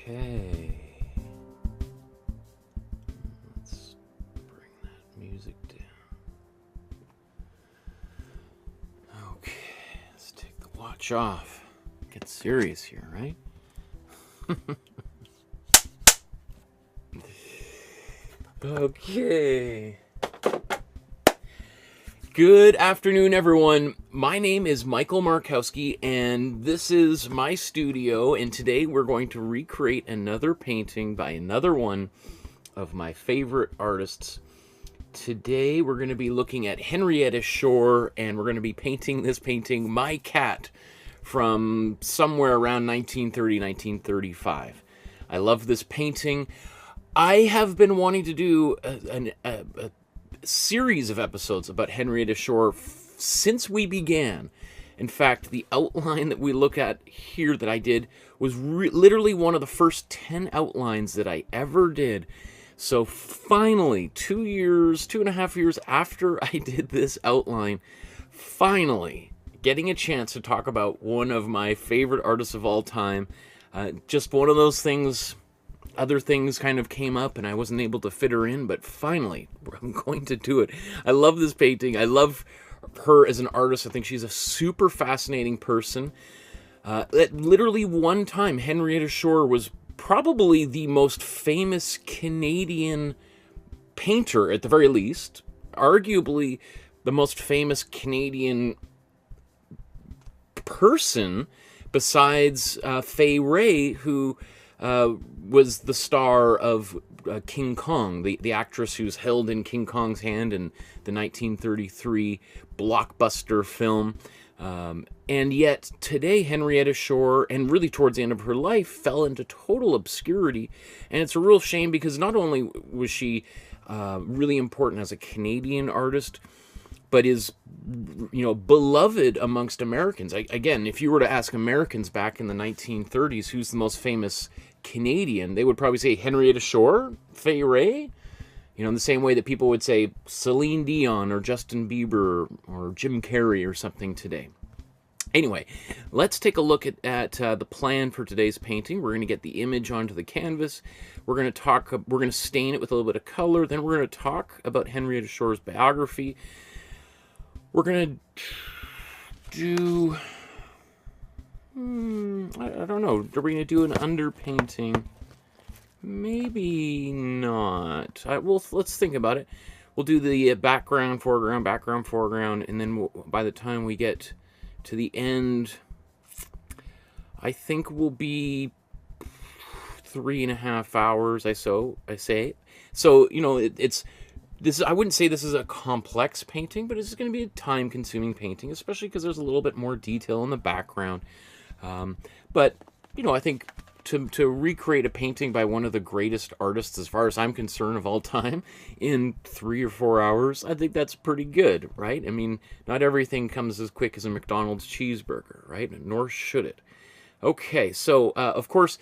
Okay. Let's bring that music down. Okay, let's take the watch off. Get serious here, right? Okay. Good afternoon, everyone. My name is Michael Markowsky, and this is my studio, and today we're going to recreate another painting by another one of my favorite artists. Today we're going to be looking at Henrietta Shore, and we're going to be painting this painting, My Cat, from somewhere around 1930, 1935. I love this painting. I have been wanting to do a series of episodes about Henrietta Shore since we began. In fact, the outline that we look at here that I did was literally one of the first 10 outlines that I ever did. So finally, 2.5 years after I did this outline, finally getting a chance to talk about one of my favorite artists of all time. Just one of those things. Other things kind of came up and I wasn't able to fit her in, but finally, I'm going to do it. I love this painting. I love her as an artist. I think she's a super fascinating person. At literally one time, Henrietta Shore was probably the most famous Canadian painter, at the very least. Arguably the most famous Canadian person besides Fay Wray, who was the star of King Kong, the actress who's held in King Kong's hand in the 1933 blockbuster film. And yet today, Henrietta Shore, and really towards the end of her life, fell into total obscurity. And it's a real shame because not only was she really important as a Canadian artist, but is, you know, beloved amongst Americans. Again, if you were to ask Americans back in the 1930s who's the most famous Canadian, they would probably say Henrietta Shore, Fay Wray, you know, in the same way that people would say Celine Dion or Justin Bieber or Jim Carrey or something today. Anyway, let's take a look at the plan for today's painting. We're going to get the image onto the canvas. We're going to stain it with a little bit of color. Then we're going to talk about Henrietta Shore's biography. We're going to do, I don't know, are we going to do an underpainting? Maybe not. Let's think about it. We'll do the background, foreground, and then by the time we get to the end, I think we'll be 3.5 hours, I say. So, you know, I wouldn't say this is a complex painting, but it's going to be a time-consuming painting, especially because there's a little bit more detail in the background. But, you know, I think to recreate a painting by one of the greatest artists, as far as I'm concerned, of all time, in 3 or 4 hours, I think that's pretty good, right? I mean, not everything comes as quick as a McDonald's cheeseburger, right? Nor should it. Okay, so, of course,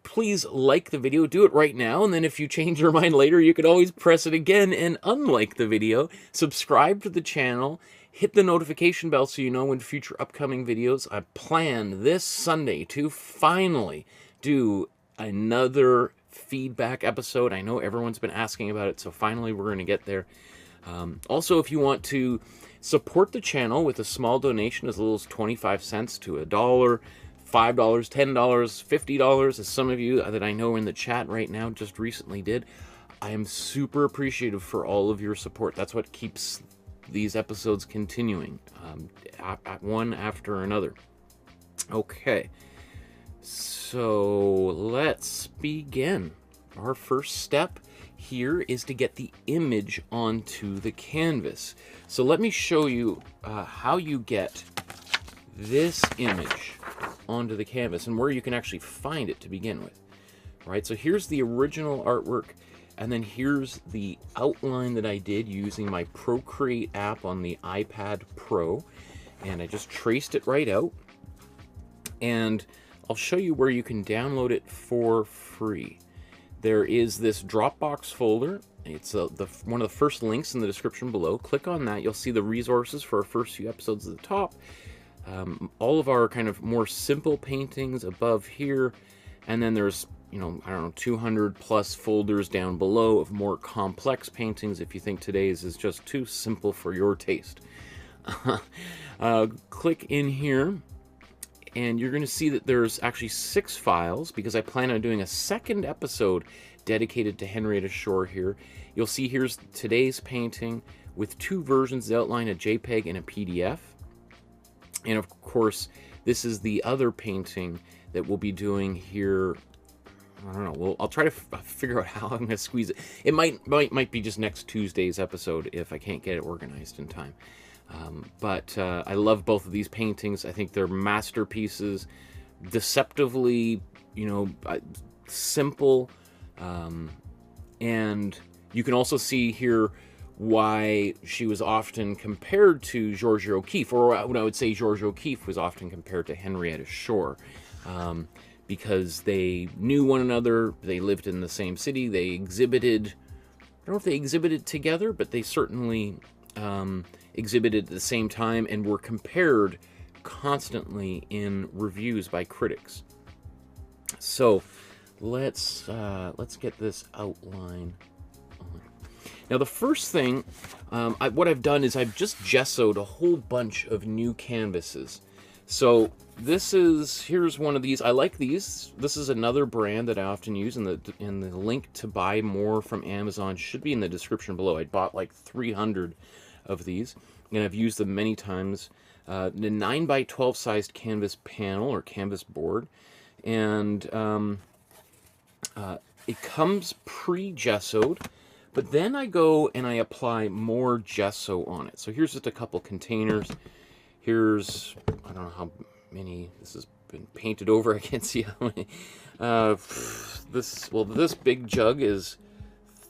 please like the video. Do it right now, and then if you change your mind later, you can always press it again and unlike the video. Subscribe to the channel. Hit the notification bell so you know when future upcoming videos. I plan this Sunday to finally do another feedback episode. I know everyone's been asking about it, so finally we're going to get there. Also, if you want to support the channel with a small donation as little as 25 cents to $1, $5, $10, $50, as some of you that I know in the chat right now just recently did, I am super appreciative for all of your support. That's what keeps these episodes continuing, one after another. Okay, so let's begin. Our first step here is to get the image onto the canvas. So let me show you how you get this image onto the canvas and where you can actually find it to begin with. All right, so here's the original artwork, and then here's the outline that I did using my Procreate app on the iPad Pro, and I just traced it right out. And I'll show you where you can download it for free. There is this Dropbox folder. It's one of the first links in the description below. Click on that. You'll see the resources for our first few episodes at the top. All of our kind of more simple paintings above here. And then there's you know, I don't know, 200 plus folders down below of more complex paintings if you think today's is just too simple for your taste. Click in here, and you're going to see that there's actually 6 files, because I plan on doing a second episode dedicated to Henrietta Shore here. You'll see here's today's painting with 2 versions, the outline, a JPEG and a PDF. And of course, this is the other painting that we'll be doing here. I don't know. Well, I'll try to figure out how I'm going to squeeze it. It might be just next Tuesday's episode if I can't get it organized in time. But I love both of these paintings. I think they're masterpieces, deceptively, you know, simple. And you can also see here why she was often compared to Georgia O'Keeffe, or what I would say Georgia O'Keeffe was often compared to Henrietta Shore, because they knew one another, they lived in the same city, they exhibited, I don't know if they exhibited together, but they certainly exhibited at the same time and were compared constantly in reviews by critics. So let's get this outline on. Now the first thing, what I've done is I've just gessoed a whole bunch of new canvases. So here's one of these. I like these. This is another brand that I often use, and the link to buy more from Amazon should be in the description below. I bought like 300 of these, and I've used them many times. The 9x12 sized canvas panel or canvas board, and it comes pre-gessoed, but then I go and I apply more gesso on it. So here's just a couple containers. Here's, I don't know how many, this has been painted over, I can't see how many. This big jug is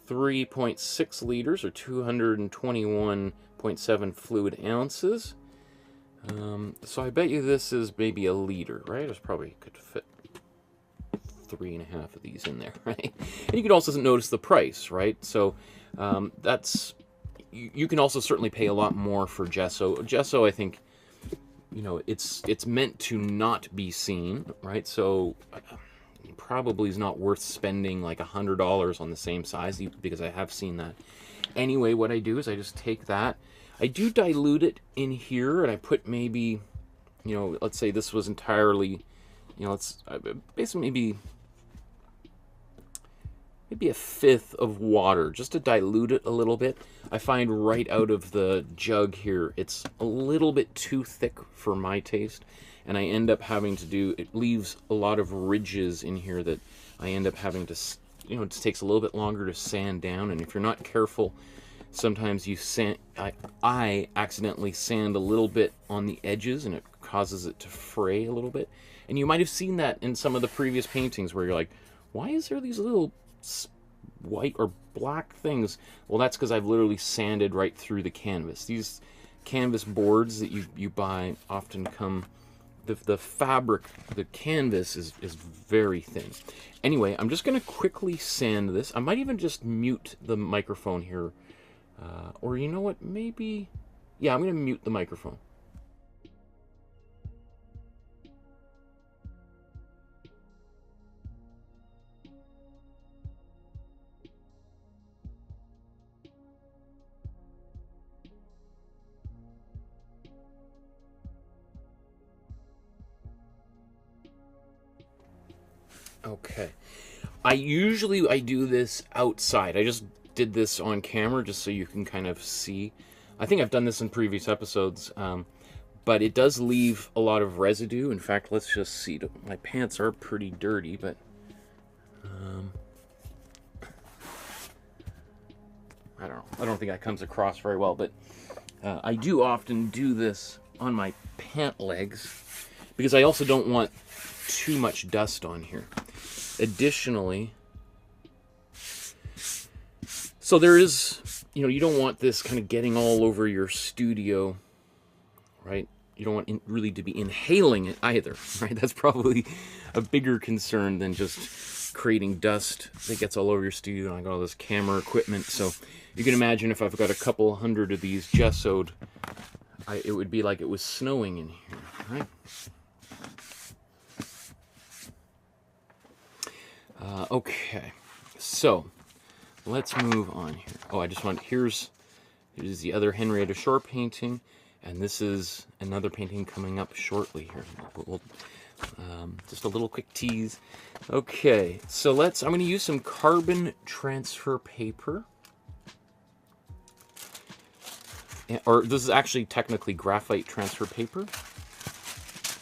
3.6 liters or 221.7 fluid ounces. So I bet you this is maybe a liter, right? There's probably could fit 3.5 of these in there, right? And you can also notice the price, right? So that's, you can also certainly pay a lot more for gesso. Gesso, I think, you know, it's meant to not be seen, right? So probably is not worth spending like $100 on the same size, because I have seen that. Anyway, what I do is I just take that, I do dilute it in here, and I put maybe, you know, let's say this was entirely, you know, it's basically maybe a fifth of water, just to dilute it a little bit. I find right out of the jug here, it's a little bit too thick for my taste, and I end up having to do, it leaves a lot of ridges in here that I end up having to, you know, it just takes a little bit longer to sand down, and if you're not careful, sometimes you sand, I accidentally sand a little bit on the edges, and it causes it to fray a little bit. And you might have seen that in some of the previous paintings where you're like, why is there these little white or black things? Well, that's because I've literally sanded right through the canvas. These canvas boards that you buy often come, the fabric, the canvas is very thin. Anyway, I'm just going to quickly sand this. I might even just mute the microphone here. Or you know what, maybe, yeah, I'm going to mute the microphone. Okay. I do this outside. I just did this on camera just so you can kind of see. I think I've done this in previous episodes, but it does leave a lot of residue. In fact, let's just see. My pants are pretty dirty, but I don't know. I don't think that comes across very well, but I do often do this on my pant legs because I also don't want too much dust on here. Additionally, so there is, you know, you don't want this kind of getting all over your studio, right? You don't want really to be inhaling it either, right? That's probably a bigger concern than just creating dust that gets all over your studio. I got all this camera equipment, so you can imagine if I've got a couple hundred of these gessoed, it would be like it was snowing in here, right? Okay, so let's move on here. Oh, I just want, here's the other Henrietta Shore painting, and this is another painting coming up shortly here. Just a little quick tease. Okay, so I'm going to use some carbon transfer paper. Or this is actually technically graphite transfer paper.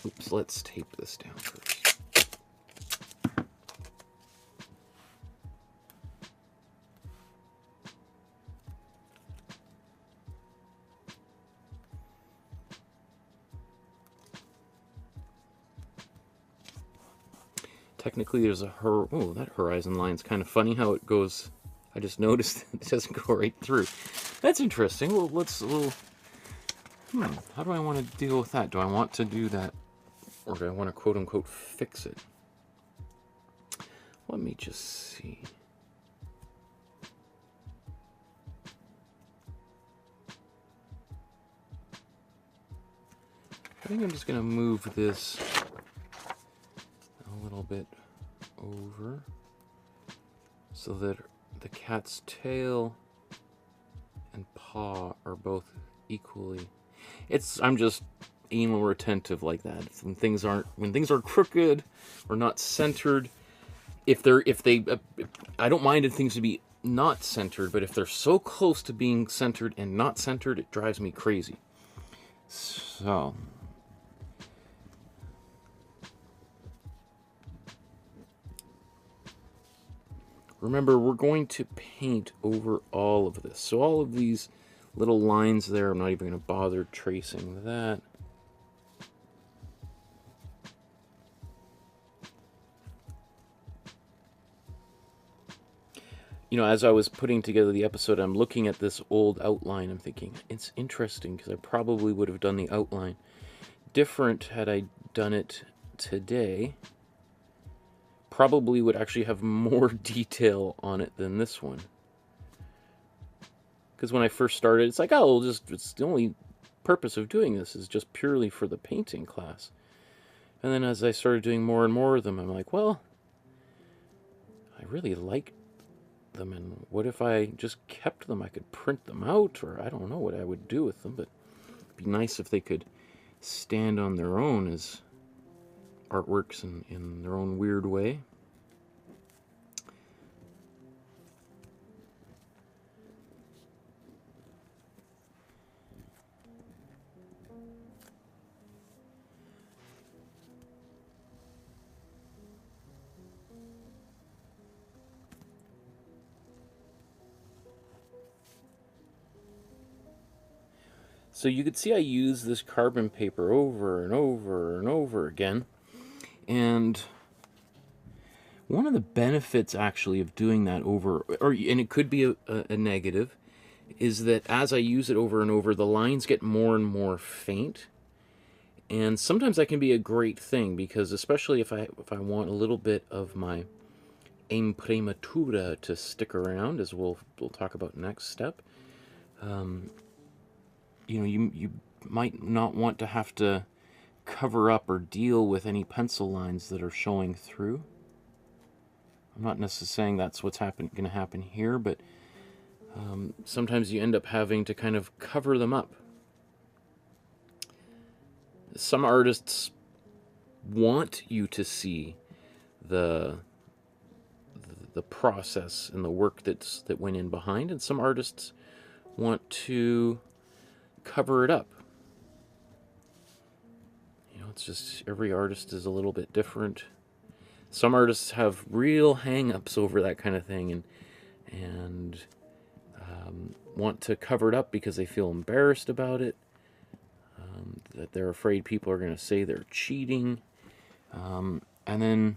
Oops, let's tape this down first. Technically, there's a oh, that horizon line's kind of funny how it goes. I just noticed it doesn't go right through. That's interesting. Well, how do I want to deal with that? Do I want to do that, or do I want to quote-unquote fix it? Let me just see. I think I'm just going to move this a little bit over so that the cat's tail and paw are both equally. I'm just anal retentive like that. When things are crooked or not centered, I don't mind if things to be not centered, but if they're so close to being centered and not centered, it drives me crazy. So remember, we're going to paint over all of this. So all of these little lines there, I'm not even going to bother tracing that. You know, as I was putting together the episode, I'm looking at this old outline. I'm thinking, it's interesting because I probably would have done the outline different had I done it today. Probably would actually have more detail on it than this one. Because when I first started, it's like, oh, it's the only purpose of doing this is just purely for the painting class. And then as I started doing more and more of them, I'm like, well, I really like them, and what if I just kept them? I could print them out, or I don't know what I would do with them, but it'd be nice if they could stand on their own as artworks in their own weird way. So you could see I use this carbon paper over and over and over again. And one of the benefits actually of doing that and it could be a negative, is that as I use it over and over, the lines get more and more faint. And sometimes that can be a great thing, because especially if I want a little bit of my Imprimatura to stick around, as we'll talk about next step, you know, you might not want to have to cover up or deal with any pencil lines that are showing through. I'm not necessarily saying that's what's going to happen here, but sometimes you end up having to kind of cover them up. Some artists want you to see the process and the work that went in behind, and some artists want to cover it up. You know, it's just every artist is a little bit different. Some artists have real hang-ups over that kind of thing, and want to cover it up because they feel embarrassed about it, that they're afraid people are going to say they're cheating, and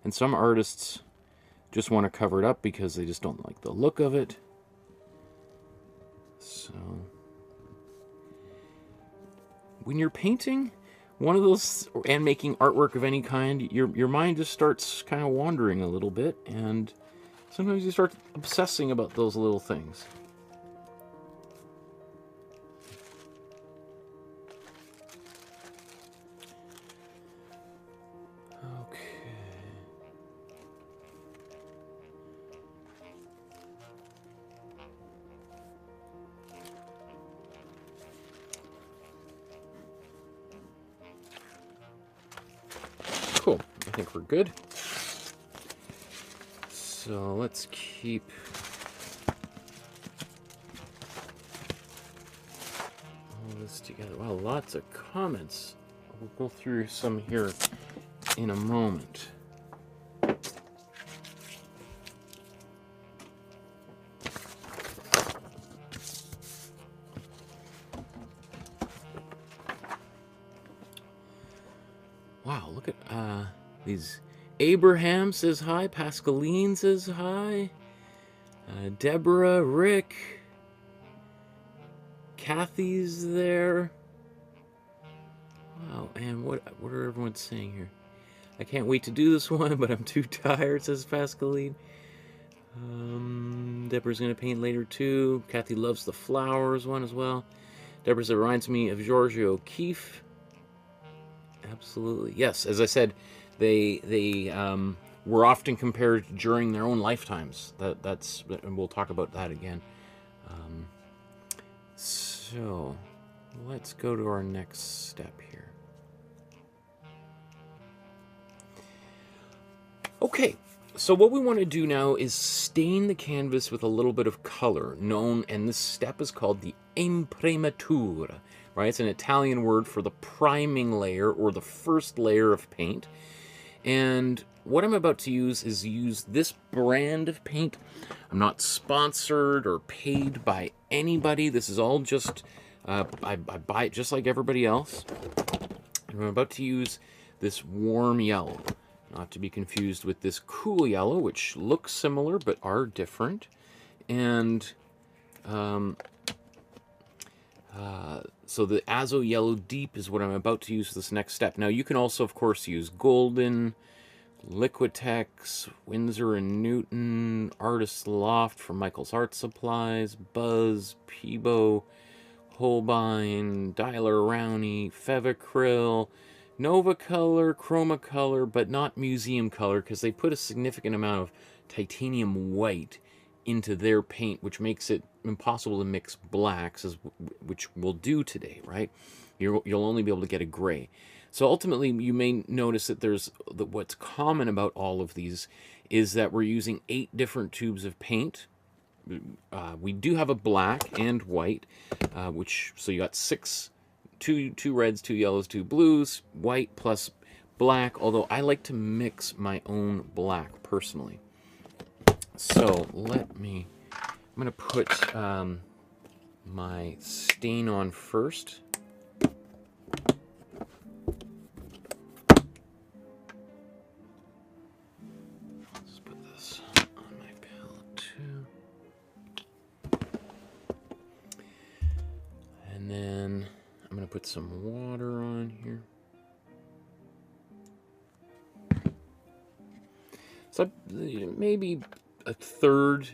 some artists just want to cover it up because they just don't like the look of it. So when you're painting one of those and making artwork of any kind, your mind just starts kind of wandering a little bit, and sometimes you start obsessing about those little things. Okay. Cool. I think we're good. So let's keep all this together. Wow, lots of comments. We'll go through some here in a moment. Wow, look at these. Abraham says hi. Pascaline says hi. Deborah, Rick, Kathy's there. Wow, and what are everyone saying here? I can't wait to do this one, but I'm too tired, says Pascaline. Deborah's going to paint later too. Kathy loves the flowers one as well. Deborah said, reminds me of Georgia O'Keeffe. Absolutely. Yes, as I said, they were often compared during their own lifetimes. That's, and we'll talk about that again. So let's go to our next step here. Okay, so what we want to do now is stain the canvas with a little bit of color, and this step is called the Imprimatura, right? It's an Italian word for the priming layer or the first layer of paint. And what I'm about to use is this brand of paint. I'm not sponsored or paid by anybody. This is all just, I buy it just like everybody else. And I'm about to use this warm yellow, not to be confused with this cool yellow, which looks similar but are different. And so the Azo Yellow Deep is what I'm about to use for this next step. Now you can also, of course, use Golden, Liquitex, Winsor & Newton, Artist's Loft from Michael's Art Supplies, Buzz, Peebo, Holbein, Dialer Rowney, Fevicryl, Nova Color, Chroma Color, but not Museum Color because they put a significant amount of titanium white into their paint, which makes it impossible to mix blacks, which we'll do today, right? You'll only be able to get a gray. So ultimately, you may notice that what's common about all of these is that we're using 8 different tubes of paint. We do have a black and white, so you got 6, two reds, 2 yellows, 2 blues, white plus black, although I like to mix my own black personally. So I'm going to put my stain on first. Let's put this on my palette too. And then I'm going to put some water on here. So maybe a third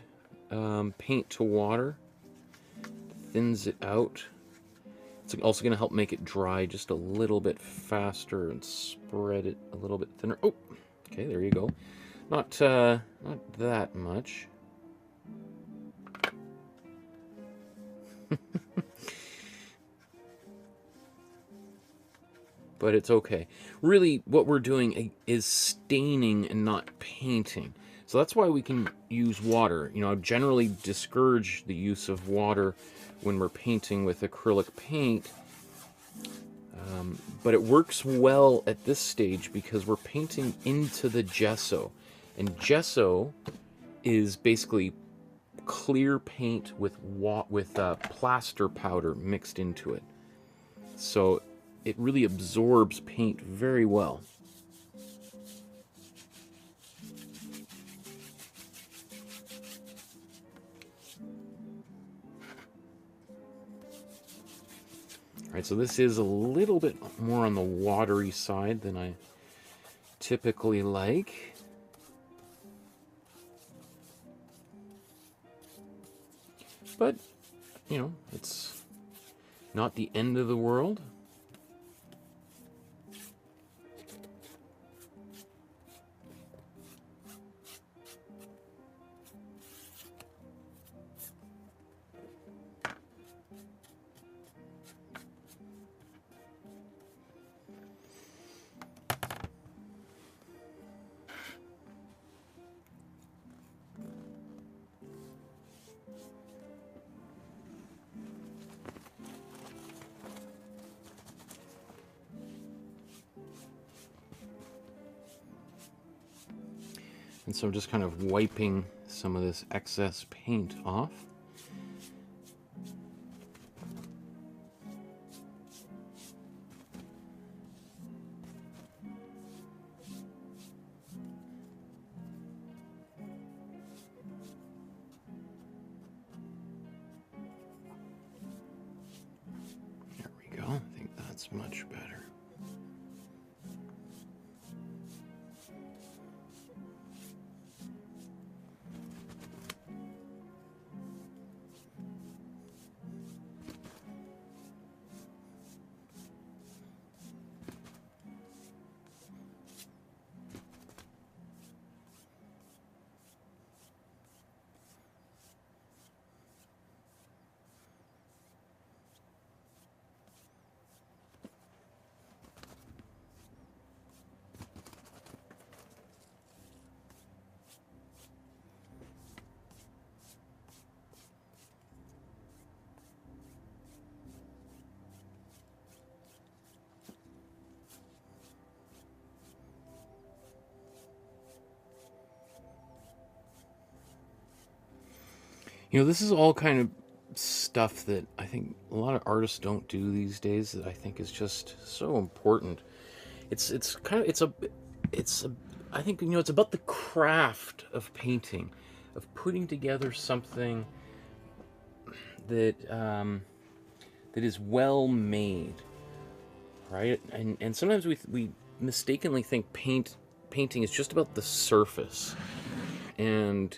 paint to water, thins it out. It's also going to help make it dry just a little bit faster and spread it a little bit thinner. Oh, okay, there you go. Not that much. But it's okay. Really, what we're doing is staining and not painting. So that's why we can use water. You know, I generally discourage the use of water when we're painting with acrylic paint. But it works well at this stage because we're painting into the gesso. And gesso is basically clear paint with plaster powder mixed into it. So it really absorbs paint very well. All right, so this is a little bit more on the watery side than I typically like. But, you know, it's not the end of the world. And so I'm just kind of wiping some of this excess paint off. There we go. I think that's much better. You know, this is all kind of stuff that I think a lot of artists don't do these days that I think is just so important. It's I think, you know, it's about the craft of painting, of putting together something that that is well made, right? And sometimes we mistakenly think painting is just about the surface. And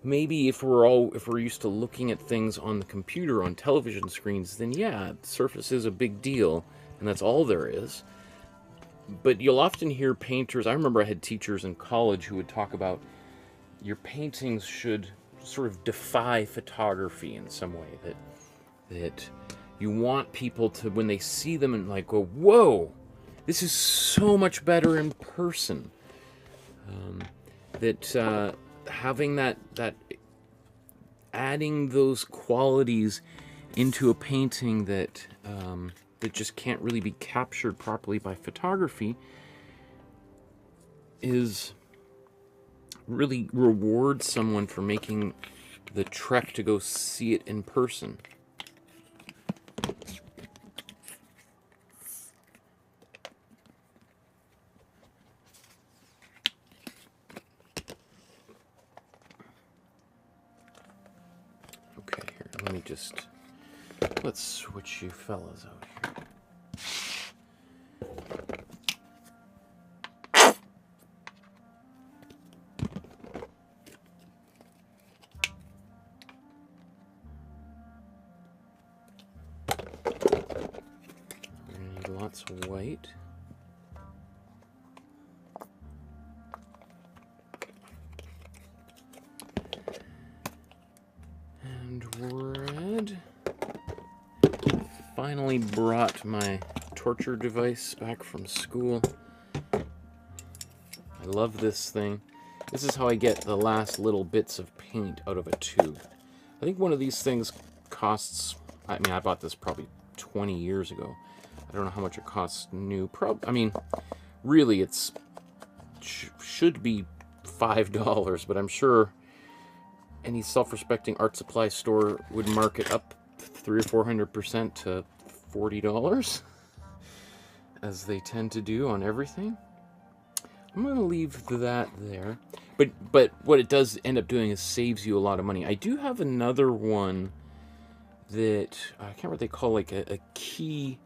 maybe if we're used to looking at things on the computer, on television screens, then yeah, the surface is a big deal, and that's all there is. But you'll often hear painters, I remember I had teachers in college who would talk about your paintings should sort of defy photography in some way, that you want people to, when they see them, and like go, whoa, this is so much better in person. Having that adding those qualities into a painting that that just can't really be captured properly by photography is really rewards someone for making the trek to go see it in person. Okay, here, let me just, let's switch you fellas out here. Lots of white. And red. Finally brought my torture device back from school. I love this thing. This is how I get the last little bits of paint out of a tube. I think one of these things costs, I mean, I bought this probably 20 years ago. I don't know how much it costs new. I mean, really, it's should be $5, but I'm sure any self-respecting art supply store would mark it up 300 or 400% to $40, as they tend to do on everything. I'm going to leave that there. But what it does end up doing is saves you a lot of money. I do have another one that I can't remember what they call, like a key.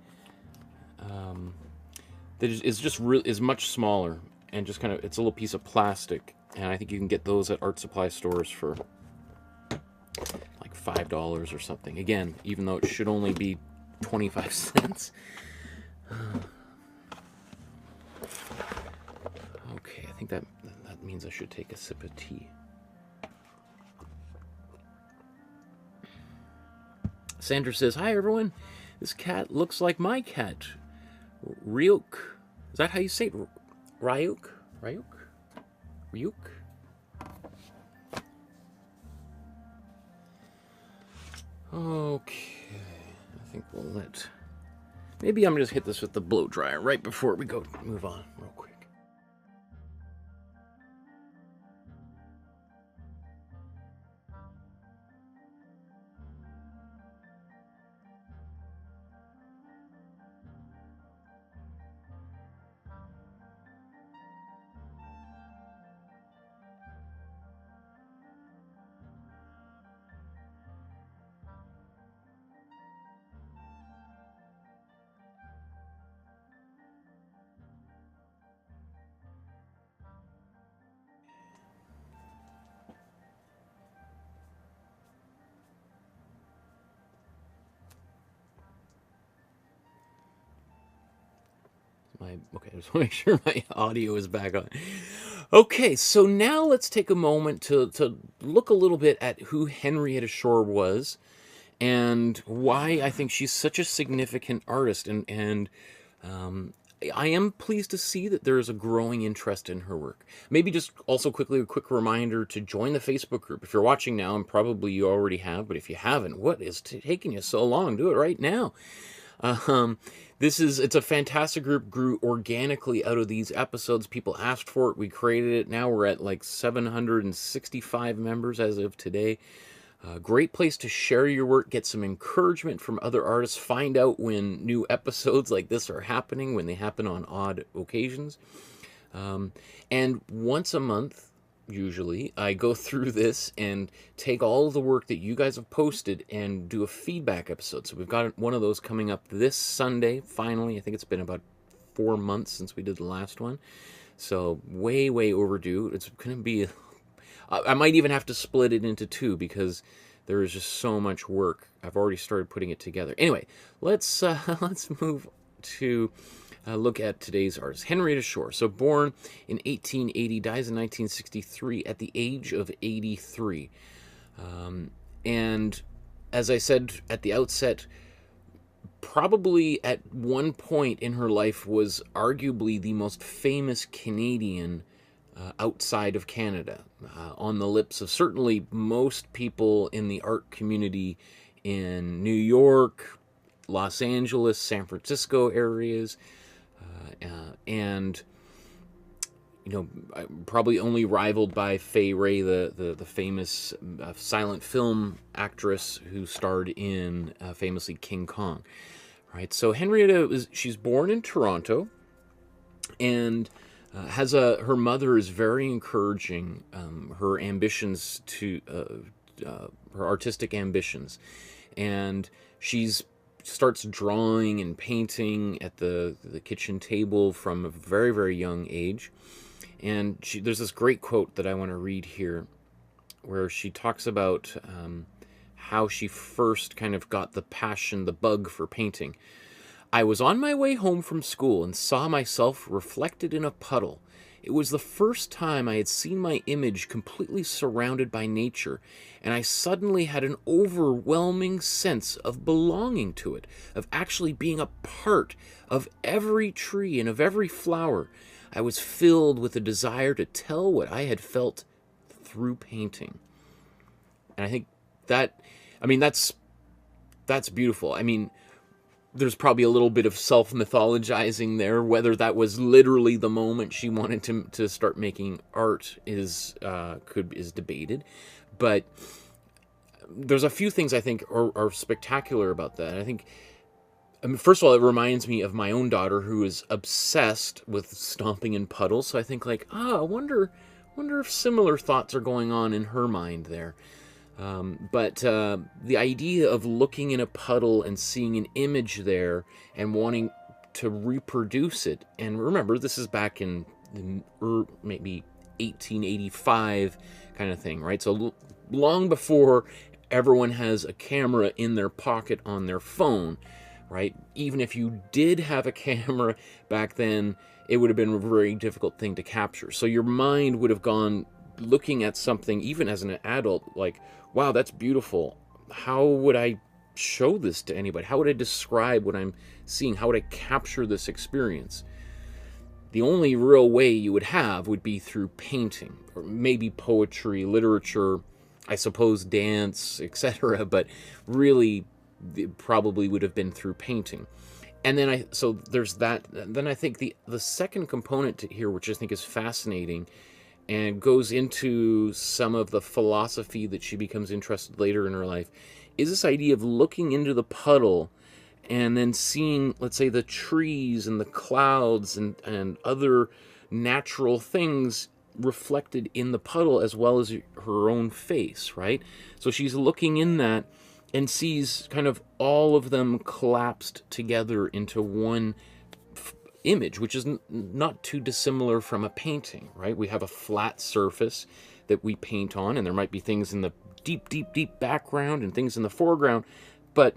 That is just is much smaller and just kind of, it's a little piece of plastic, and I think you can get those at art supply stores for like $5 or something. Again, even though it should only be 25 cents. Okay, I think that means I should take a sip of tea. Sandra says, "Hi everyone. This cat looks like my cat, Ryuk." Is that how you say it? Ryuk? Ryuk? Ryuk? Okay. I think we'll let... Maybe I'm going to just hit this with the blow dryer right before we move on real quick. Okay, I just want to make sure my audio is back on. Okay, so now let's take a moment to look a little bit at who Henrietta Shore was and why I think she's such a significant artist. And I am pleased to see that there is a growing interest in her work. Maybe just also quickly a quick reminder to join the Facebook group. If you're watching now, and probably you already have, but if you haven't, what is taking you so long? Do it right now. It's a fantastic group, grew organically out of these episodes. People asked for it. We created it. Now we're at like 765 members as of today. Great place to share your work, get some encouragement from other artists, find out when new episodes like this are happening, when they happen on odd occasions. And once a month, usually, I go through this and take all of the work that you guys have posted and do a feedback episode. So we've got one of those coming up this Sunday, finally. I think it's been about 4 months since we did the last one. So way, way overdue. It's going to be... I might even have to split it into two because there is just so much work. I've already started putting it together. Anyway, let's move to look at today's artist, Henrietta Shore. So born in 1880, dies in 1963 at the age of 83. And as I said at the outset, probably at one point in her life was arguably the most famous Canadian outside of Canada, on the lips of certainly most people in the art community in New York, Los Angeles, San Francisco areas, and probably only rivaled by Fay Wray, the famous silent film actress who starred in famously King Kong. Right. So Henrietta she's born in Toronto, and her mother is very encouraging her ambitions to her artistic ambitions, and starts drawing and painting at the kitchen table from a very, very young age. And there's this great quote that I want to read here, where she talks about how she first kind of got the passion, the bug for painting. I was on my way home from school and saw myself reflected in a puddle. It was the first time I had seen my image completely surrounded by nature, and I suddenly had an overwhelming sense of belonging to it, of actually being a part of every tree and of every flower. I was filled with a desire to tell what I had felt through painting. And I think that's beautiful. I mean, there's probably a little bit of self-mythologizing there. Whether that was literally the moment she wanted to start making art is debated. But there's a few things I think are spectacular about that. I mean, first of all, it reminds me of my own daughter, who is obsessed with stomping in puddles. So I think like, I wonder if similar thoughts are going on in her mind there. But the idea of looking in a puddle and seeing an image there and wanting to reproduce it, and remember, this is back in maybe 1885 kind of thing, right? So long before everyone has a camera in their pocket on their phone, right? Even if you did have a camera back then, it would have been a very difficult thing to capture. So your mind would have gone looking at something, even as an adult, like, wow, that's beautiful. How would I show this to anybody? How would I describe what I'm seeing? How would I capture this experience? The only real way you would have would be through painting, or maybe poetry, literature, I suppose dance, etc. But really, it probably would have been through painting. And then so there's that. Then I think the second component to here, which I think is fascinating, and goes into some of the philosophy that she becomes interested later in her life, is this idea of looking into the puddle and then seeing, let's say, the trees and the clouds and other natural things reflected in the puddle, as well as her own face, right? So she's looking in that and sees kind of all of them collapsed together into one image, which is not too dissimilar from a painting, right? We have a flat surface that we paint on, and there might be things in the deep, deep, deep background and things in the foreground, but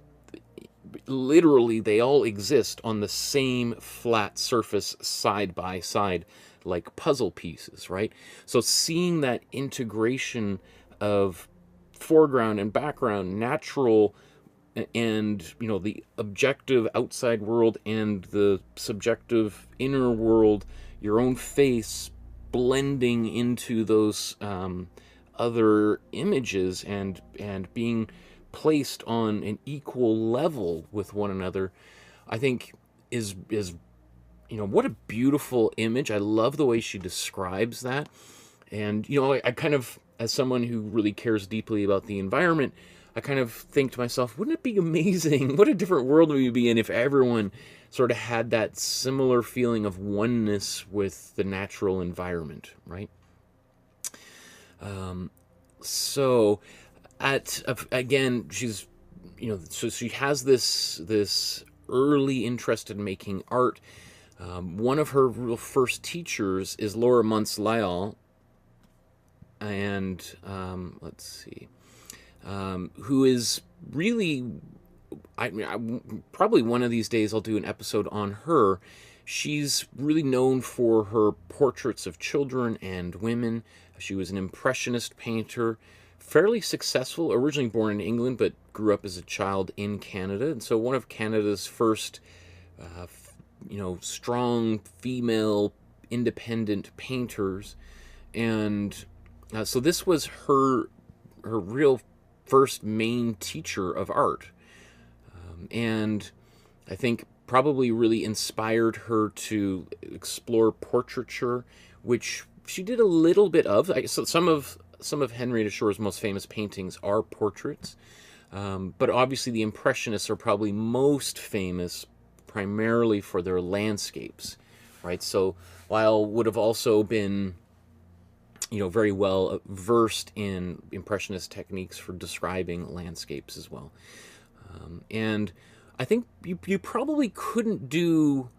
literally they all exist on the same flat surface side by side, like puzzle pieces, right? So seeing that integration of foreground and background, natural and, you know, the objective outside world and the subjective inner world, your own face blending into those other images and being placed on an equal level with one another, I think is you know, what a beautiful image. I love the way she describes that. And, you know, I kind of, as someone who really cares deeply about the environment, I kind of think to myself, wouldn't it be amazing? What a different world we would be in if everyone sort of had that similar feeling of oneness with the natural environment, right? So, again, she's, you know, so she has this early interest in making art. One of her real first teachers is Laura Muntz-Lyall, and let's see, who is really, probably one of these days I'll do an episode on her. She's really known for her portraits of children and women. She was an impressionist painter, fairly successful, originally born in England, but grew up as a child in Canada. And so one of Canada's first, you know, strong female independent painters. And so this was her real first main teacher of art. And I think probably really inspired her to explore portraiture, which she did a little bit of. So some of Henrietta Shore's most famous paintings are portraits, but obviously the Impressionists are probably most famous primarily for their landscapes, right? So Lyell would have also been, you know, very well versed in Impressionist techniques for describing landscapes as well. And I think you probably couldn't do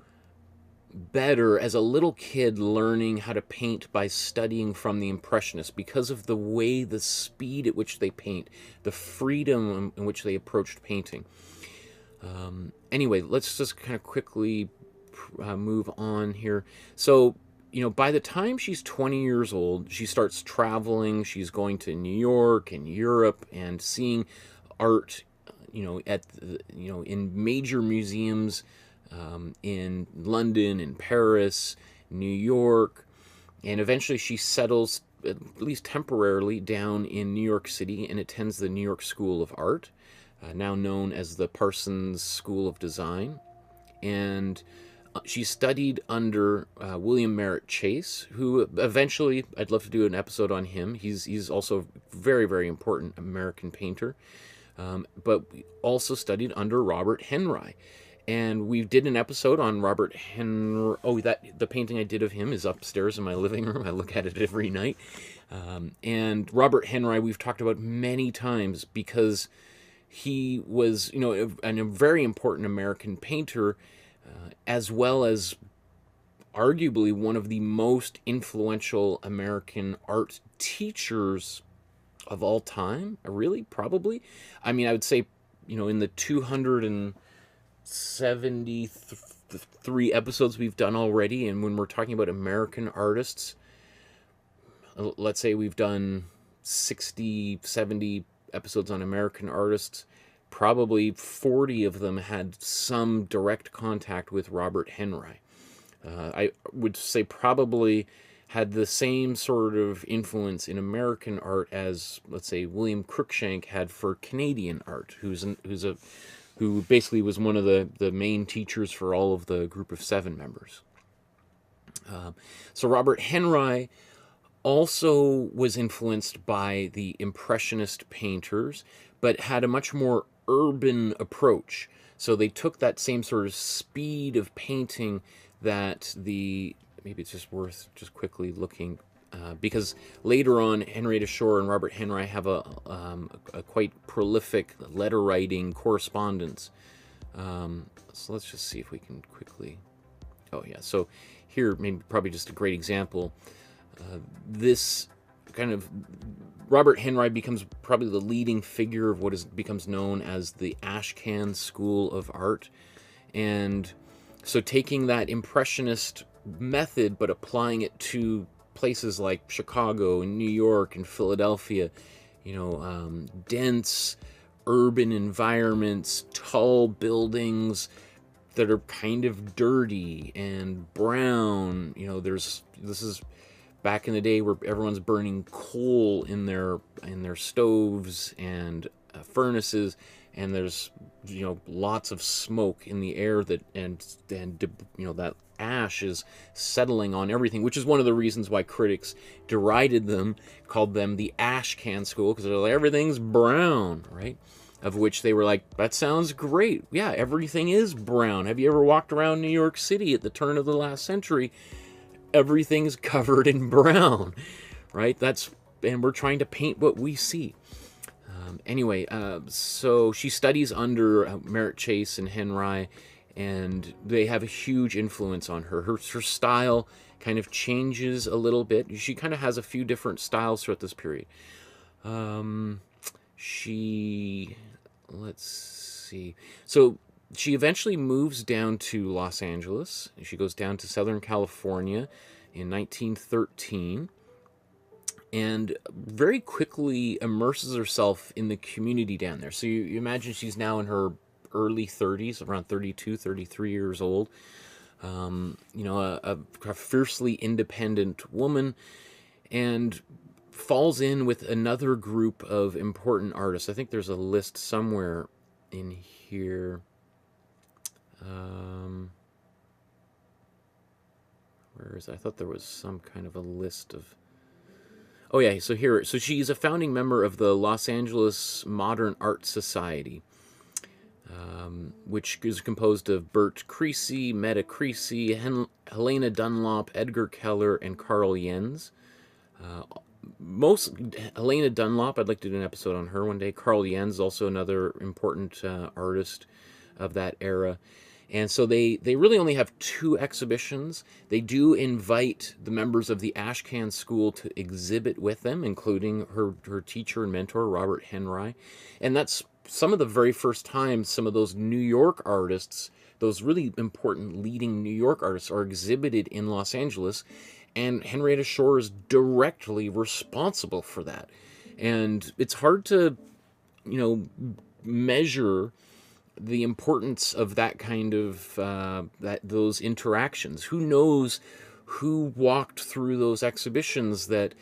better as a little kid learning how to paint by studying from the Impressionists, because of the way, the speed at which they paint, the freedom in which they approached painting. Anyway, let's just kind of quickly move on here. So, you know, by the time she's 20 years old, she starts traveling. She's going to New York and Europe and seeing art, you know, at you know, in major museums in London, in Paris, New York, and eventually she settles, at least temporarily, down in New York City and attends the New York School of Art, now known as the Parsons School of Design. And she studied under William Merritt Chase, who eventually, I'd love to do an episode on him. He's also a very, very important American painter. But we also studied under Robert Henry. And we did an episode on Robert Henry. Oh, the painting I did of him is upstairs in my living room. I look at it every night. And Robert Henry, we've talked about many times because he was, you know, a very important American painter, as well as arguably one of the most influential American art teachers of all time. Really, probably. I mean, I would say, you know, in the 273 episodes we've done already, and when we're talking about American artists, let's say we've done 60, 70 episodes on American artists, probably 40 of them had some direct contact with Robert Henry. I would say probably had the same sort of influence in American art as, let's say, William Cruikshank had for Canadian art, who basically was one of the main teachers for all of the Group of Seven members. So Robert Henry also was influenced by the Impressionist painters, but had a much more urban approach. So they took that same sort of speed of painting that maybe it's just worth just quickly looking, because later on, Henrietta Shore and Robert Henry have a quite prolific letter writing correspondence. So let's just see if we can quickly. Oh yeah, so here maybe probably just a great example. This kind of Robert Henri becomes probably the leading figure of what becomes known as the Ashcan School of Art. And so taking that Impressionist method, but applying it to places like Chicago and New York and Philadelphia, dense urban environments, tall buildings that are kind of dirty and brown. This is back in the day where everyone's burning coal in their stoves and furnaces, and there's lots of smoke in the air that that ash is settling on everything, which is one of the reasons why critics derided them, called them the ash can school, because they're like, everything's brown, right? Of which they were like, that sounds great. Yeah, everything is brown. Have you ever walked around New York City at the turn of the last century? Everything's covered in brown, right? And we're trying to paint what we see. Anyway, so she studies under Merritt Chase and Henri, and they have a huge influence on her. Her style kind of changes a little bit. She kind of has a few different styles throughout this period. Let's see. So she eventually moves down to Los Angeles. She goes down to Southern California in 1913. And very quickly immerses herself in the community down there. So you imagine she's now in her early 30s, around 32, 33 years old. A fiercely independent woman, and falls in with another group of important artists. I think there's a list somewhere in here. Where is it? I thought there was some kind of a list of... Oh yeah, so here, so she's a founding member of the Los Angeles Modern Art Society, which is composed of Bert Creasy, Meta Creasy, Helena Dunlop, Edgar Keller, and Carl Jens. Helena Dunlop, I'd like to do an episode on her one day. Carl Jens, also another important artist of that era. And so they really only have 2 exhibitions. They do invite the members of the Ashcan School to exhibit with them, including her teacher and mentor, Robert Henri. And that's some of the very first times some of those New York artists, those really important leading New York artists, are exhibited in Los Angeles. And Henrietta Shore is directly responsible for that. And it's hard to, measure the importance of that kind of those interactions. Who knows who walked through those exhibitions that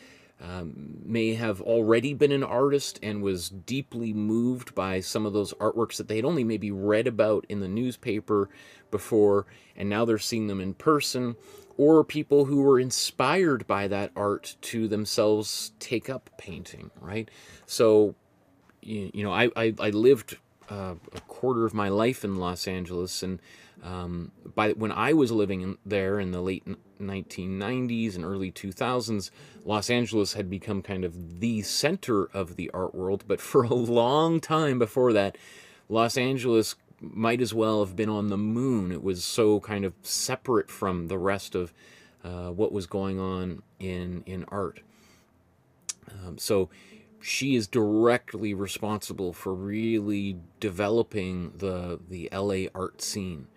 may have already been an artist and was deeply moved by some of those artworks that they had only maybe read about in the newspaper before, and now they're seeing them in person, or people who were inspired by that art to themselves take up painting, right? So, I lived a quarter of my life in Los Angeles, and when I was living there in the late 1990s and early 2000s, Los Angeles had become kind of the center of the art world. But for a long time before that, Los Angeles might as well have been on the moon. It was so kind of separate from the rest of what was going on in art. So she is directly responsible for really developing the LA art scene.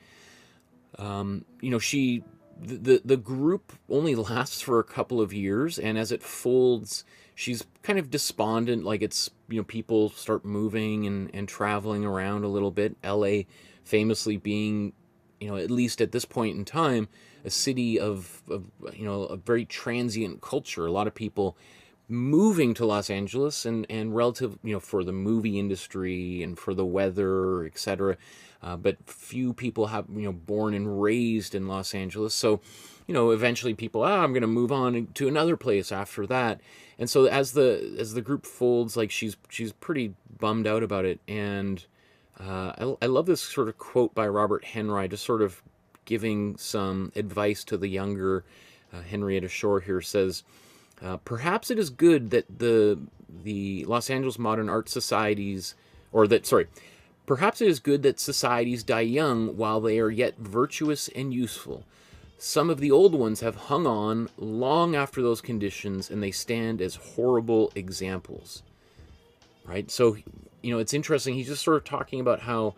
The group only lasts for a couple of years, and as it folds, she's kind of despondent. Like, it's, people start moving and traveling around a little bit. LA famously being, at least at this point in time, a city of a very transient culture. A lot of people moving to Los Angeles and relative, for the movie industry and for the weather, etc. But few people have, born and raised in Los Angeles. So, eventually people, I'm going to move on to another place after that. And so as the group folds, like, she's pretty bummed out about it. And I love this sort of quote by Robert Henri, just sort of giving some advice to the younger Henrietta Shore here. Says, perhaps it is good that the Los Angeles Modern Art Societies, perhaps it is good that societies die young while they are yet virtuous and useful. some of the old ones have hung on long after those conditions, and they stand as horrible examples, right? So, it's interesting. He's just sort of talking about how,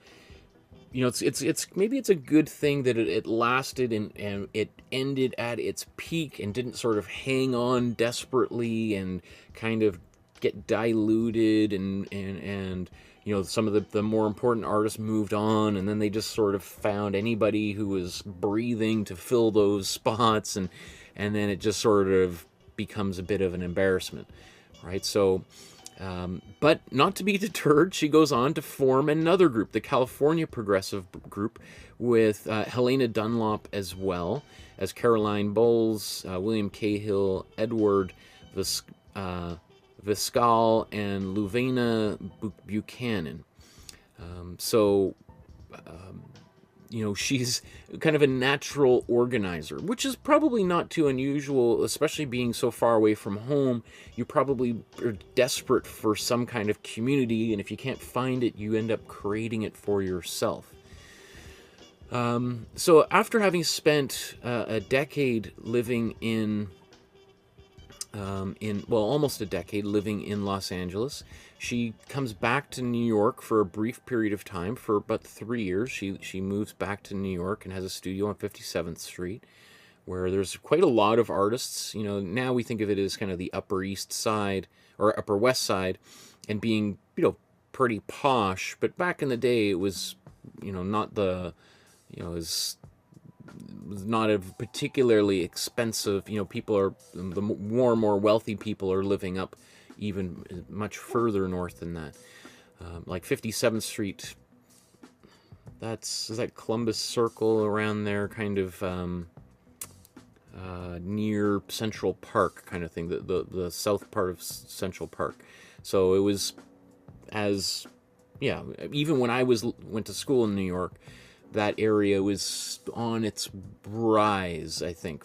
it's maybe it's a good thing that it lasted and it ended at its peak and didn't sort of hang on desperately and kind of get diluted and some of the more important artists moved on, and then they just sort of found anybody who was breathing to fill those spots, and then it just sort of becomes a bit of an embarrassment, right? So, but not to be deterred, she goes on to form another group, the California Progressive Group, with Helena Dunlop as well as Caroline Bowles, William Cahill, Edward Viscal, and Luvena Buchanan. She's kind of a natural organizer, which is probably not too unusual, especially being so far away from home. You probably are desperate for some kind of community, and if you can't find it, you end up creating it for yourself. So after having spent a decade living almost a decade living in Los Angeles, she comes back to New York for a brief period of time. For about 3 years, she moves back to New York and has a studio on 57th Street, where there's quite a lot of artists. Now we think of it as kind of the Upper East Side or Upper West Side, and being pretty posh. But back in the day, it was not the was not a particularly expensive. People are, the more and more wealthy people are living up even much further north than that. Like 57th Street, is that Columbus Circle around there, kind of near Central Park kind of thing, the south part of Central Park. So it was even when I went to school in New York, that area was on its rise, I think,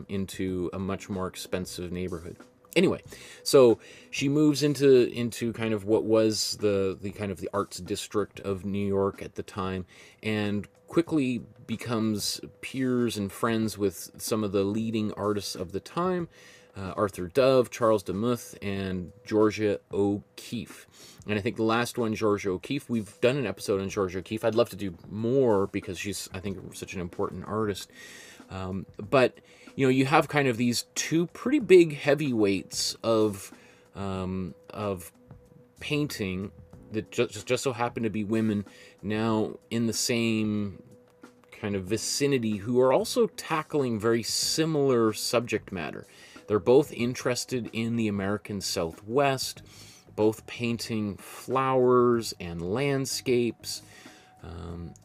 into a much more expensive neighborhood. Anyway, so she moves into kind of what was the kind of the arts district of New York at the time, and quickly becomes peers and friends with some of the leading artists of the time, Arthur Dove, Charles Demuth, and Georgia O'Keeffe. And I think the last one, Georgia O'Keeffe, we've done an episode on Georgia O'Keeffe. I'd love to do more because she's, I think, such an important artist. But you have kind of these two pretty big heavyweights of painting that just so happen to be women now in the same kind of vicinity, who are also tackling very similar subject matter. They're both interested in the American Southwest, both painting flowers and landscapes,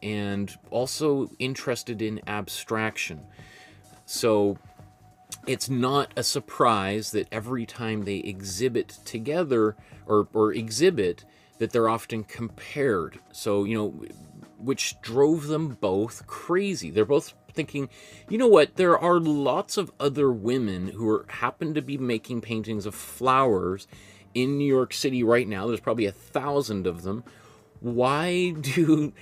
and also interested in abstraction. So it's not a surprise that every time they exhibit together or exhibit, that they're often compared. So, which drove them both crazy. They're both thinking, there are lots of other women who happen to be making paintings of flowers in New York City right now. There's probably 1,000 of them. Why do,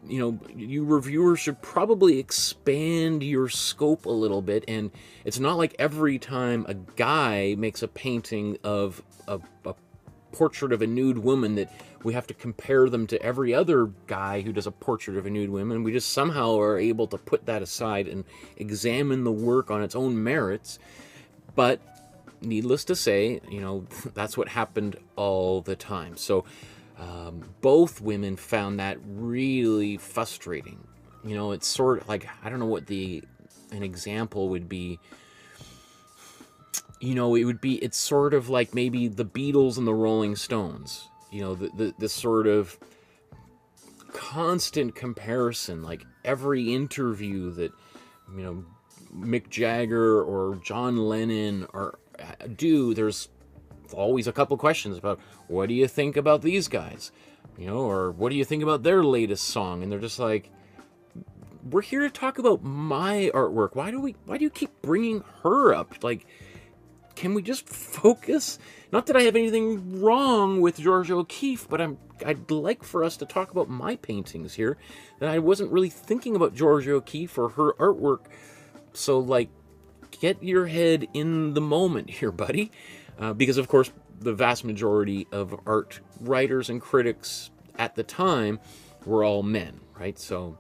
you reviewers should probably expand your scope a little bit. And it's not like every time a guy makes a painting of a portrait of a nude woman that we have to compare them to every other guy who does a portrait of a nude woman. We just somehow are able to put that aside and examine the work on its own merits. But needless to say, that's what happened all the time. So both women found that really frustrating. It's sort of like, I don't know what an example would be. It's sort of like maybe the Beatles and the Rolling Stones. The sort of constant comparison, like every interview that, Mick Jagger or John Lennon do, there's always a couple questions about, what do you think about these guys? Or what do you think about their latest song? And they're just like, we're here to talk about my artwork. Why do you keep bringing her up? Like, can we just focus? Not that I have anything wrong with Georgia O'Keeffe, but I'd like for us to talk about my paintings here. That I wasn't really thinking about Georgia O'Keeffe or her artwork. So, like, get your head in the moment here, buddy. Because, of course, the vast majority of art writers and critics at the time were all men, right? So,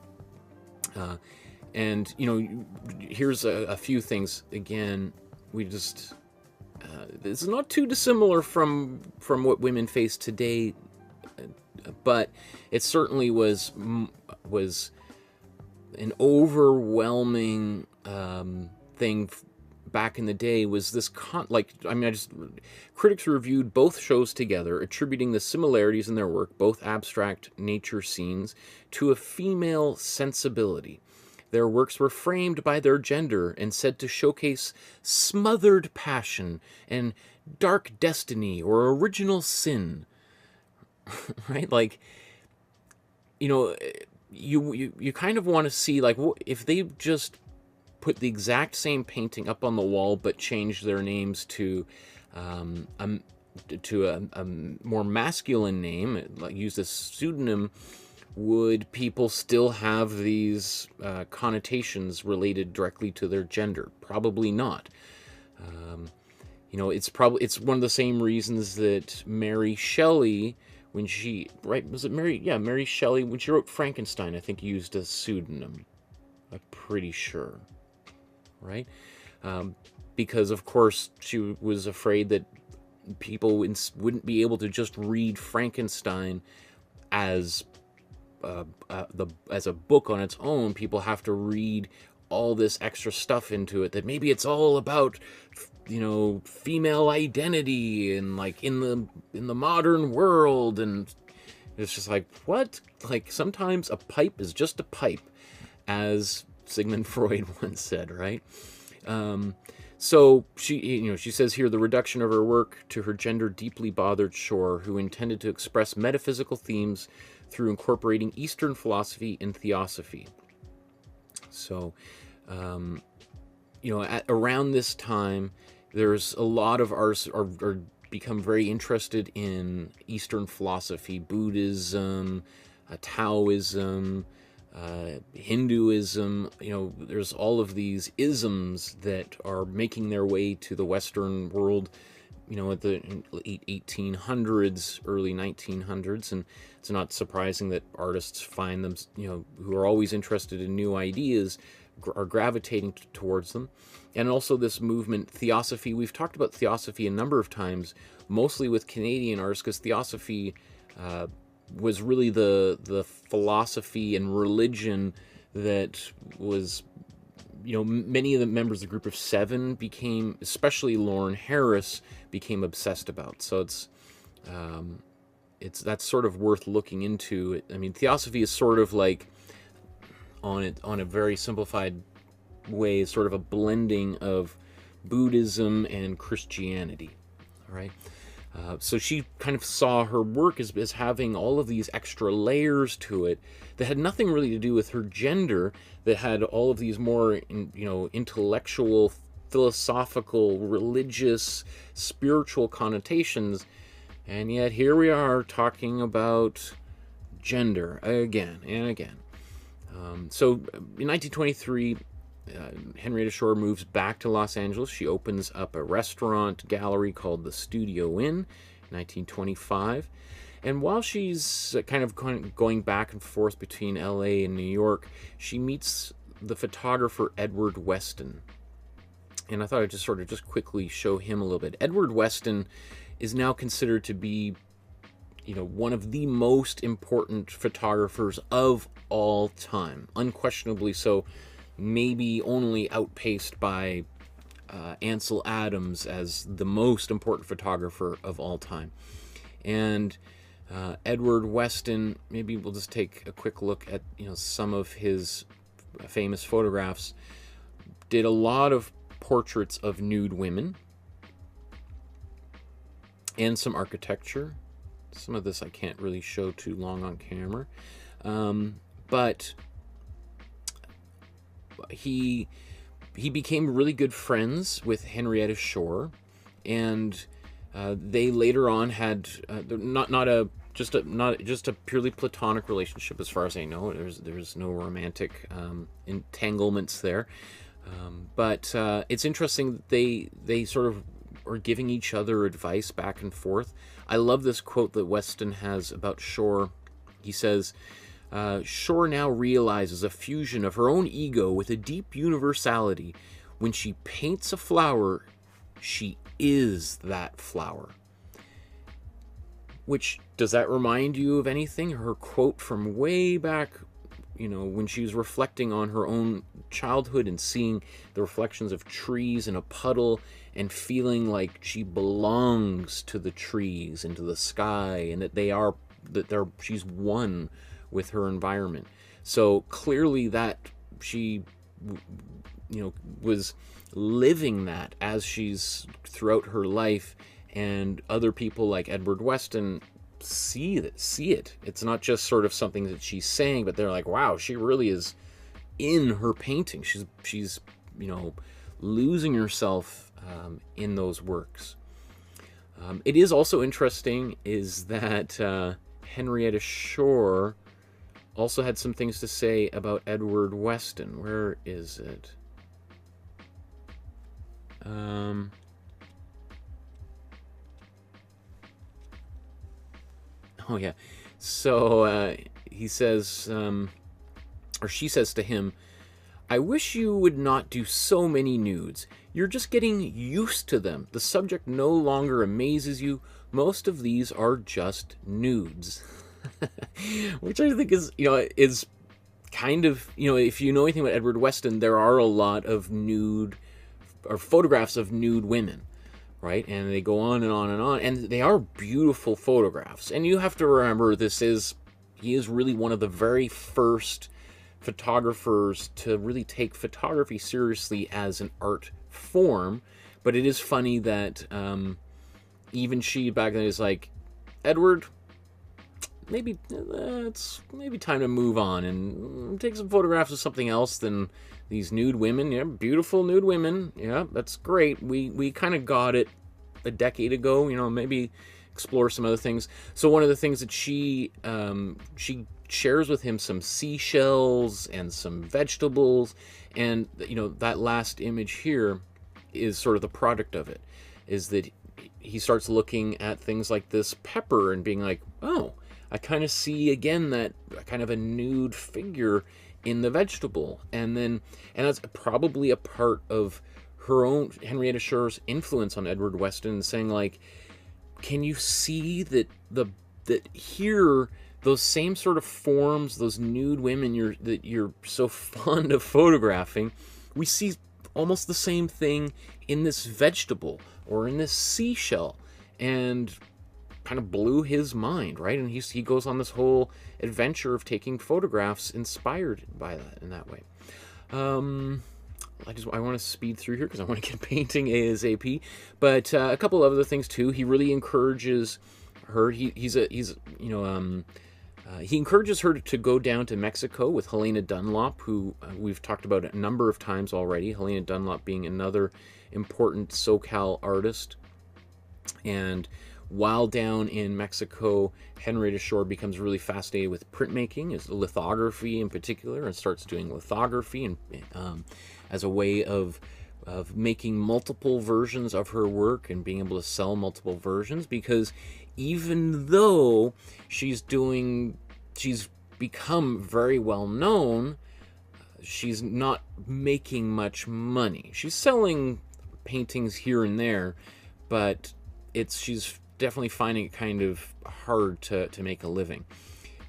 and, you know, here's a few things. Again, we just... this is not too dissimilar from what women face today, but it certainly was an overwhelming thing back in the day. Was this critics reviewed both shows together, attributing the similarities in their work, both abstract nature scenes, to a female sensibility. Their works were framed by their gender and said to showcase smothered passion and dark destiny or original sin. Right? Like, you know, you kind of want to see, like, if they just put the exact same painting up on the wall but changed their names to a more masculine name, like used a pseudonym, would people still have these connotations related directly to their gender? Probably not. You know, it's one of the same reasons that Mary Shelley, when she, right, was it Mary? Yeah, Mary Shelley, when she wrote Frankenstein, I think used a pseudonym. I'm pretty sure, right? Because, of course, she was afraid that people wouldn't be able to just read Frankenstein as a book on its own. People have to read all this extra stuff into it, that maybe it's all about, you know, female identity and, like, in the modern world. And it's just like, what? Like, sometimes a pipe is just a pipe, as Sigmund Freud once said, right? So she says here, the reduction of her work to her gender deeply bothered Shore, who intended to express metaphysical themes through incorporating Eastern philosophy and theosophy. So, you know, around this time, there's a lot of artists are become very interested in Eastern philosophy, Buddhism, Taoism, Hinduism. You know, there's all of these isms that are making their way to the Western world, you know, at the late 1800s, early 1900s, and it's not surprising that artists find them, you know, who are always interested in new ideas, are gravitating towards them. And also this movement, theosophy. We've talked about theosophy a number of times, mostly with Canadian artists, because theosophy was really the philosophy and religion that was, you know, many of the members of the Group of Seven became, especially Lauren Harris, became obsessed about. So that's sort of worth looking into. I mean, theosophy is sort of like, on a very simplified way, sort of a blending of Buddhism and Christianity. All right. So she kind of saw her work as having all of these extra layers to it that had nothing really to do with her gender, that had all of these more, you know, intellectual, philosophical, religious, spiritual connotations. And yet here we are talking about gender again and again. So in 1923, Henrietta Shore moves back to Los Angeles. She opens up a restaurant gallery called the Studio Inn in 1925. And while she's kind of going back and forth between LA and New York, she meets the photographer Edward Weston. And I thought I'd just quickly show him a little bit. Edward Weston is now considered to be, you know, one of the most important photographers of all time. Unquestionably so. Maybe only outpaced by Ansel Adams as the most important photographer of all time. And Edward Weston, maybe we'll just take a quick look at, you know, some of his famous photographs. Did a lot of portraits of nude women and some architecture. Some of this I can't really show too long on camera, but he became really good friends with Henrietta Shore, and they later on had not just a purely platonic relationship, as far as I know. There's no romantic entanglements there, but it's interesting that they sort of are giving each other advice back and forth. I love this quote that Weston has about Shore. He says, Shore now realizes a fusion of her own ego with a deep universality. When she paints a flower, she is that flower. Which, does that remind you of anything? Her quote from way back, you know, when she was reflecting on her own childhood and seeing the reflections of trees in a puddle and feeling like she belongs to the trees and to the sky, and that she's one with her environment. So clearly that she, you know, was living that as she's throughout her life, and other people like Edward Weston see it. It's not just sort of something that she's saying, but they're like, wow, she really is in her painting. She's you know, losing herself in those works. It is also interesting is that Henrietta Shore also had some things to say about Edward Weston. Where is it? Oh yeah. So he says, or she says to him, I wish you would not do so many nudes. You're just getting used to them. The subject no longer amazes you. Most of these are just nudes. Which I think is, you know, is kind of, you know, if you know anything about Edward Weston, there are a lot of nude, or photographs of nude women, right? And they go on and on and on, and they are beautiful photographs. And you have to remember, he is really one of the very first photographers to really take photography seriously as an art form. But it is funny that even she back then is like, Edward, maybe it's maybe time to move on and take some photographs of something else than these nude women. Yeah, beautiful nude women. Yeah, that's great. We kind of got it a decade ago. You know, maybe explore some other things. So one of the things that she shares with him some seashells and some vegetables, and you know, that last image here is sort of the product of it, is that he starts looking at things like this pepper and being like, oh, I kind of see again that kind of a nude figure in the vegetable. And that's probably a part of her own, Henrietta Shore's influence on Edward Weston, saying like, can you see that here, those same sort of forms, those nude women that you're so fond of photographing, we see almost the same thing in this vegetable or in this seashell. And kind of blew his mind, right? And he goes on this whole adventure of taking photographs inspired by that in that way. I want to speed through here because I want to get painting ASAP. But a couple of other things too. He really encourages her. He encourages her to go down to Mexico with Helena Dunlop, who we've talked about a number of times already. Helena Dunlop being another important SoCal artist. And while down in Mexico, Henrietta Shore becomes really fascinated with printmaking, is lithography in particular, and starts doing lithography and as a way of making multiple versions of her work and being able to sell multiple versions. Because even though she's become very well known, she's not making much money. She's selling paintings here and there, but she's definitely finding it kind of hard to make a living.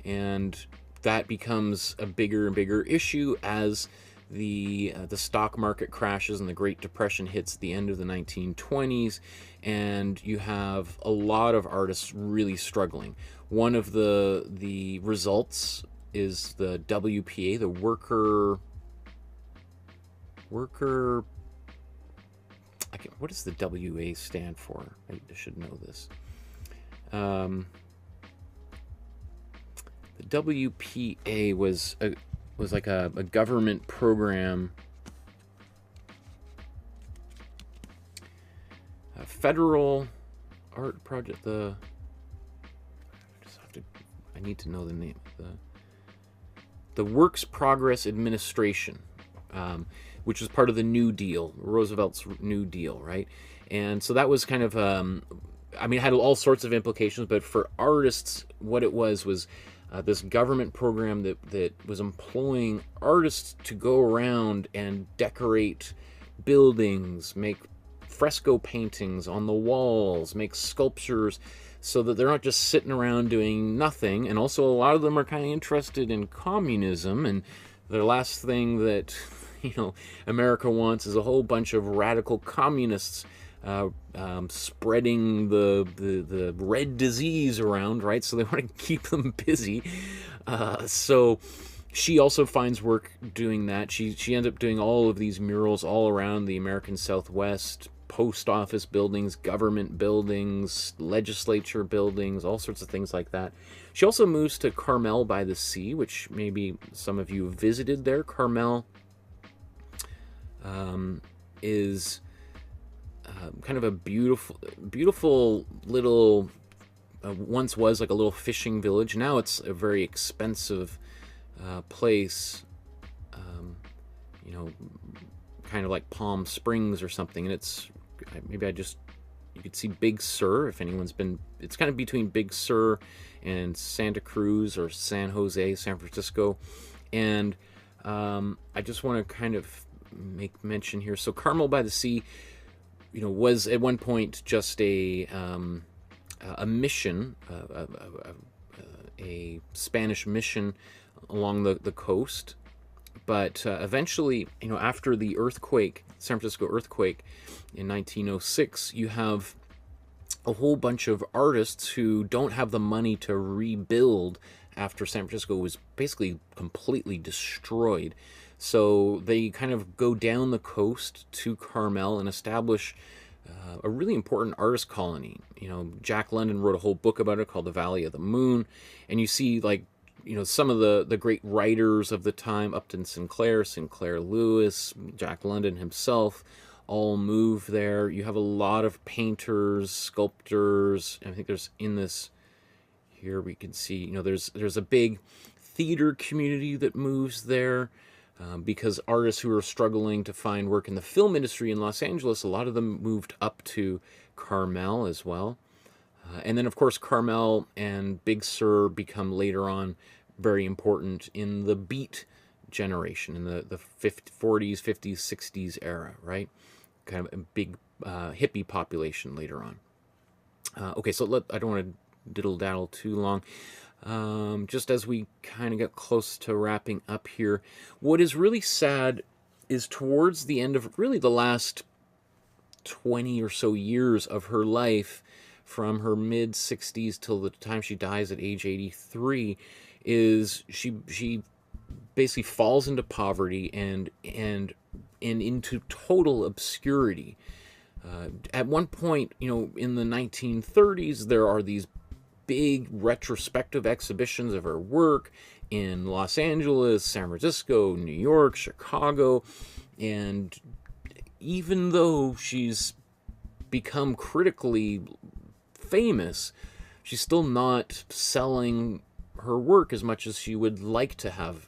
And that becomes a bigger and bigger issue as the stock market crashes and the Great Depression hits at the end of the 1920s, and you have a lot of artists really struggling. One of the results is the WPA, the worker what does the WA stand for? I should know this. The WPA was like a government program, federal art project. I need to know the name. The Works Progress Administration, which was part of the New Deal, Roosevelt's New Deal, right? And so that was kind of, I mean, it had all sorts of implications, but for artists, what it was this government program that was employing artists to go around and decorate buildings, make fresco paintings on the walls, make sculptures, so that they're not just sitting around doing nothing. And also a lot of them are kind of interested in communism, and the last thing that America wants is a whole bunch of radical communists spreading the red disease around, right? So they want to keep them busy. So she also finds work doing that. She ends up doing all of these murals all around the American Southwest, post office buildings, government buildings, legislature buildings, all sorts of things like that. She also moves to Carmel by the Sea, which maybe some of you visited there. Carmel is kind of a beautiful little, once was like a little fishing village. Now it's a very expensive place, kind of like Palm Springs or something. And it's, maybe you could see Big Sur if anyone's been, it's kind of between Big Sur and Santa Cruz or San Jose, San Francisco. And I just want to kind of make mention here. So Carmel by the Sea, was at one point just a mission, a Spanish mission along the coast. But eventually, after the earthquake, San Francisco earthquake in 1906, you have a whole bunch of artists who don't have the money to rebuild after San Francisco was basically completely destroyed. So they kind of go down the coast to Carmel and establish a really important artist colony. Jack London wrote a whole book about it called The Valley of the Moon. And you see, like, some of the great writers of the time, Upton Sinclair, Sinclair Lewis, Jack London himself, all move there. You have a lot of painters, sculptors. I think there's, in this here we can see, there's a big theater community that moves there. Because artists who are struggling to find work in the film industry in Los Angeles, a lot of them moved up to Carmel as well. And then, of course, Carmel and Big Sur become later on very important in the Beat generation, in the 40s, 50s, 60s era, right? Kind of a big hippie population later on. Okay, so I don't want to diddle-daddle too long. Just as we kind of get close to wrapping up here, what is really sad is towards the end of really the last 20 or so years of her life, from her mid-60s till the time she dies at age 83, is she basically falls into poverty and into total obscurity. At one point, in the 1930s, there are these big retrospective exhibitions of her work in Los Angeles, San Francisco, New York, Chicago, and even though she's become critically famous, she's still not selling her work as much as she would like to have.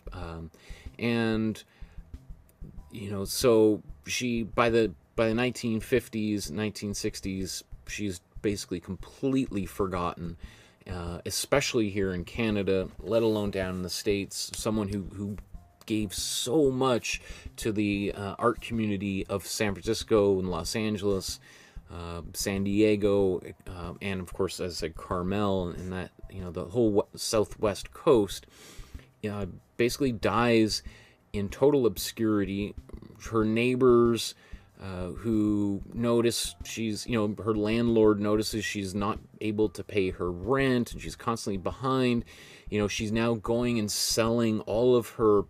So she, by the 1950s, 1960s, she's basically completely forgotten. Especially here in Canada, let alone down in the States. Someone who gave so much to the art community of San Francisco and Los Angeles, San Diego, and of course, as I said, Carmel, and that, the whole southwest coast, basically dies in total obscurity. Her neighbors, who notice her landlord notices she's not able to pay her rent and she's constantly behind. She's now going and selling all of her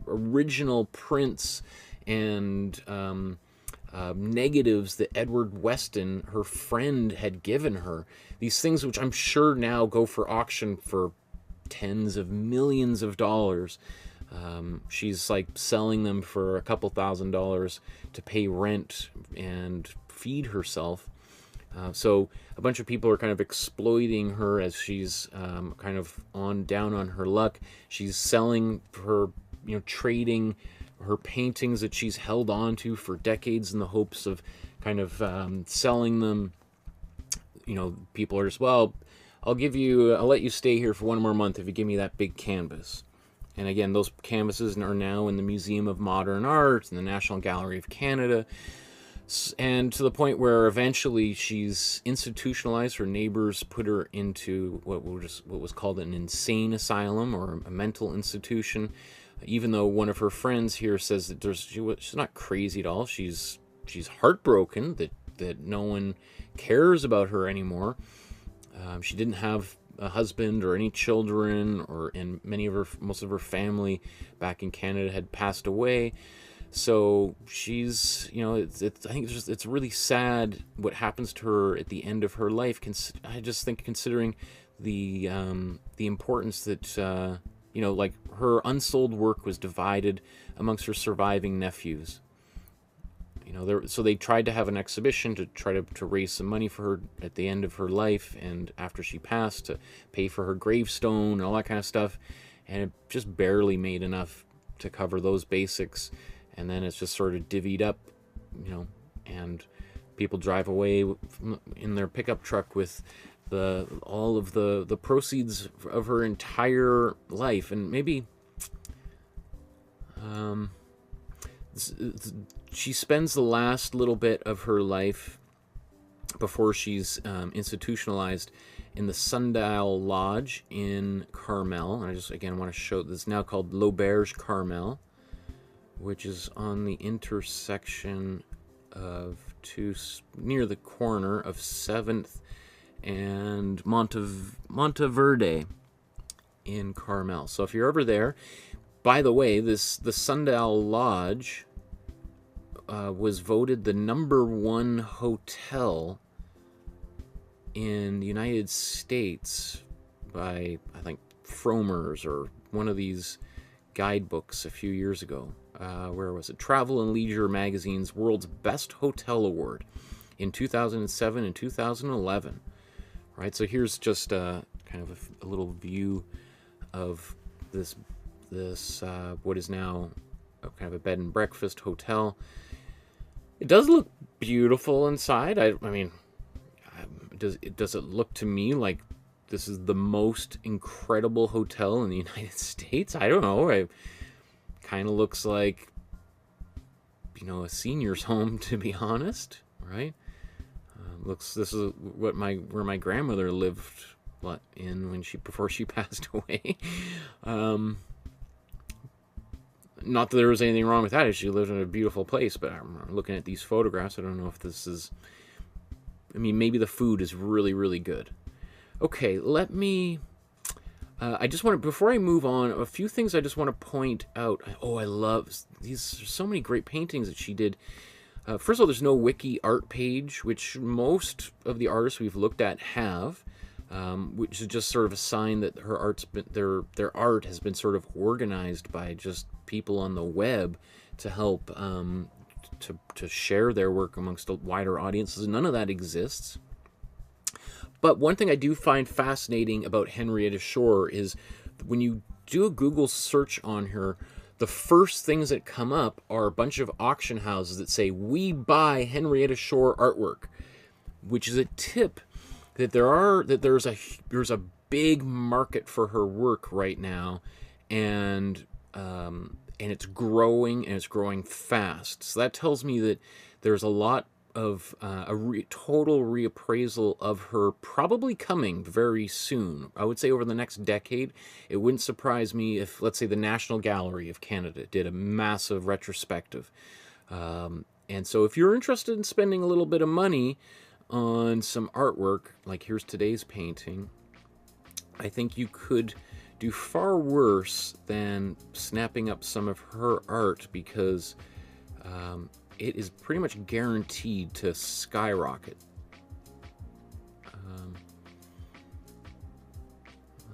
original prints and negatives that Edward Weston, her friend, had given her. These things which I'm sure now go for auction for tens of millions of dollars. She's like selling them for a couple $1,000s to pay rent and feed herself. So a bunch of people are kind of exploiting her as she's kind of down on her luck. She's selling her, trading her paintings that she's held on to for decades in the hopes of kind of selling them. People are just, well, I'll let you stay here for one more month if you give me that big canvas. And again, those canvases are now in the Museum of Modern Art and the National Gallery of Canada. And to the point where eventually she's institutionalized. Her neighbors put her into what was called an insane asylum or a mental institution. Even though one of her friends here says that she's not crazy at all. She's heartbroken that no one cares about her anymore. She didn't have a husband or any children, and most of her family back in Canada had passed away. So she's, I think it's really sad what happens to her at the end of her life. I just think, considering the importance that, like her unsold work was divided amongst her surviving nephews. So they tried to have an exhibition to try to raise some money for her at the end of her life and after she passed, to pay for her gravestone and all that kind of stuff. And it just barely made enough to cover those basics. And then it's just sort of divvied up, and people drive away in their pickup truck with all of the proceeds of her entire life. And maybe she spends the last little bit of her life before she's institutionalized in the Sundial Lodge in Carmel. And I just, again, want to show this, now called L'Auberge Carmel, which is on the intersection of near the corner of 7th and Monteverde in Carmel. So if you're ever there, by the way, the Sundial Lodge was voted the #1 hotel in the United States by, I think, Frommer's or one of these guidebooks a few years ago. Where was it? Travel and Leisure Magazine's World's Best Hotel Award in 2007 and 2011. Right, so here's just kind of a little view of this what is now kind of a bed and breakfast hotel. It does look beautiful inside. I mean, does it look to me like this is the most incredible hotel in the United States? I don't know. It kind of looks like, a senior's home, to be honest, right? This is where my grandmother lived before she passed away. Not that there was anything wrong with that. She lived in a beautiful place, but I'm looking at these photographs. I don't know if this is... maybe the food is really, really good. Okay, let me... I just want to, before I move on, a few things I just want to point out. Oh, I love these. There's so many great paintings that she did. First of all, there's no wiki art page, which most of the artists we've looked at have, which is just sort of a sign that their art has been sort of organized by just people on the web to help to share their work amongst wider audiences. None of that exists. But one thing I do find fascinating about Henrietta Shore is when you do a Google search on her, the first things that come up are a bunch of auction houses that say, "We buy Henrietta Shore artwork," which is a tip that there's a big market for her work right now, and it's growing, and it's growing fast. So that tells me that there's a lot of total reappraisal of her probably coming very soon. I would say over the next decade. It wouldn't surprise me if, let's say, the National Gallery of Canada did a massive retrospective. And so if you're interested in spending a little bit of money on some artwork, like here's today's painting, I think you could do far worse than snapping up some of her art, because it is pretty much guaranteed to skyrocket.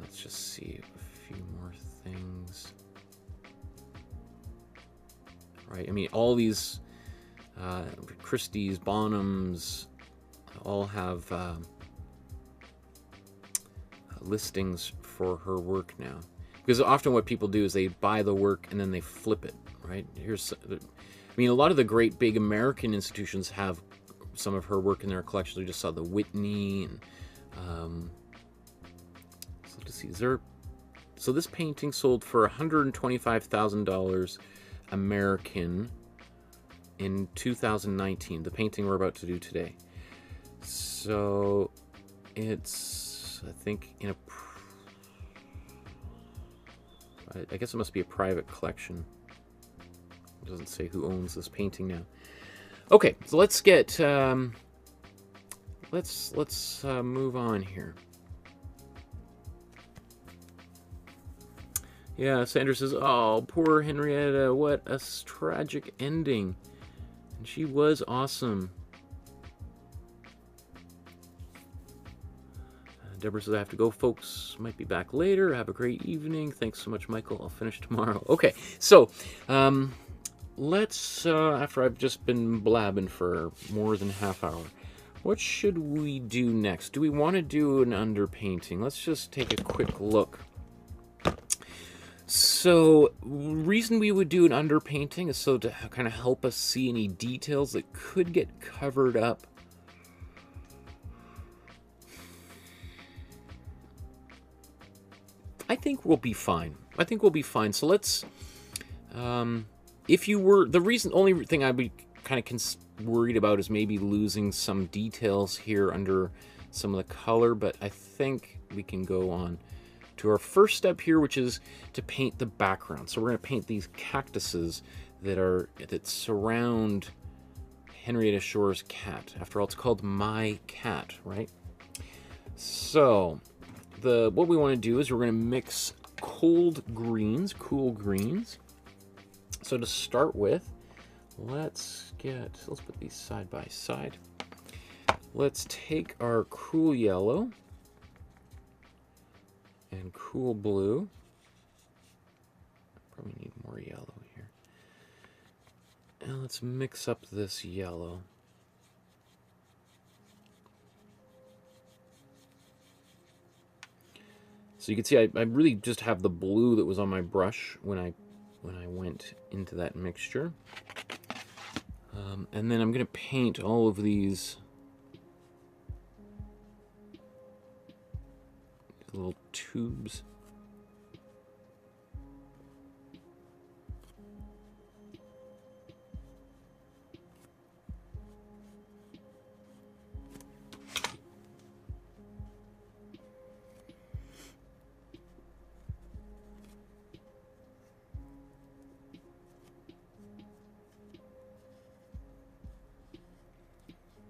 Let's just see a few more things. right? I mean, all these Christie's, Bonhams, all have listings for her work now. Because often what people do is they buy the work and then they flip it, right? I mean, a lot of the great big American institutions have some of her work in their collection. We just saw the Whitney, and so let's see, so this painting sold for $125,000 American in 2019, the painting we're about to do today. So it's, I think, in a, I guess it must be a private collection. It doesn't say who owns this painting now. Okay, so let's get let's move on here. Yeah, Sandra says, "Oh, poor Henrietta, what a tragic ending." And she was awesome. Deborah says, "I have to go, folks. Might be back later. Have a great evening. Thanks so much, Michael. I'll finish tomorrow." Okay, so let's, after I've just been blabbing for more than a half hour, what should we do next? Do we want to do an underpainting? Let's just take a quick look. So, reason we would do an underpainting is so to kind of help us see any details that could get covered up. I think we'll be fine. I think we'll be fine. So let's, if you were, only thing I'd be kind of worried about is maybe losing some details here under some of the color, but I think we can go on to our first step here, which is to paint the background. So we're going to paint these cactuses that surround Henrietta Shore's cat. After all, it's called My Cat, right? So what we want to do is we're going to mix cool greens. So to start with, let's put these side by side. Let's take our cool yellow and cool blue. Probably need more yellow here. And let's mix up this yellow. So you can see I really just have the blue that was on my brush when I went into that mixture. And then I'm going to paint all of these little tubes.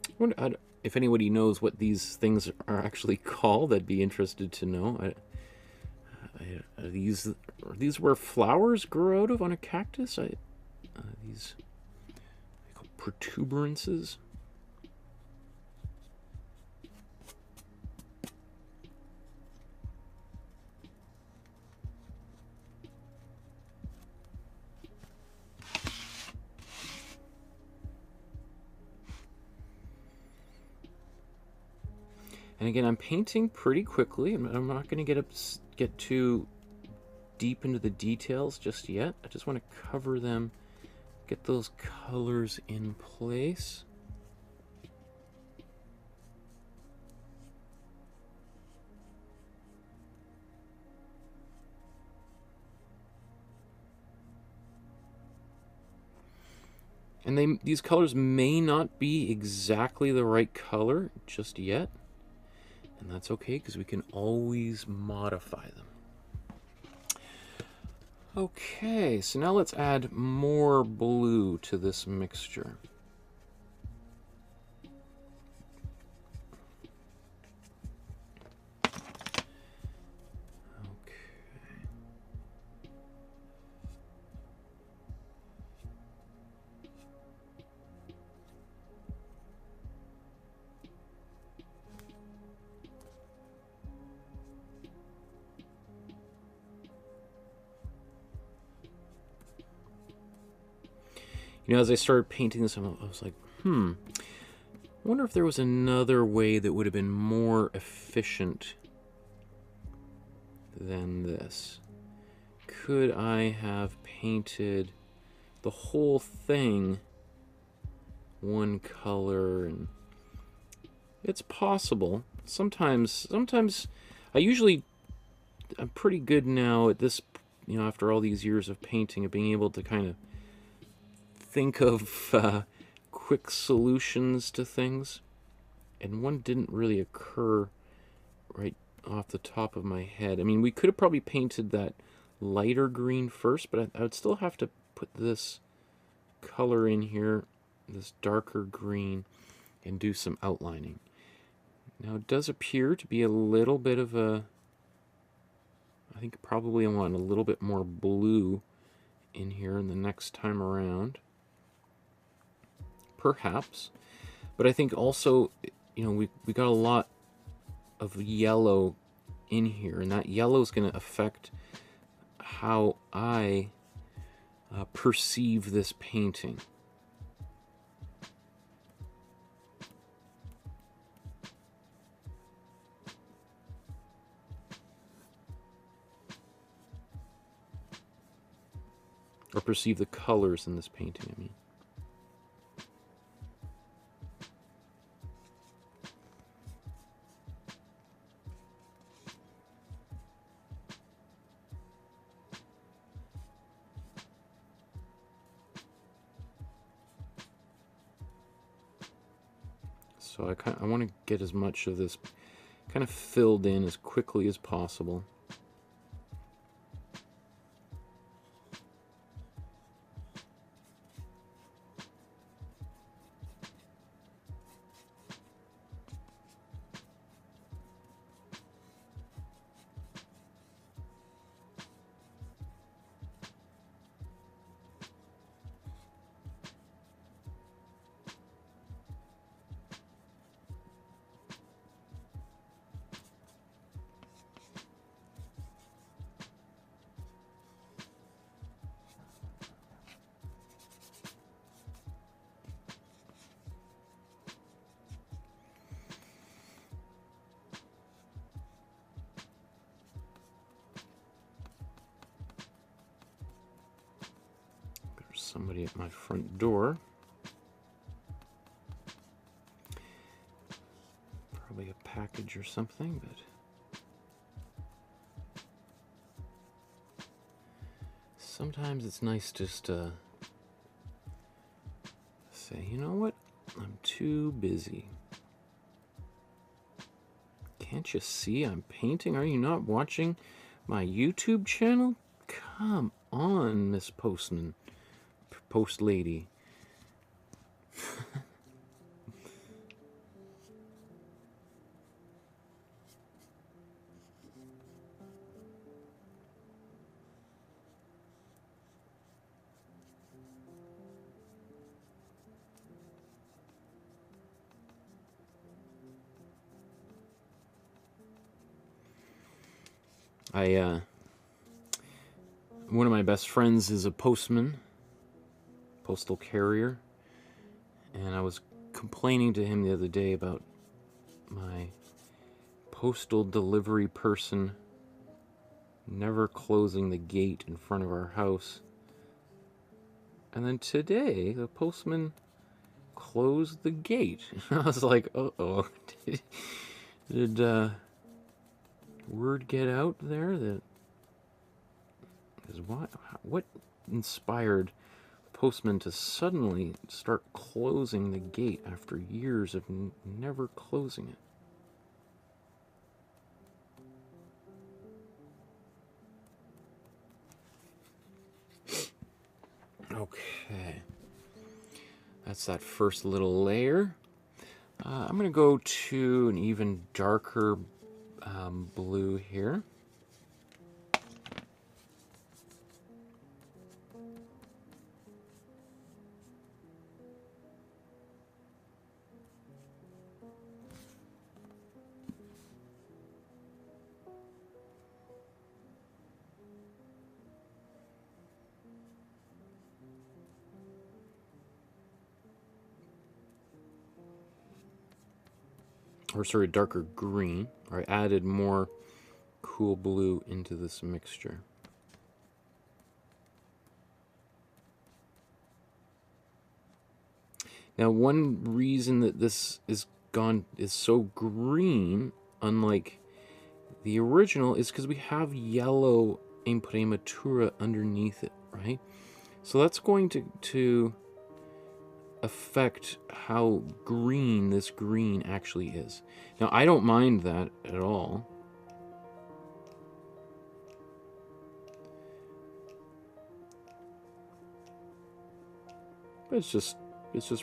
I wonder if anybody knows what these things are actually called. I'd be interested to know. Are these where flowers grow out of on a cactus? These call protuberances. And again, I'm painting pretty quickly. I'm not going to get too deep into the details just yet. I just want to cover them, get those colors in place. And these colors may not be exactly the right color just yet. And that's okay, because we can always modify them. Okay, so now let's add more blue to this mixture. You know, as I started painting this, I was like, I wonder if there was another way that would have been more efficient than this. Could I have painted the whole thing one color? And it's possible. Sometimes I'm pretty good now at this, you know, after all these years of painting, of being able to kind of think of quick solutions to things. And one didn't really occur right off the top of my head. I mean, we could have probably painted that lighter green first, but I would still have to put this color in here, this darker green, and do some outlining. Now it does appear to be a little bit of a, I think probably I want a little bit more blue in here the next time around. Perhaps. But I think also, you know, we got a lot of yellow in here, and that yellow is going to affect how I perceive this painting. Or perceive the colors in this painting, I mean. So I want to get as much of this kind of filled in as quickly as possible. Somebody at my front door. Probably a package or something, but sometimes it's nice just to say, you know what, I'm too busy. Can't you see I'm painting? Are you not watching my YouTube channel? Come on, Miss Postman. Post lady. One of my best friends is a postman, postal carrier, and I was complaining to him the other day about my postal delivery person never closing the gate in front of our house. And then today, the postman closed the gate. I was like, uh-oh. Did word get out there that... What inspired the postman to suddenly start closing the gate after years of never closing it? Okay. That's that first little layer. I'm going to go to an even darker blue here. or sorry, a darker green, or I added more cool blue into this mixture. Now, one reason that this is so green, unlike the original, is because we have yellow Imprimatura underneath it, right? So that's going to affect how green this green actually is. Now, I don't mind that at all. But it's just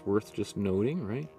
worth just noting, right?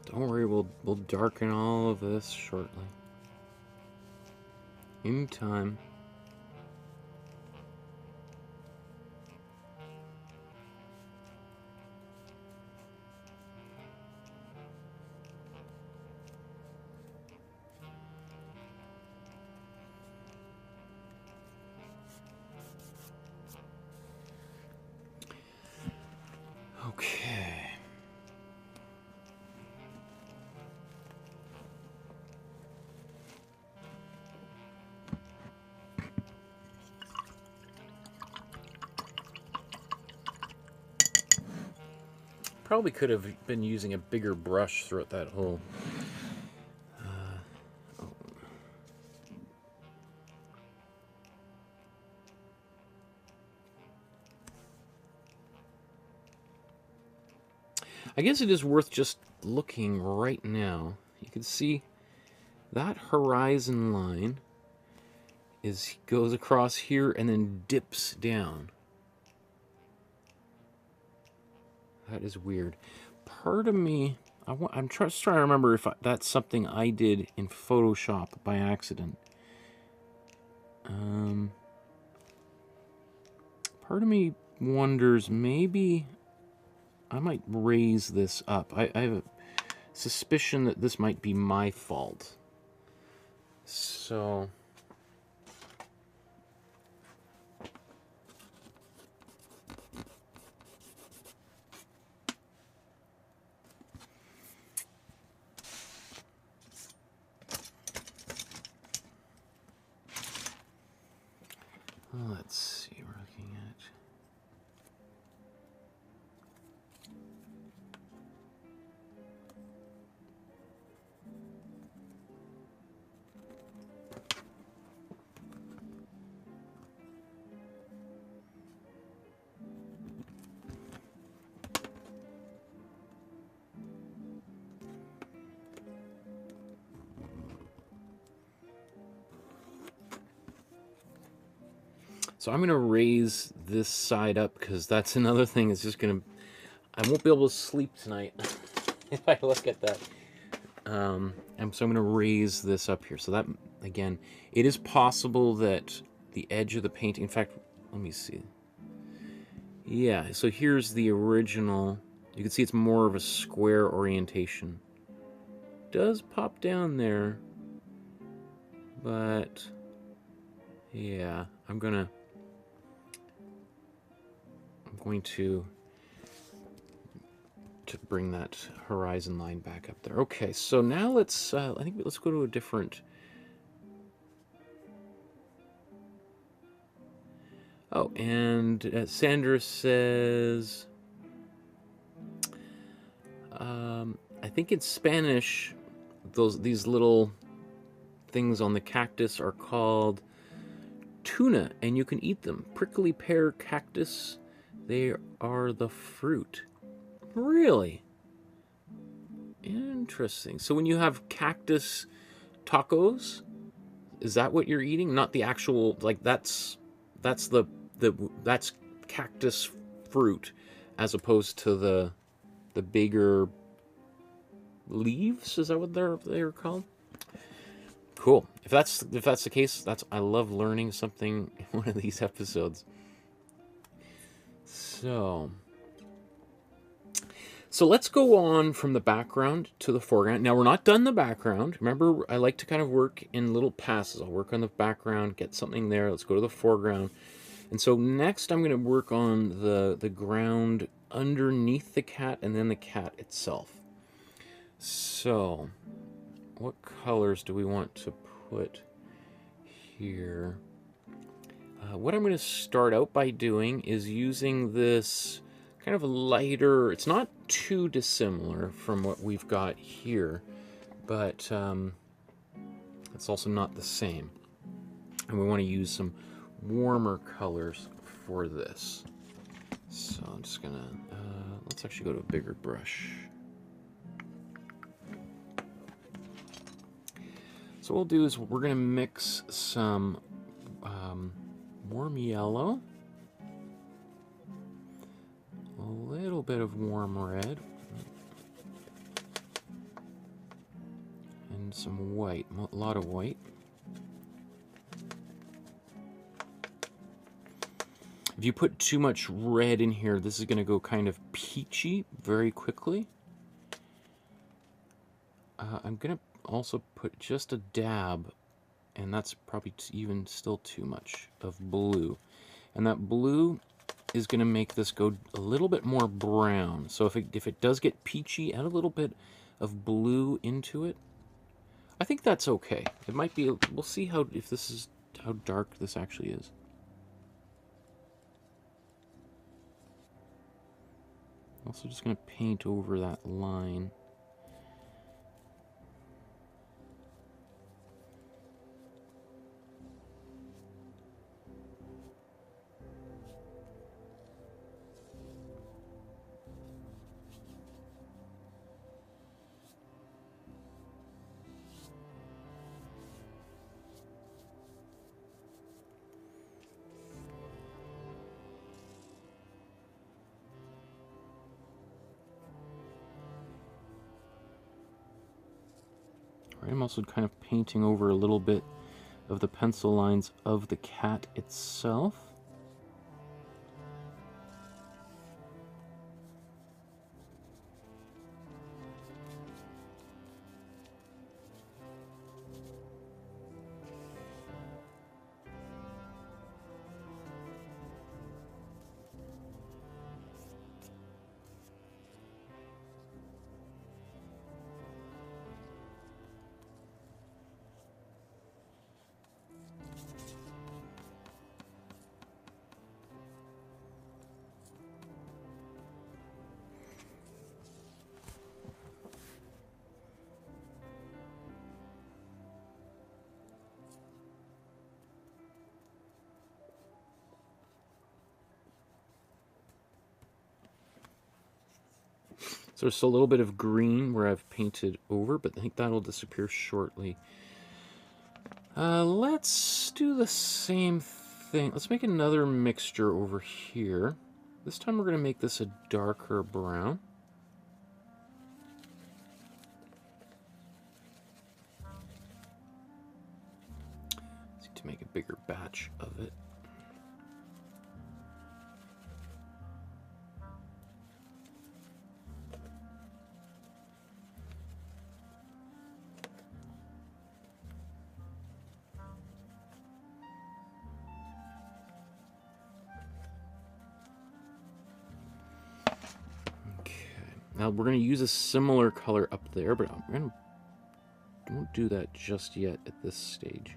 Don't worry, we'll darken all of this shortly. In time. Okay. Probably could have been using a bigger brush throughout that whole... I guess it is worth just looking right now. You can see that horizon line goes across here and then dips down. That is weird. Part of me, I'm just trying to remember if that's something I did in Photoshop by accident. Part of me wonders, maybe I might raise this up. I have a suspicion that this might be my fault. So... let's see, we're looking at... So I'm going to raise this side up because that's another thing. It's just going to... I won't be able to sleep tonight if I look at that. And so I'm going to raise this up here. So that, again, it is possible that the edge of the painting... In fact, let me see. Yeah, so here's the original. You can see it's more of a square orientation. Does pop down there. But... yeah, I'm going to bring that horizon line back up there. Okay, so now let's I think let's go to a different... Oh, and Sandra says I think in Spanish these little things on the cactus are called tuna, and you can eat them. Prickly pear cactus, they are the fruit. Really? Interesting. So when you have cactus tacos, is that what you're eating? Not the actual, like that's that's cactus fruit as opposed to the bigger leaves? Is that what they're called? Cool. If that's the case, I love learning something in one of these episodes. So let's go on from the background to the foreground. Now, we're not done the background. Remember, I like to kind of work in little passes. I'll work on the background, get something there. Let's go to the foreground. And so next I'm going to work on the ground underneath the cat and then the cat itself. So what colors do we want to put here? What I'm going to start out by doing is using this kind of lighter, it's not too dissimilar from what we've got here, but it's also not the same. And we want to use some warmer colors for this. So I'm just going to, let's actually go to a bigger brush. So what we'll do is we're going to mix some warm yellow, a little bit of warm red, and some white, a lot of white. If you put too much red in here, this is going to go kind of peachy very quickly. I'm going to also put just a dab, and that's probably even still too much, of blue. And that blue is going to make this go a little bit more brown. So if it does get peachy, add a little bit of blue into it. I think that's okay. It might be, we'll see how dark this actually is. Also just going to paint over that line. I'm also kind of painting over a little bit of the pencil lines of the cat itself. So there's still a little bit of green where I've painted over, but I think that'll disappear shortly. Let's do the same thing. Let's make another mixture over here. This time we're going to make this a darker brown. To make a bigger batch of it. Now we're going to use a similar color up there, but won't do that just yet at this stage.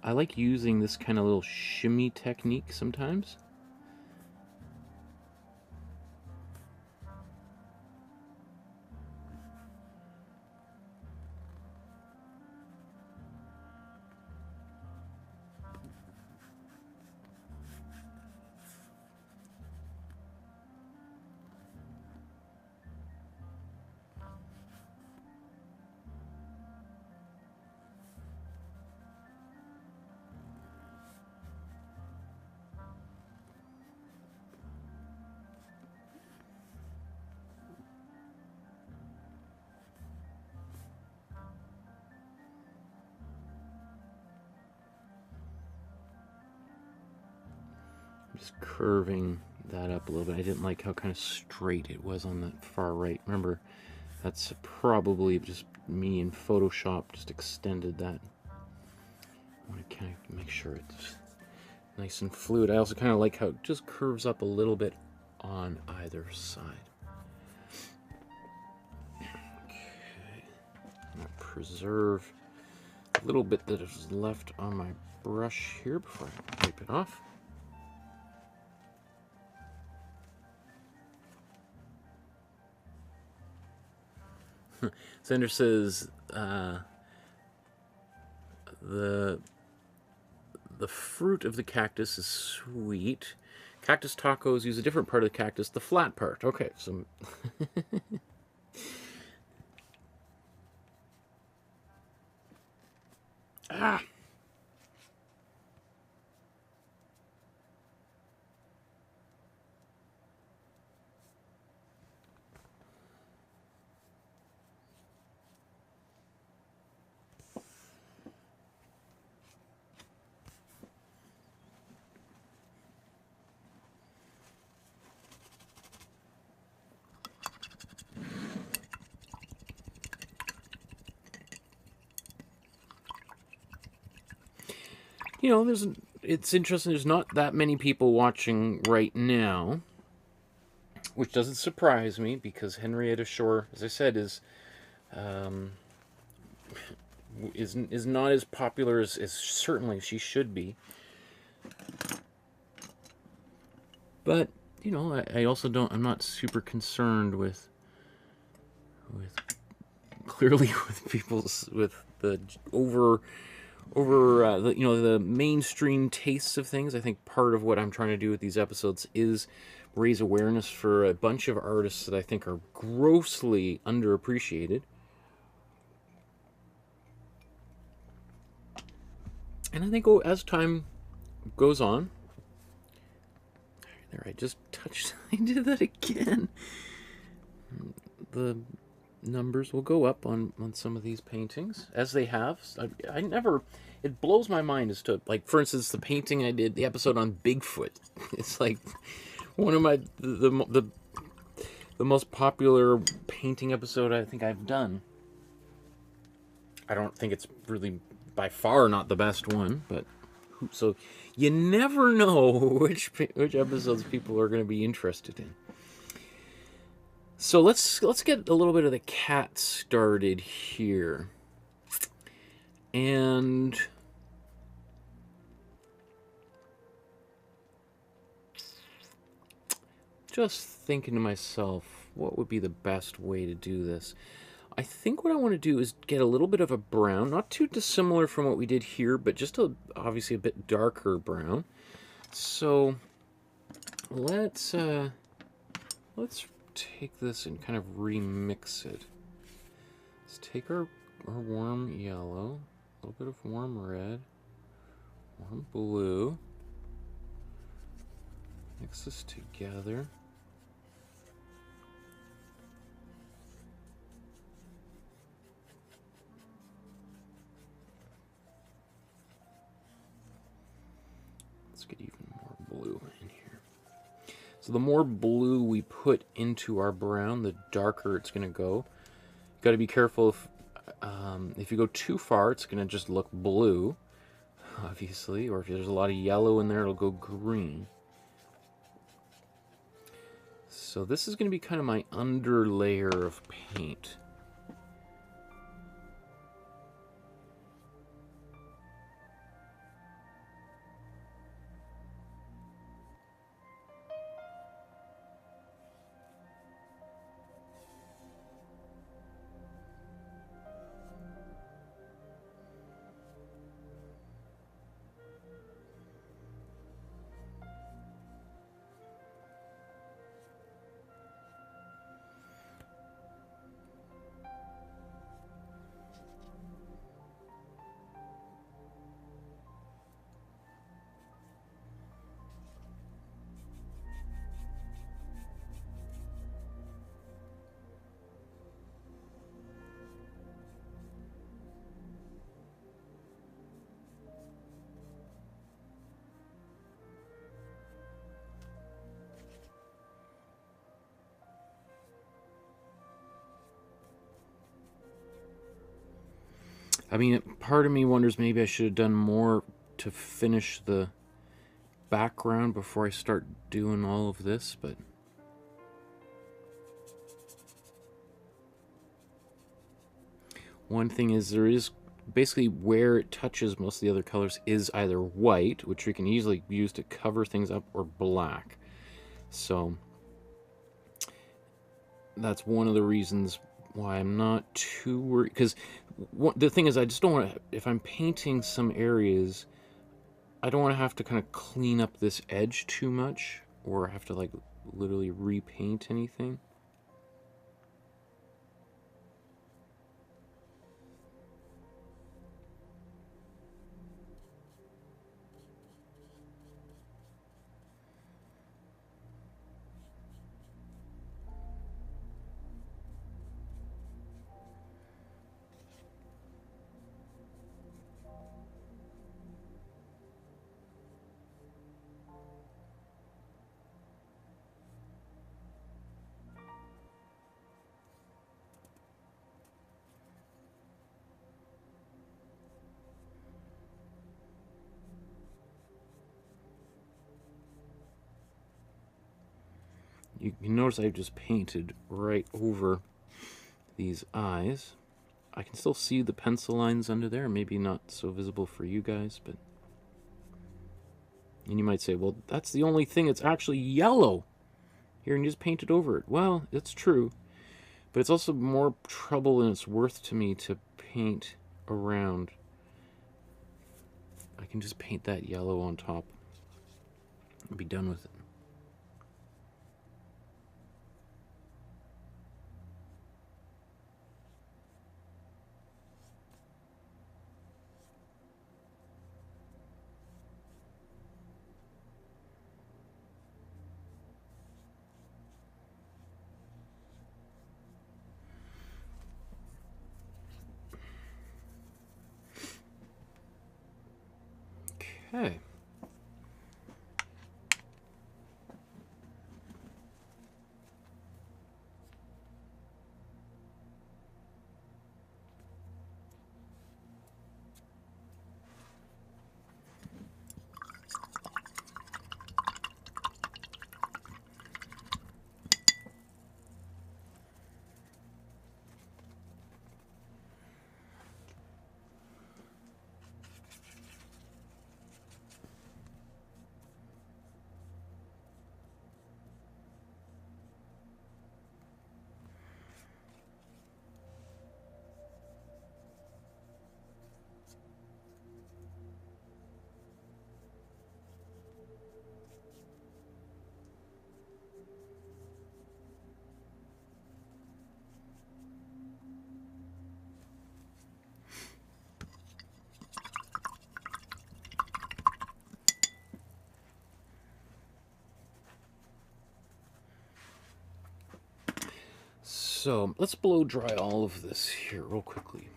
I like using this kind of little shimmy technique sometimes. Just curving that up a little bit. I didn't like how kind of straight it was on the far right. Remember, that's probably just me in Photoshop just extended that. I want to kind of make sure it's nice and fluid. I also kind of like how it just curves up a little bit on either side. Okay, I'm going to preserve a little bit that is left on my brush here before I wipe it off. Sender says the fruit of the cactus is sweet. Cactus tacos use a different part of the cactus, the flat part. Okay, so ah. You know, it's interesting, there's not that many people watching right now, which doesn't surprise me, because Henrietta Shore, as I said, is not as popular as certainly she should be. But, you know, I also don't, I'm not super concerned with clearly with people's, with the you know, the mainstream tastes of things. I think part of what I'm trying to do with these episodes is raise awareness for a bunch of artists that I think are grossly underappreciated. And I think as time goes on, there, I just touched, I did that again. The numbers will go up on some of these paintings, as they have. I never, it blows my mind as to, like, for instance, the painting I did, the episode on Bigfoot. It's like one of my, the most popular painting episode I think I've done. I don't think it's really, by far, not the best one, but so you never know which episodes people are going to be interested in. So let's get a little bit of the cat started here. And just thinking to myself, what would be the best way to do this? I think what I want to do is get a little bit of a brown, not too dissimilar from what we did here, but just obviously a bit darker brown. So let's take this and kind of remix it. Let's take our warm yellow, a little bit of warm red, warm blue, mix this together. Let's get even more blue in here. So the more blue we put into our brown, the darker it's going to go. You've got to be careful if you go too far, it's going to just look blue, obviously, or if there's a lot of yellow in there, it'll go green. So this is going to be kind of my under layer of paint. I mean, part of me wonders maybe I should have done more to finish the background before I start doing all of this, but one thing is there is basically where it touches most of the other colors is either white, which we can easily use to cover things up, or black. So that's one of the reasons why I'm not too worried, because the thing is I just don't want to, if I'm painting some areas, I don't want to have to kind of clean up this edge too much, or have to like literally repaint anything. You can notice I've just painted right over these eyes. I can still see the pencil lines under there, maybe not so visible for you guys, but... And you might say, well, that's the only thing that's actually yellow here, and you just painted over it. Well, it's true, but it's also more trouble than it's worth to me to paint around. I can just paint that yellow on top and be done with it. Okay. So let's blow dry all of this here real quickly.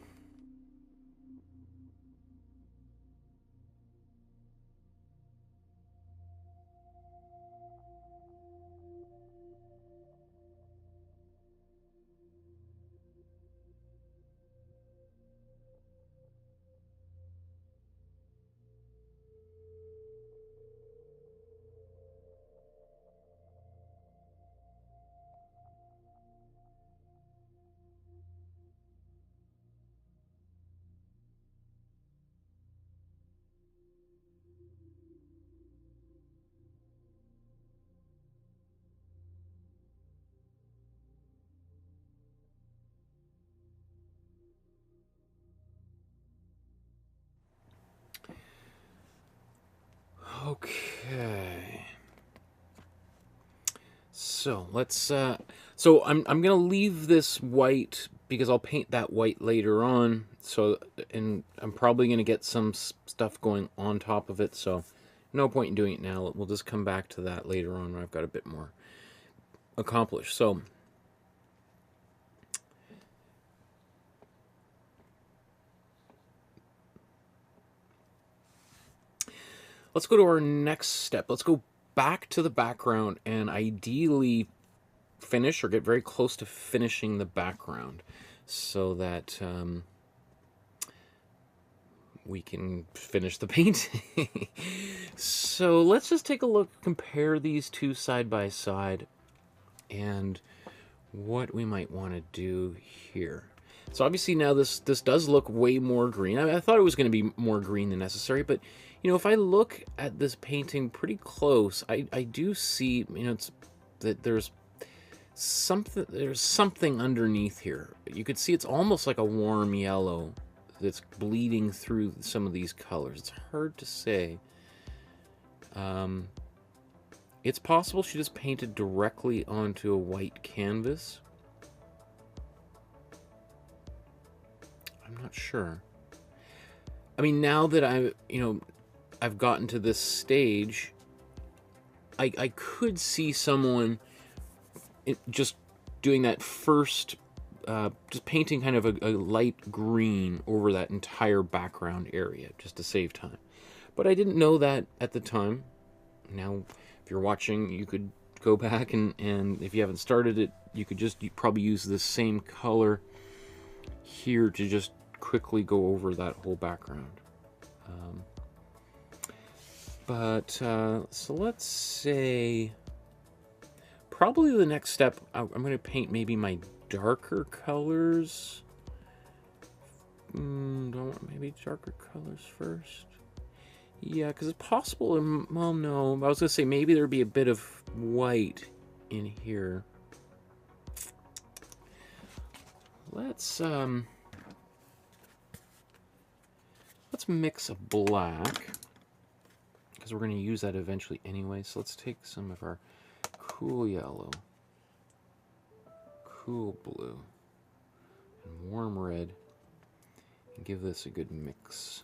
Okay. So let's so I'm gonna leave this white because I'll paint that white later on. So, and I'm probably gonna get some stuff going on top of it, so no point in doing it now. We'll just come back to that later on when I've got a bit more accomplished. So let's go to our next step. Let's go back to the background and ideally finish or get very close to finishing the background so that we can finish the painting. So let's just take a look, compare these two side by side, and what we might want to do here. So obviously now this does look way more green. I thought it was going to be more green than necessary, but you know, if I look at this painting pretty close, I do see, you know, that there's something underneath here. You could see it's almost like a warm yellow that's bleeding through some of these colors. It's hard to say. It's possible she just painted directly onto a white canvas. I'm not sure. I mean, now that I've gotten to this stage, I could see someone just doing that first, just painting kind of a light green over that entire background area just to save time. But I didn't know that at the time. Now, if you're watching, you could go back and if you haven't started it, you probably use this same color here to just quickly go over that whole background. So let's say probably the next step, I'm going to paint maybe my darker colors. Maybe darker colors first. Yeah, because it's possible, well, no, I was going to say maybe there'd be a bit of white in here. Let's mix a black, because we're going to use that eventually anyway. So let's take some of our cool yellow, cool blue, and warm red, and give this a good mix.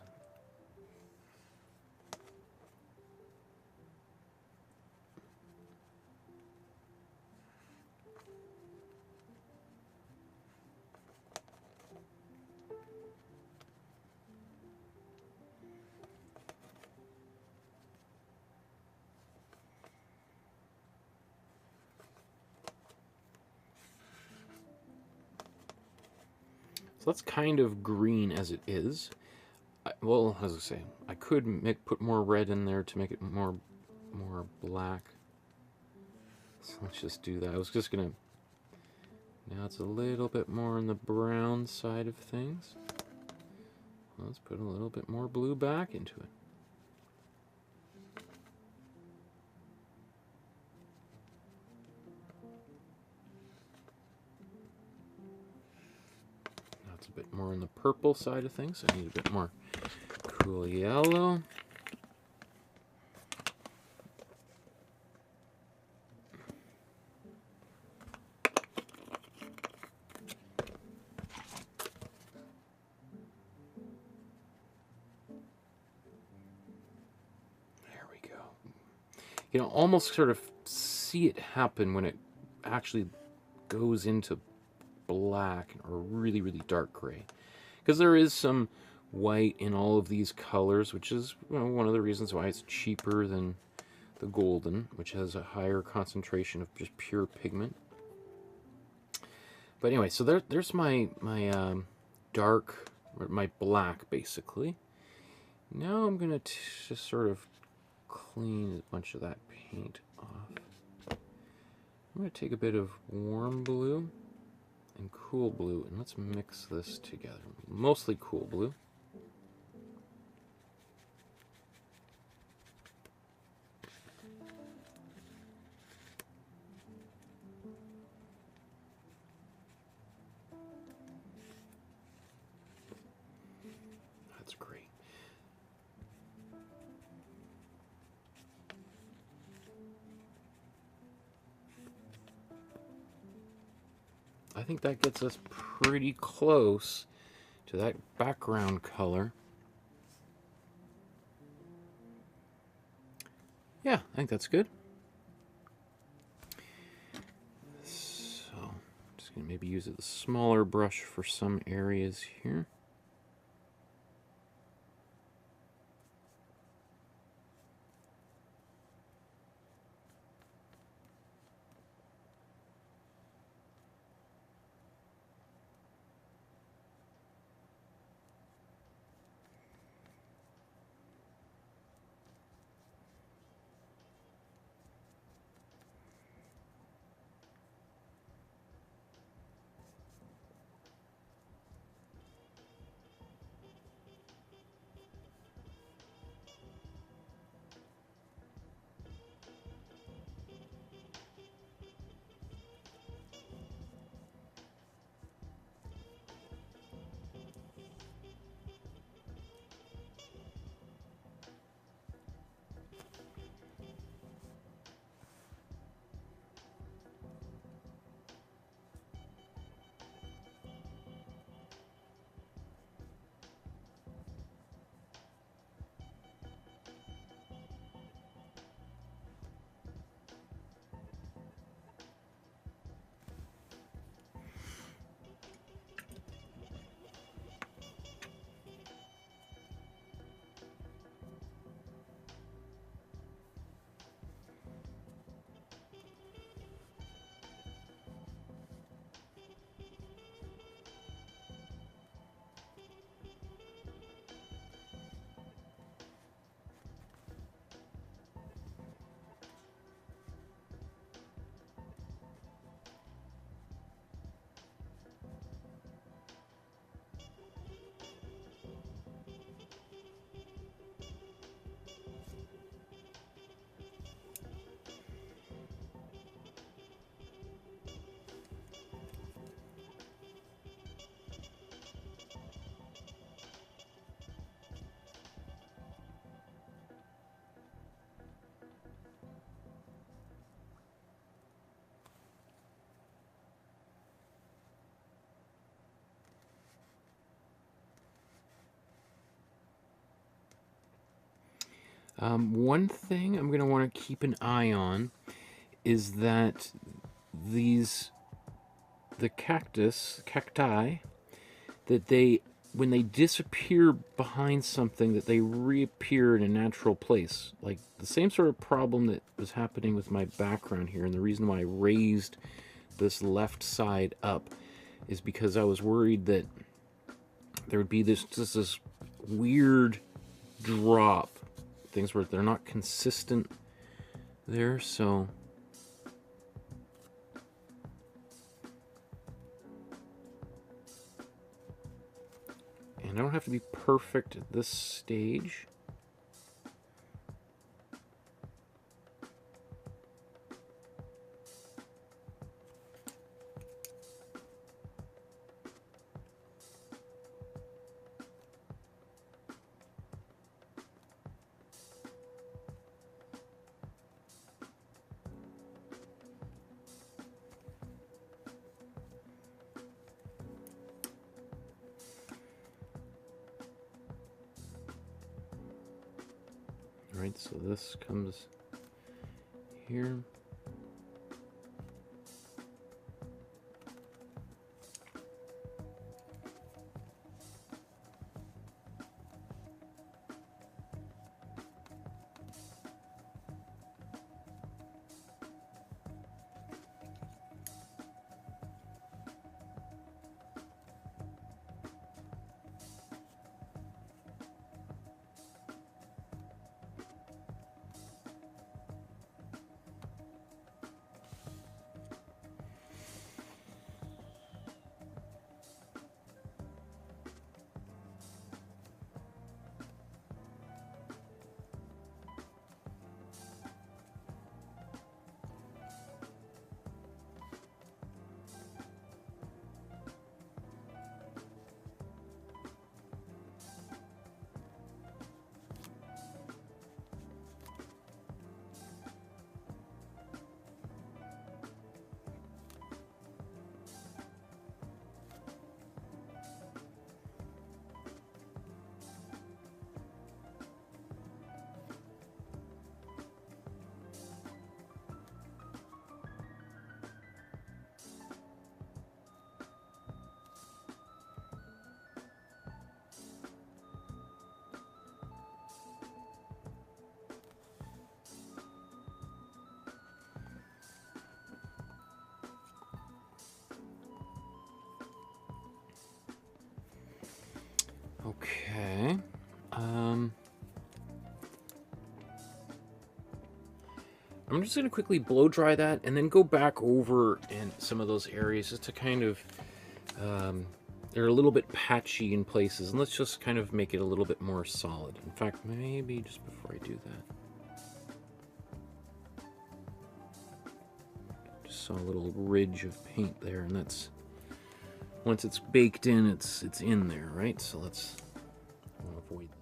So that's kind of green as it is. Well, as I say, I could put more red in there to make it more black. So let's just do that. I was just gonna. Now it's a little bit more on the brown side of things. Let's put a little bit more blue back into it. A bit more on the purple side of things. I need a bit more cool yellow. There we go. You know, almost sort of see it happen when it actually goes into black or really, really dark gray, because there is some white in all of these colors, which is, you know, one of the reasons why it's cheaper than the golden, which has a higher concentration of just pure pigment. But anyway, so there's my dark, or my black, basically. Now I'm gonna just sort of clean a bunch of that paint off. I'm gonna take a bit of warm blue and cool blue, and let's mix this together. Mostly cool blue. That's great. I think that gets us pretty close to that background color. Yeah, I think that's good. So, I'm just going to maybe use a smaller brush for some areas here. One thing I'm going to want to keep an eye on is that the cacti, that when they disappear behind something, that they reappear in a natural place. Like the same sort of problem that was happening with my background here, and the reason why I raised this left side up is because I was worried that there would be this weird drop, things where they're not consistent there. So and I don't have to be perfect at this stage. Right, so this comes here. Okay. I'm just going to quickly blow dry that and then go back over in some of those areas just to kind of, they're a little bit patchy in places, and let's just kind of make it a little bit more solid. In fact, maybe just before I do that, just saw a little ridge of paint there, and that's, once it's baked in, it's in there, right? So let's avoid that.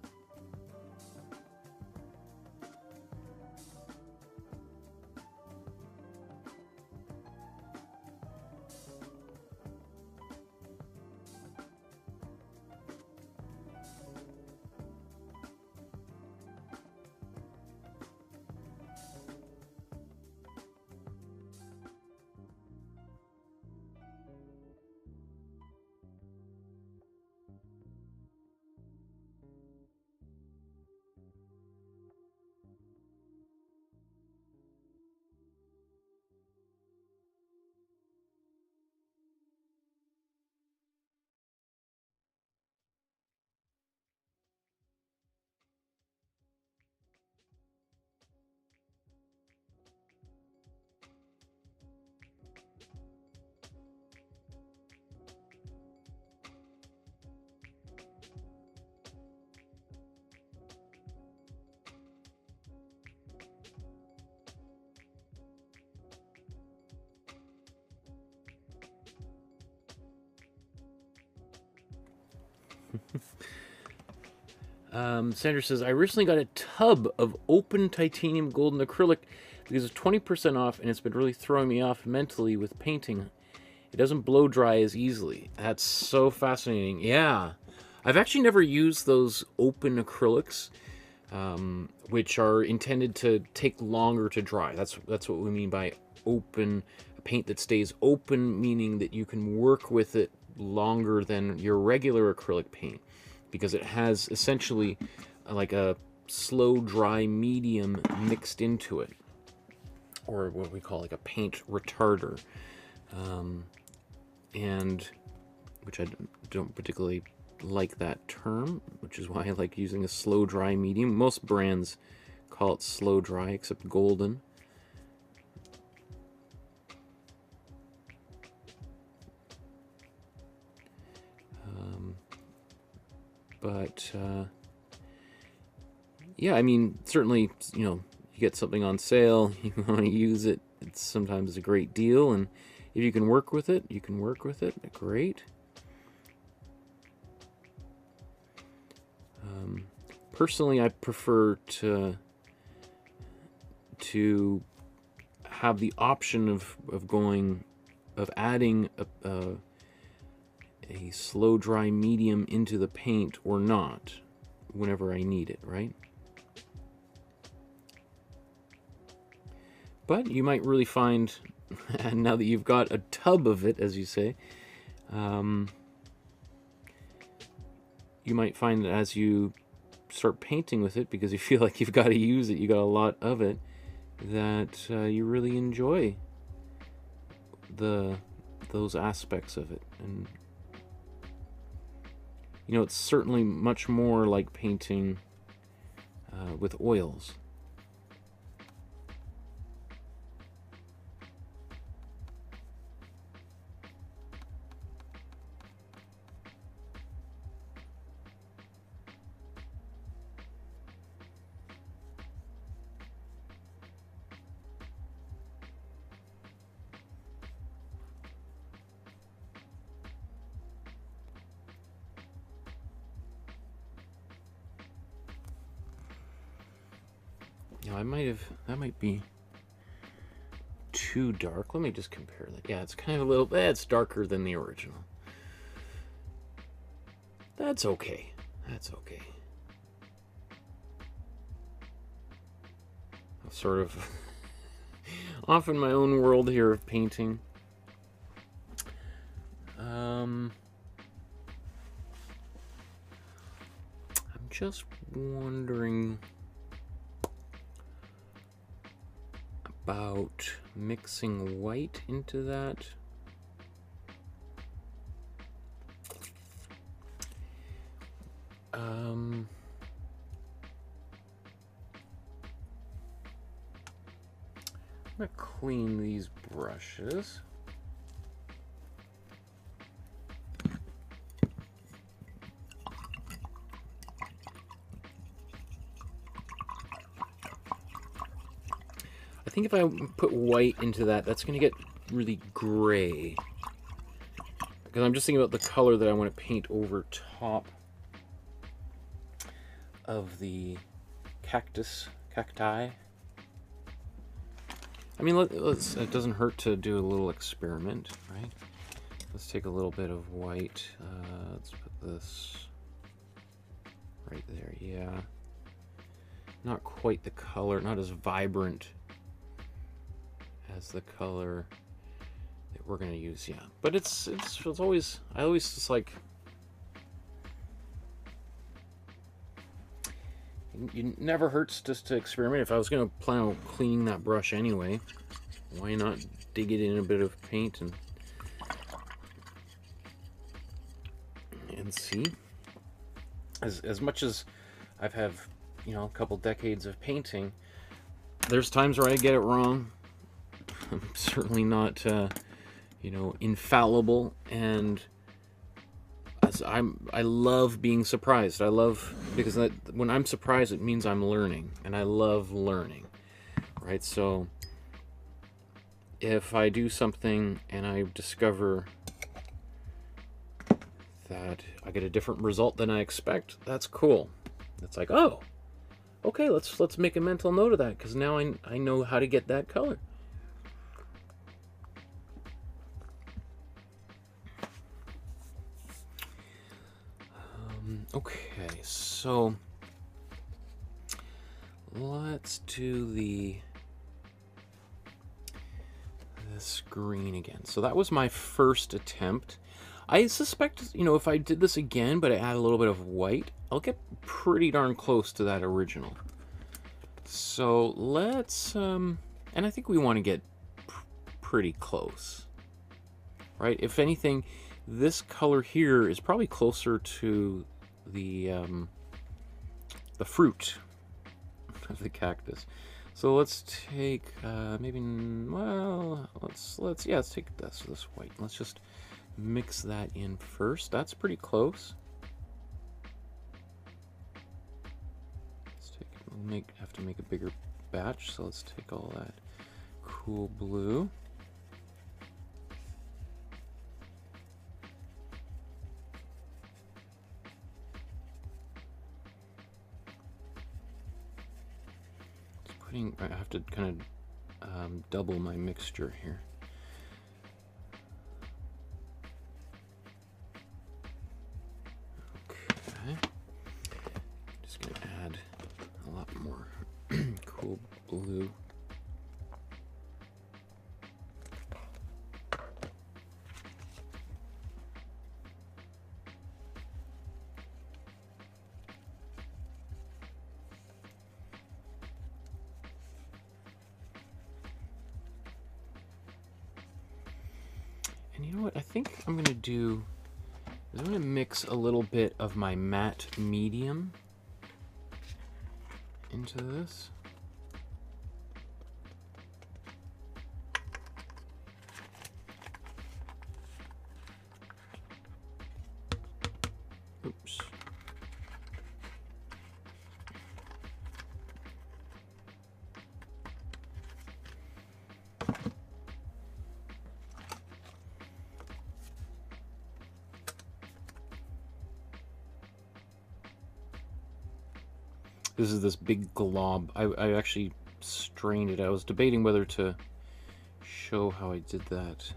Sandra says, I recently got a tub of open titanium golden acrylic because it's 20% off, and it's been really throwing me off mentally with painting. It doesn't blow dry as easily. That's so fascinating. Yeah. I've actually never used those open acrylics. which are intended to take longer to dry. That's what we mean by open, a paint that stays open, meaning that you can work with it longer than your regular acrylic paint, because it has essentially like a slow dry medium mixed into it, or what we call like a paint retarder, and which I don't particularly like that term, which is why I like using a slow dry medium. Most brands call it slow dry, except Golden. Yeah, I mean, certainly, you know, you get something on sale, you want to use it, it's sometimes a great deal, and if you can work with it, you can work with it, great. Personally, I prefer to have the option of adding a slow dry medium into the paint or not, whenever I need it, right? But you might really find, now that you've got a tub of it, as you say, you might find that as you start painting with it, because you feel like you've got to use it, you got a lot of it, that you really enjoy those aspects of it. And you know, it's certainly much more like painting with oils. Yeah, that might be too dark. Let me just compare that. Yeah, it's kind of a little, it's darker than the original. That's okay. That's okay. I'm sort of off in my own world here of painting. I'm just wondering about mixing white into that. I'm gonna clean these brushes. I think if I put white into that, that's going to get really gray. Because I'm just thinking about the color that I want to paint over top of the cacti. I mean, it doesn't hurt to do a little experiment, right? Let's take a little bit of white. Let's put this right there, yeah. Not quite the color, not as vibrant as the color that we're gonna use, yeah. But it's always, I always just like, it never hurts just to experiment. If I was gonna plan on cleaning that brush anyway, why not dig it in a bit of paint and see? As much as I've had, you know, a couple decades of painting, there's times where I get it wrong. I'm certainly not, you know, infallible, and I love being surprised. I love, because when I'm surprised, it means I'm learning, and I love learning, right? So if I do something and I discover that I get a different result than I expect, that's cool. It's like, oh, okay, let's make a mental note of that, because now I know how to get that color. Okay, so let's do this green again. So that was my first attempt. I suspect, you know, if I did this again, but I add a little bit of white, I'll get pretty darn close to that original. So let's, and I think we want to get pretty close, right? If anything, this color here is probably closer to the fruit of the cactus. So let's take maybe, well, let's take this white. Let's just mix that in first. That's pretty close. Let's take, we'll have to make a bigger batch, so let's take all that cool blue. I have to kind of double my mixture here. Okay. Just gonna add a lot more cool blue. And you know what I think I'm going to do is I'm going to mix a little bit of my matte medium into this. Oops. This is this big glob. I actually strained it. I was debating whether to show how I did that.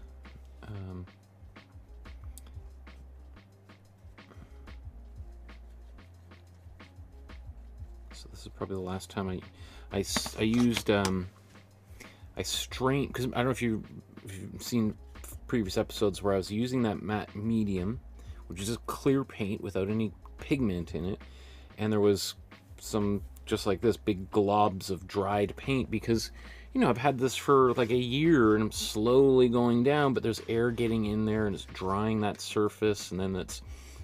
So this is probably the last time I used I strained, because I don't know if you've seen previous episodes where I was using that matte medium, which is just clear paint without any pigment in it, and there was some, just like this, big globs of dried paint, because, you know, I've had this for like a year and I'm slowly going down, but there's air getting in there and it's drying that surface, and then it's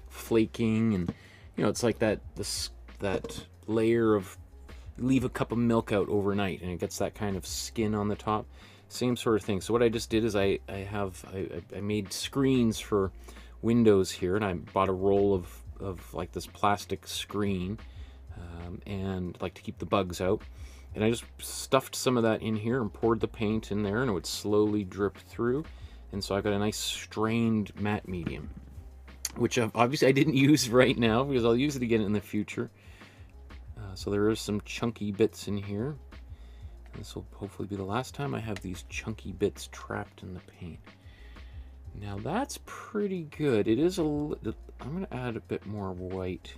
flaking, and, you know, it's like that layer of, leave a cup of milk out overnight and it gets that kind of skin on the top. Same sort of thing. So what I just did is I made screens for windows here, and I bought a roll of like this plastic screen, and like to keep the bugs out, and I just stuffed some of that in here and poured the paint in there, and it would slowly drip through, and so I got a nice strained matte medium, which obviously I didn't use right now because I'll use it again in the future. So there is some chunky bits in here. This will hopefully be the last time I have these chunky bits trapped in the paint. Now that's pretty good. It is I'm going to add a bit more white.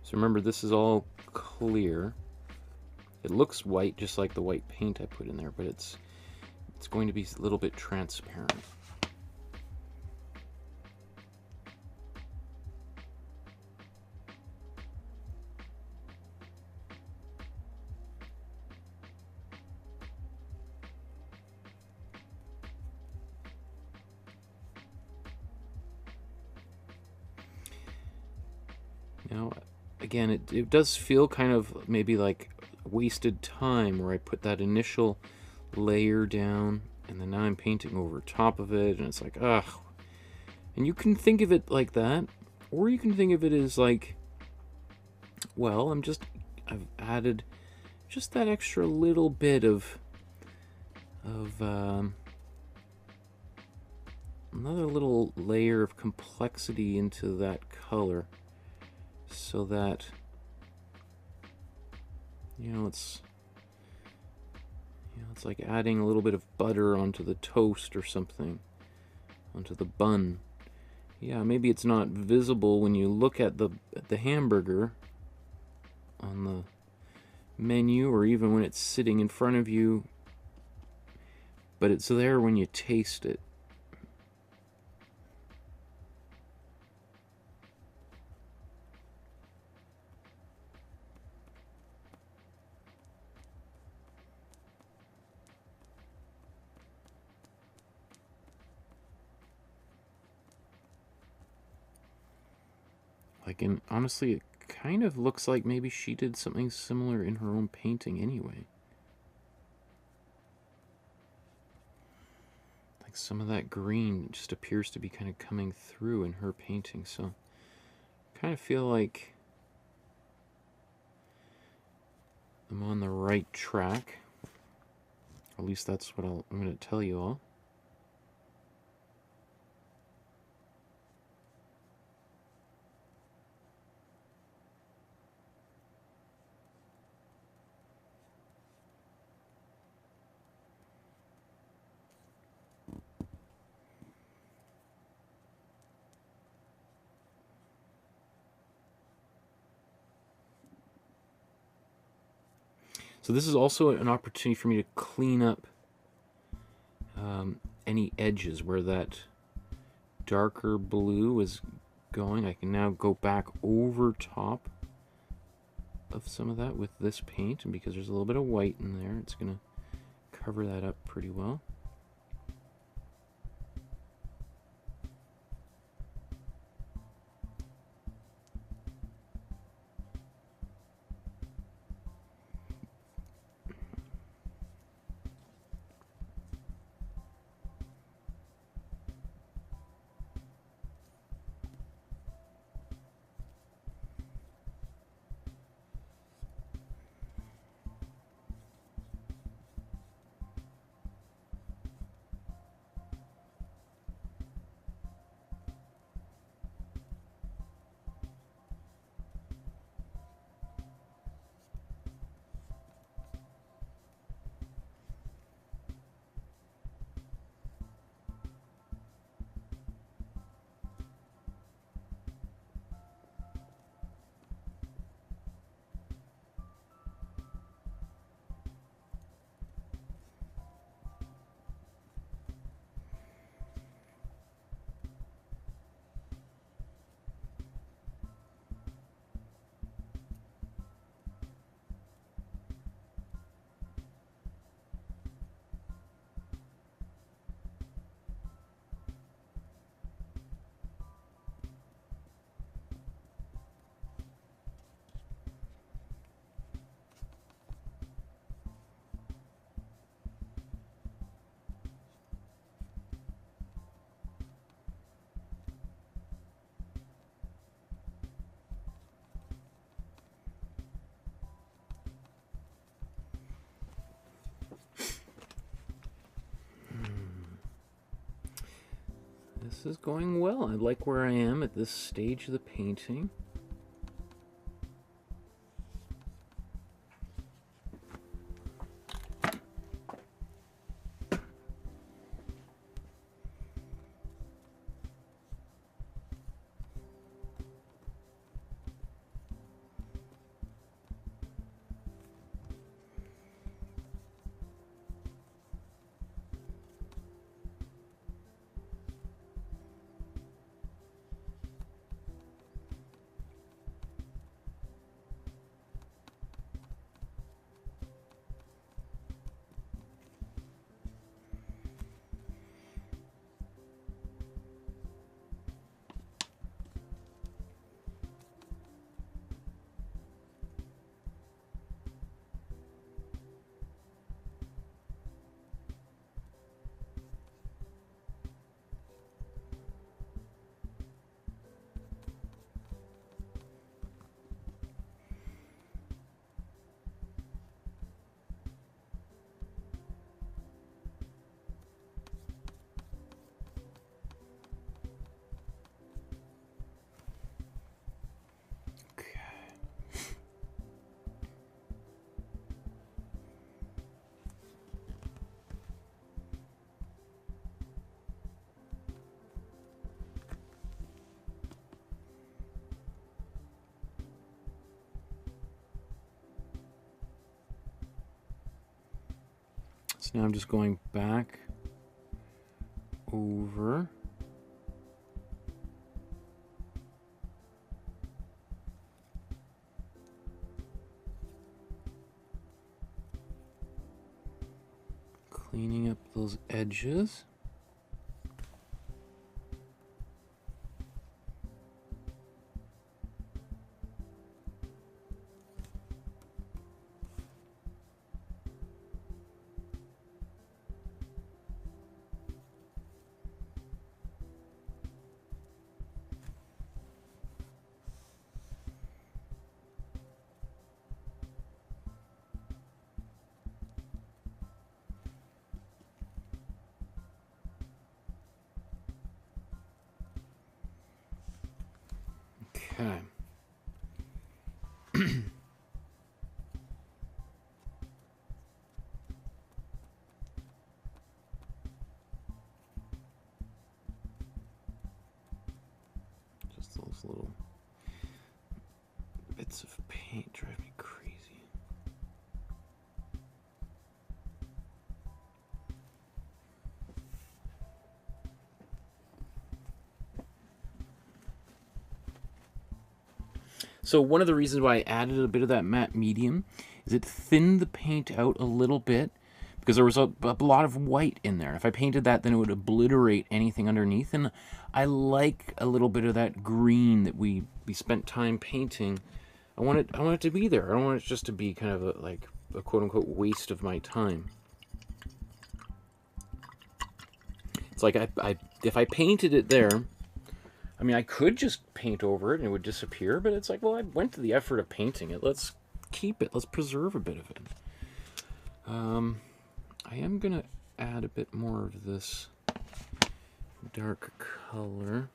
So remember, this is all clear. It looks white, just like the white paint I put in there, but it's going to be a little bit transparent. Now, again, it does feel kind of maybe like wasted time, where I put that initial layer down and then now I'm painting over top of it, and it's like, ugh. And you can think of it like that, or you can think of it as like, well, I've added just that extra little bit of another little layer of complexity into that color, so that, you know, it's You know, it's like adding a little bit of butter onto the toast or something, onto the bun. Yeah, maybe it's not visible when you look at the hamburger on the menu, or even when it's sitting in front of you, but it's there when you taste it. Like, and honestly, it kind of looks like maybe she did something similar in her own painting anyway. Like some of that green just appears to be kind of coming through in her painting, so I kind of feel like I'm on the right track. At least that's what I'm going to tell you all. So this is also an opportunity for me to clean up any edges where that darker blue is going. I can now go back over top of some of that with this paint, and because there's a little bit of white in there, it's going to cover that up pretty well. This is going well. I like where I am at this stage of the painting. So now I'm just going back over. Cleaning up those edges. Okay. Just those little bits of paint drive me crazy. So one of the reasons why I added a bit of that matte medium is it thinned the paint out a little bit because there was a lot of white in there. If I painted that, then it would obliterate anything underneath, and I like a little bit of that green that we spent time painting. I want it to be there. I don't want it just to be kind of like a quote-unquote waste of my time. It's like if I painted it there, I mean, I could just paint over it and it would disappear, but it's like, well, I went to the effort of painting it. Let's keep it. Let's preserve a bit of it. I am going to add a bit more of this dark color.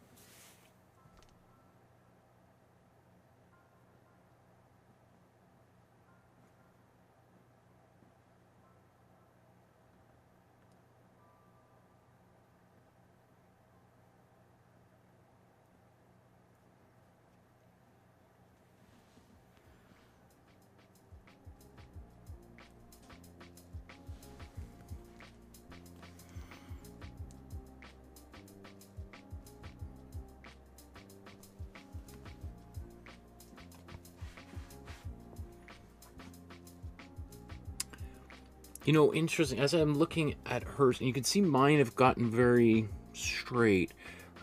You know, interesting, as I'm looking at hers, and you can see mine have gotten very straight.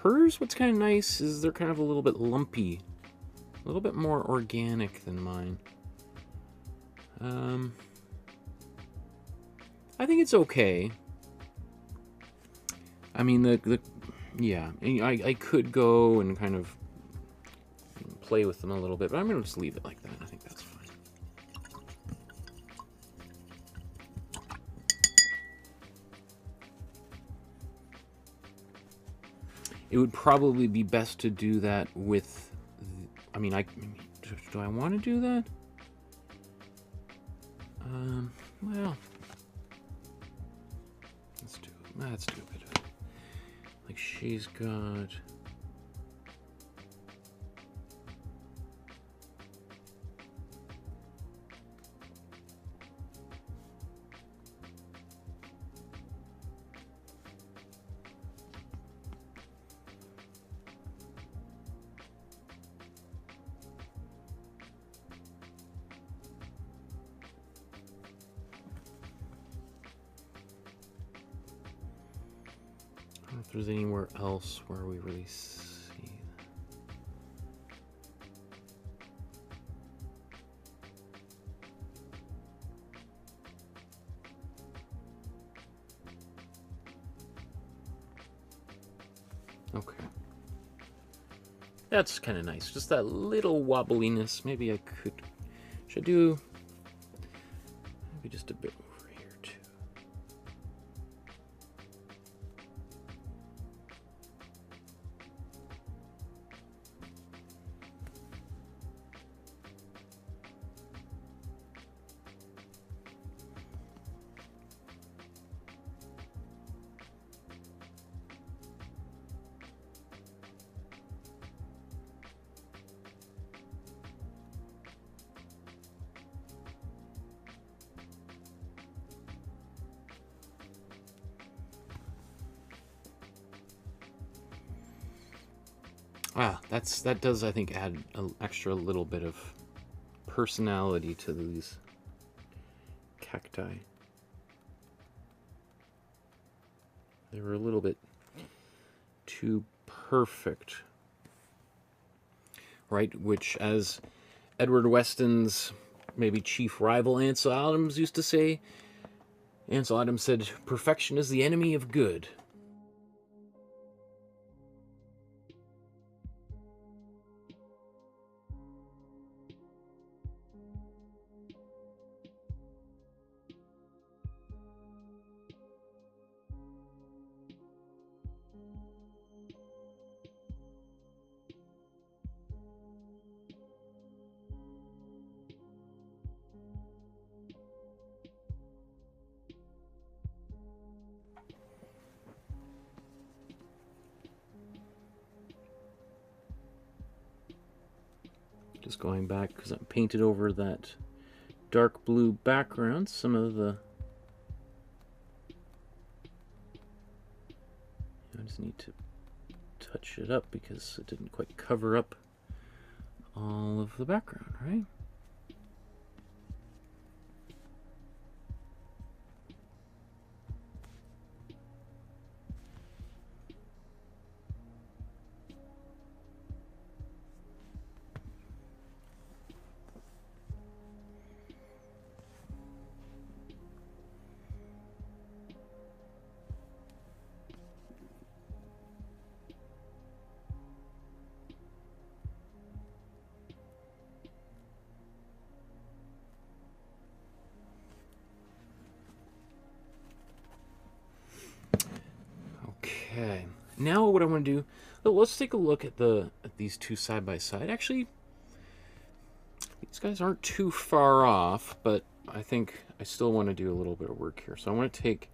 Hers, what's kind of nice is they're kind of a little bit lumpy. A little bit more organic than mine. I think it's okay. I mean, yeah, I could go and kind of play with them a little bit, but I'm going to just leave it like that. I think that's fine. It would probably be best to do that with, I mean, do I want to do that? Well, let's do a bit of it. Like she's got, I don't know if there's anywhere else where we really see that. Okay. That's kind of nice. Just that little wobbliness. Maybe I should do maybe just a bit over here too. That does, I think, add an extra little bit of personality to these cacti. They were a little bit too perfect, right? Which, as Edward Weston's maybe chief rival Ansel Adams used to say, Ansel Adams said, "Perfection is the enemy of good." Just going back because I painted over that dark blue background, some of the... I just need to touch it up because it didn't quite cover up all of the background, right? Okay, now what I want to do, let's take a look at these two side by side. Actually, these guys aren't too far off, but I think I still want to do a little bit of work here. So I want to take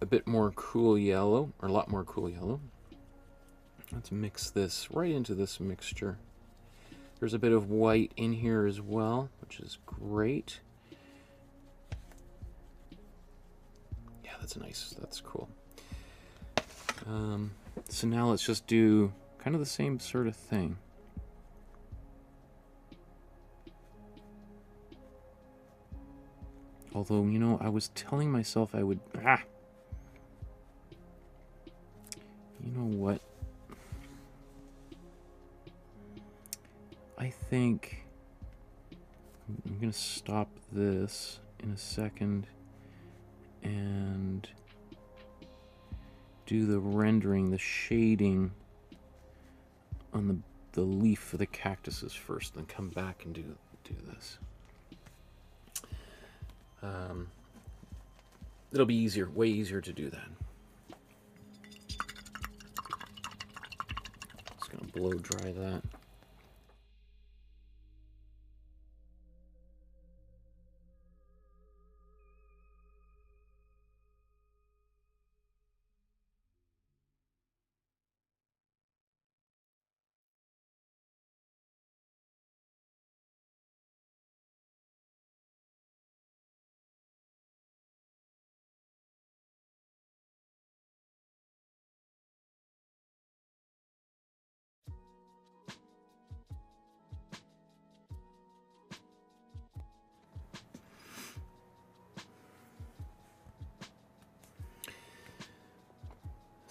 a bit more cool yellow, or a lot more cool yellow. Let's mix this right into this mixture. There's a bit of white in here as well, which is great. Yeah, that's nice. That's cool. So now let's just do kind of the same sort of thing. Although, you know, I was telling myself I would... You know what? I think I'm going to stop this in a second and do the rendering, the shading on the leaf of the cactuses first, then come back and do this. It'll be easier, way easier to do that. Just gonna blow dry that.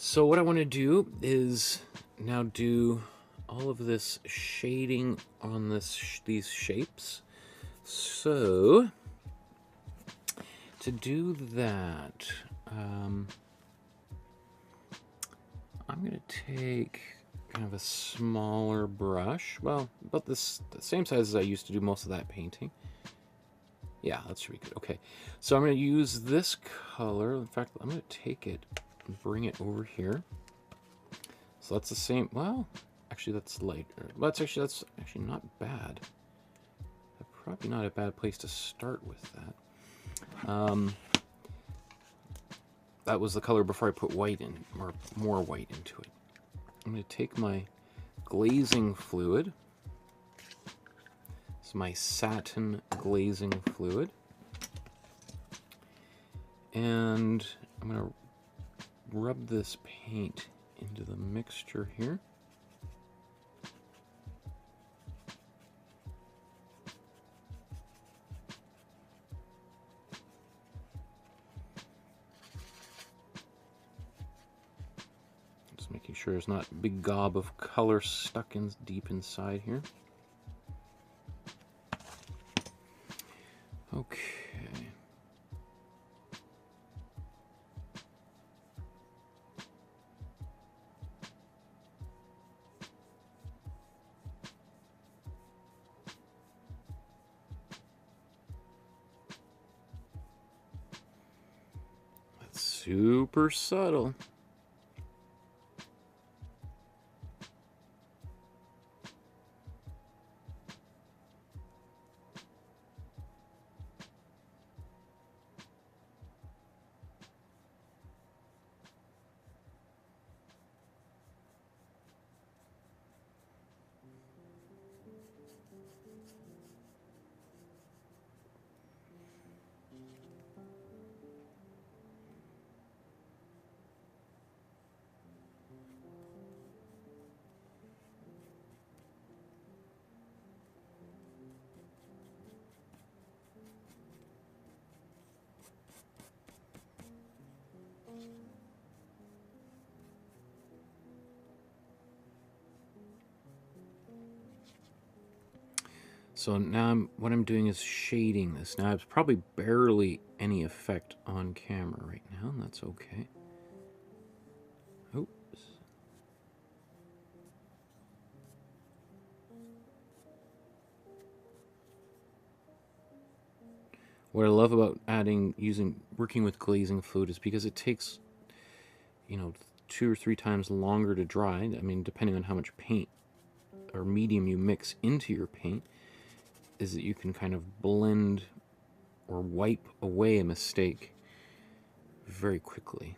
So what I want to do is now do all of this shading on these shapes. So to do that, I'm going to take kind of a smaller brush. Well, about the same size as I used to do most of that painting. Yeah, that should be good. Okay, so I'm going to use this color. In fact, I'm going to take it and bring it over here. So that's the same. Well, actually, that's lighter. That's actually not bad. Probably not a bad place to start with that. That was the color before I put white in, or more white into it. I'm going to take my glazing fluid. It's my satin glazing fluid. And I'm going to rub this paint into the mixture here. sure there's not a big gob of color stuck in deep inside here. Okay. That's super subtle. So now what I'm doing is shading this. Now it's probably barely any effect on camera right now, and that's okay. Oops. What I love about working with glazing fluid is because it takes, 2 or 3 times longer to dry. I mean, depending on how much paint or medium you mix into your paint, is that you can kind of blend or wipe away a mistake very quickly.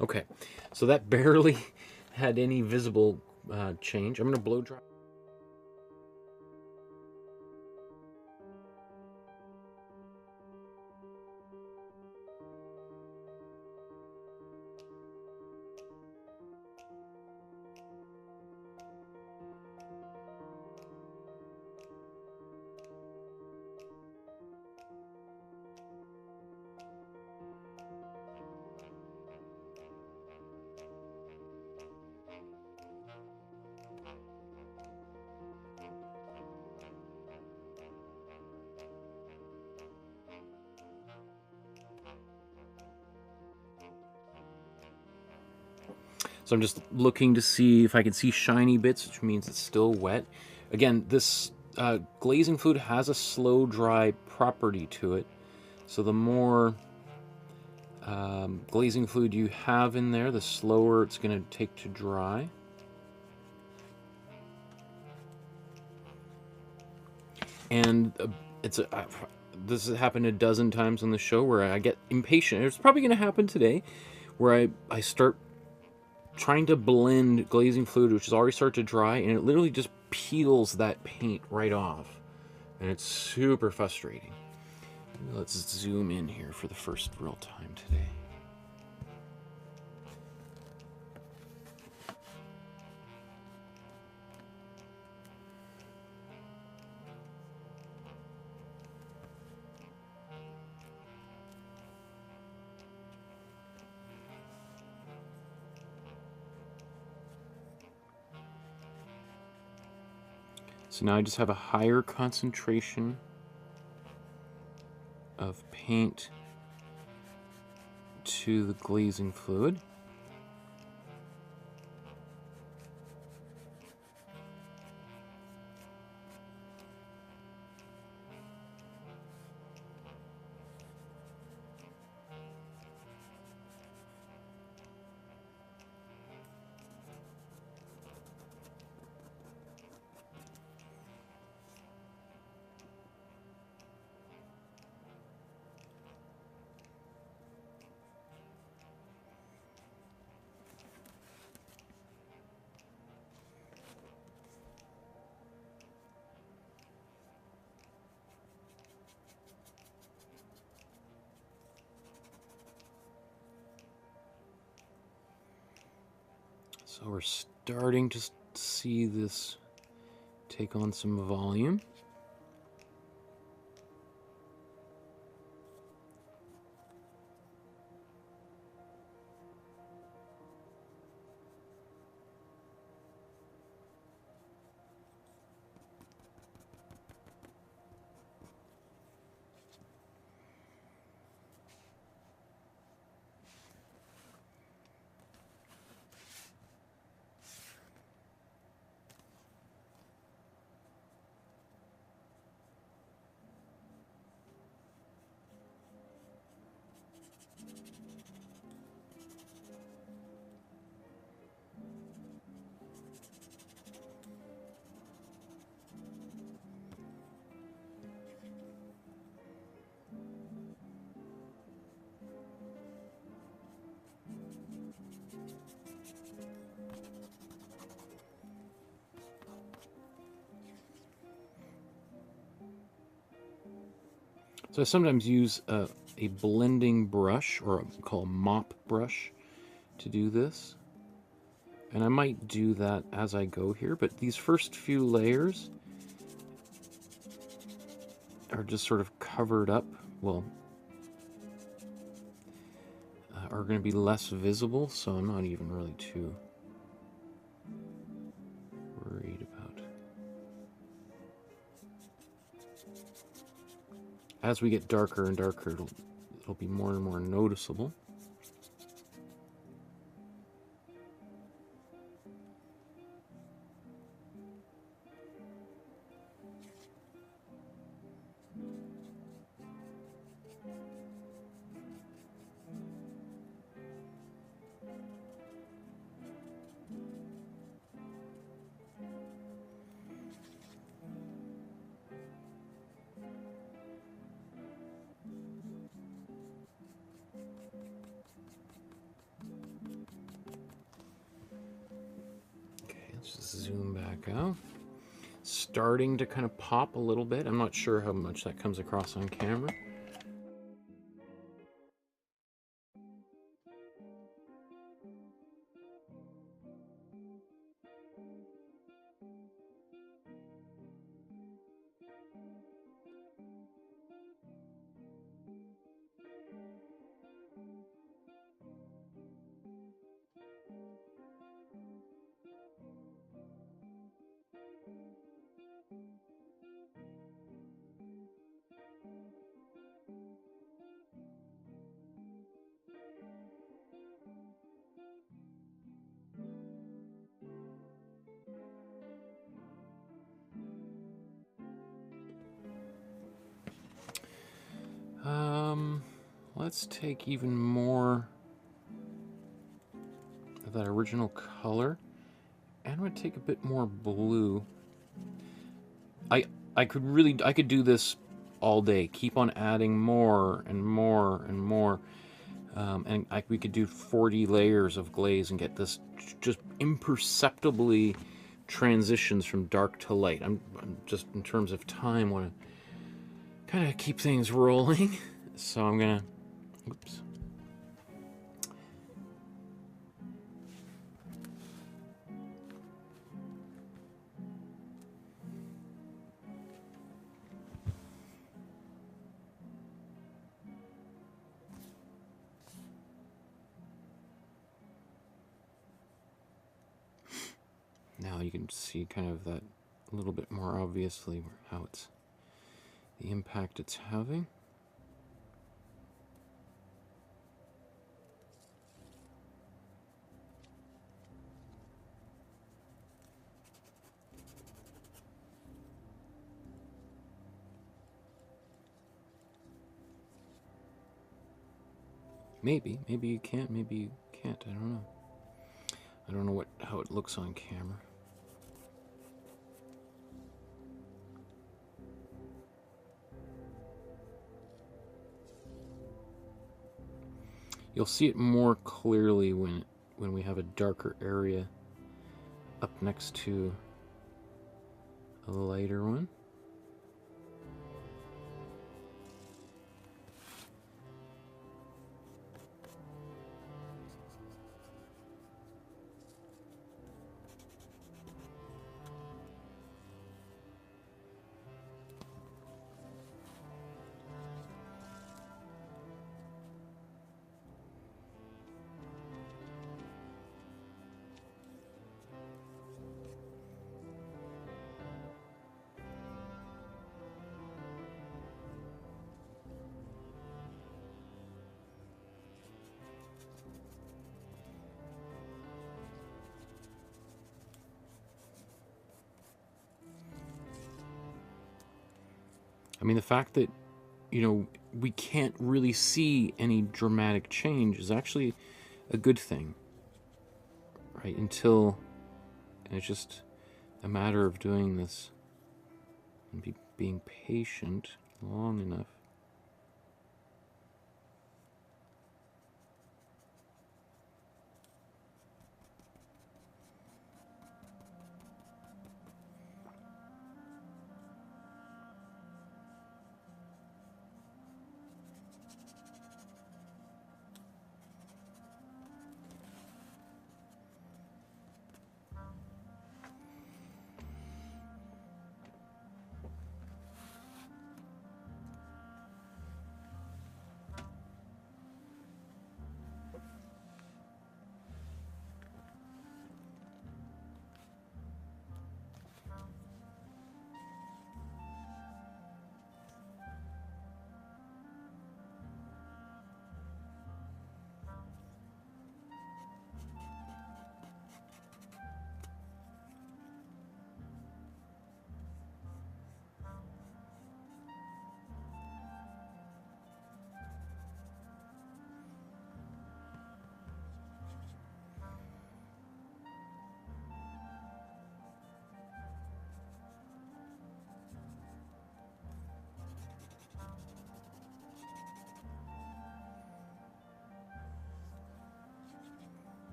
Okay, so that barely had any visible change. I'm going to blow dry. So I'm just looking to see if I can see shiny bits, which means it's still wet. Again, this glazing fluid has a slow dry property to it. So the more glazing fluid you have in there, the slower it's going to take to dry. And this has happened a dozen times on the show where I get impatient. It's probably going to happen today, where I start trying to blend glazing fluid, which has already started to dry, and it literally just peels that paint right off. And it's super frustrating. Let's zoom in here for the first real time today. So now I just have a higher concentration of paint to the glazing fluid. So we're starting to see this take on some volume. So I sometimes use a blending brush, or call a mop brush, to do this. And I might do that as I go here, but these first few layers are just sort of covered up, well, are going to be less visible, so I'm not even really too worried about. As we get darker and darker, it'll be more and more noticeable. Just zoom back out. Starting to kind of pop a little bit. I'm not sure how much that comes across on camera. Let's take even more of that original color, and I'm going to take a bit more blue. I could do this all day. Keep on adding more and more and more, and we could do 40 layers of glaze and get this just imperceptibly transitions from dark to light. I'm just, in terms of time, want to kind of keep things rolling. So I'm gonna, oops. Now you can see kind of that a little bit more obviously how it's, the impact it's having. Maybe you can't, maybe you can't, I don't know. I don't know how it looks on camera. You'll see it more clearly when we have a darker area up next to a lighter one. I mean, the fact that, you know, we can't really see any dramatic change is actually a good thing, right? Until, and it's just a matter of doing this and being patient long enough.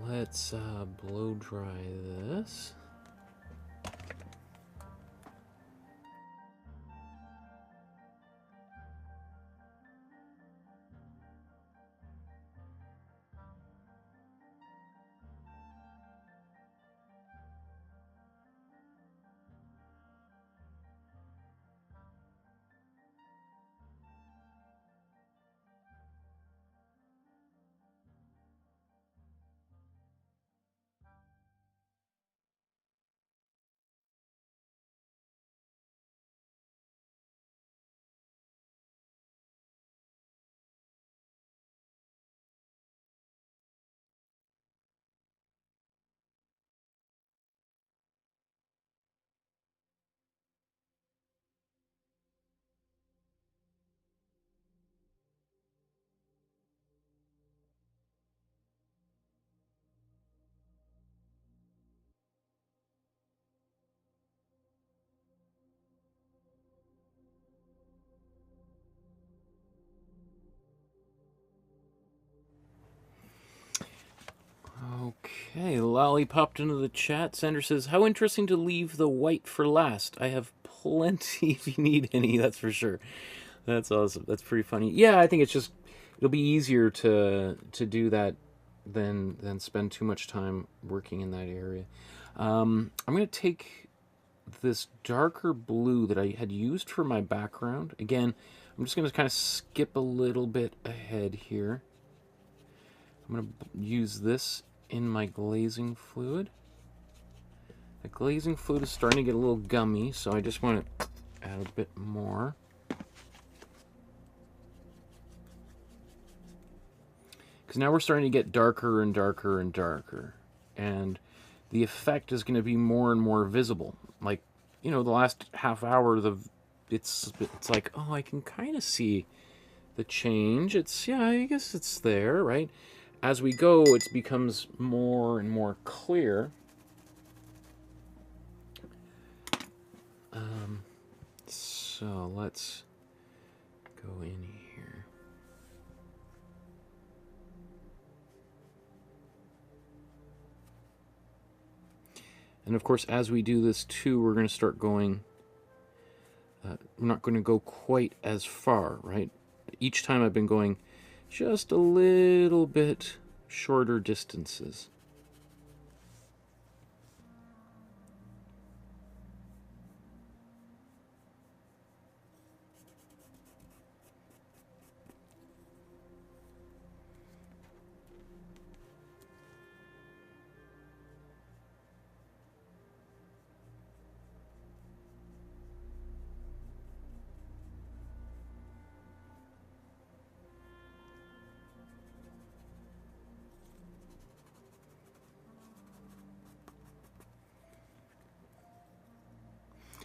Let's blow dry this. Okay, Lolly popped into the chat. Sandra says, how interesting to leave the white for last. I have plenty if you need any, that's for sure. That's awesome. That's pretty funny. Yeah, I think it's just, it'll be easier to do that than spend too much time working in that area. I'm going to take this darker blue that I had used for my background. Again, I'm just going to kind of skip a little bit ahead here. I'm going to use this in my glazing fluid. The glazing fluid is starting to get a little gummy, so I just want to add a bit more. Because now we're starting to get darker and darker and darker. And the effect is going to be more and more visible. Like, you know, the last half hour, the it's like, oh, I can kind of see the change. It's, yeah, I guess it's there, right? As we go, it becomes more and more clear. So let's go in here. And of course, as we do this too, we're going to start going, we're not going to go quite as far, right? Each time I've been going just a little bit shorter distances.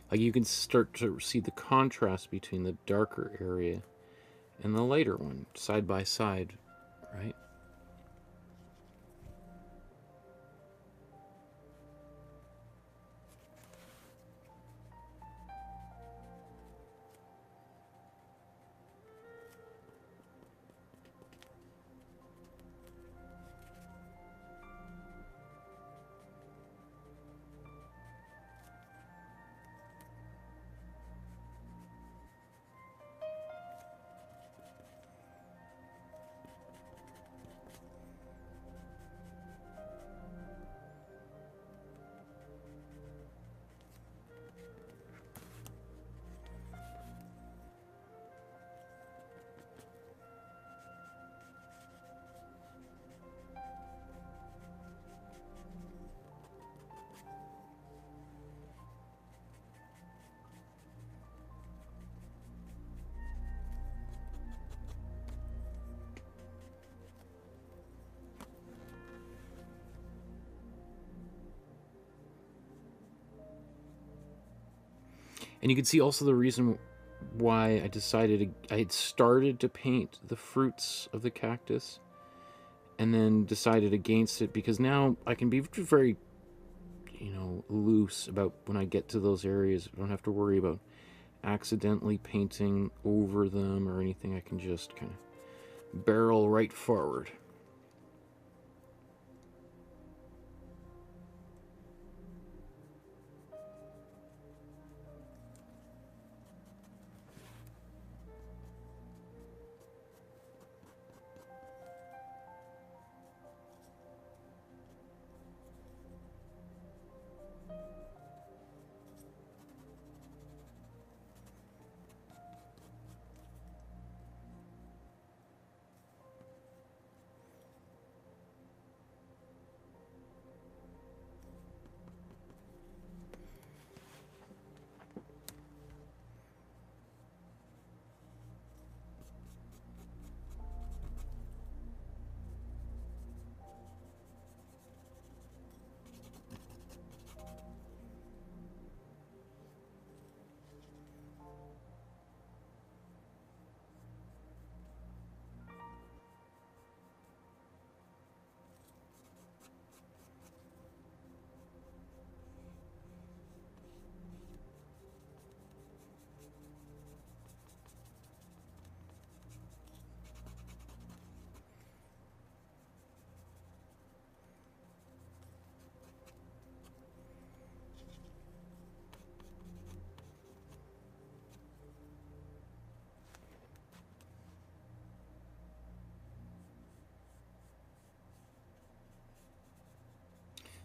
Like you can start to see the contrast between the darker area and the lighter one, side by side, right? And you can see also the reason why I had started to paint the fruits of the cactus and then decided against it, because now I can be very, loose about when I get to those areas. I don't have to worry about accidentally painting over them or anything. I can just kind of barrel right forward.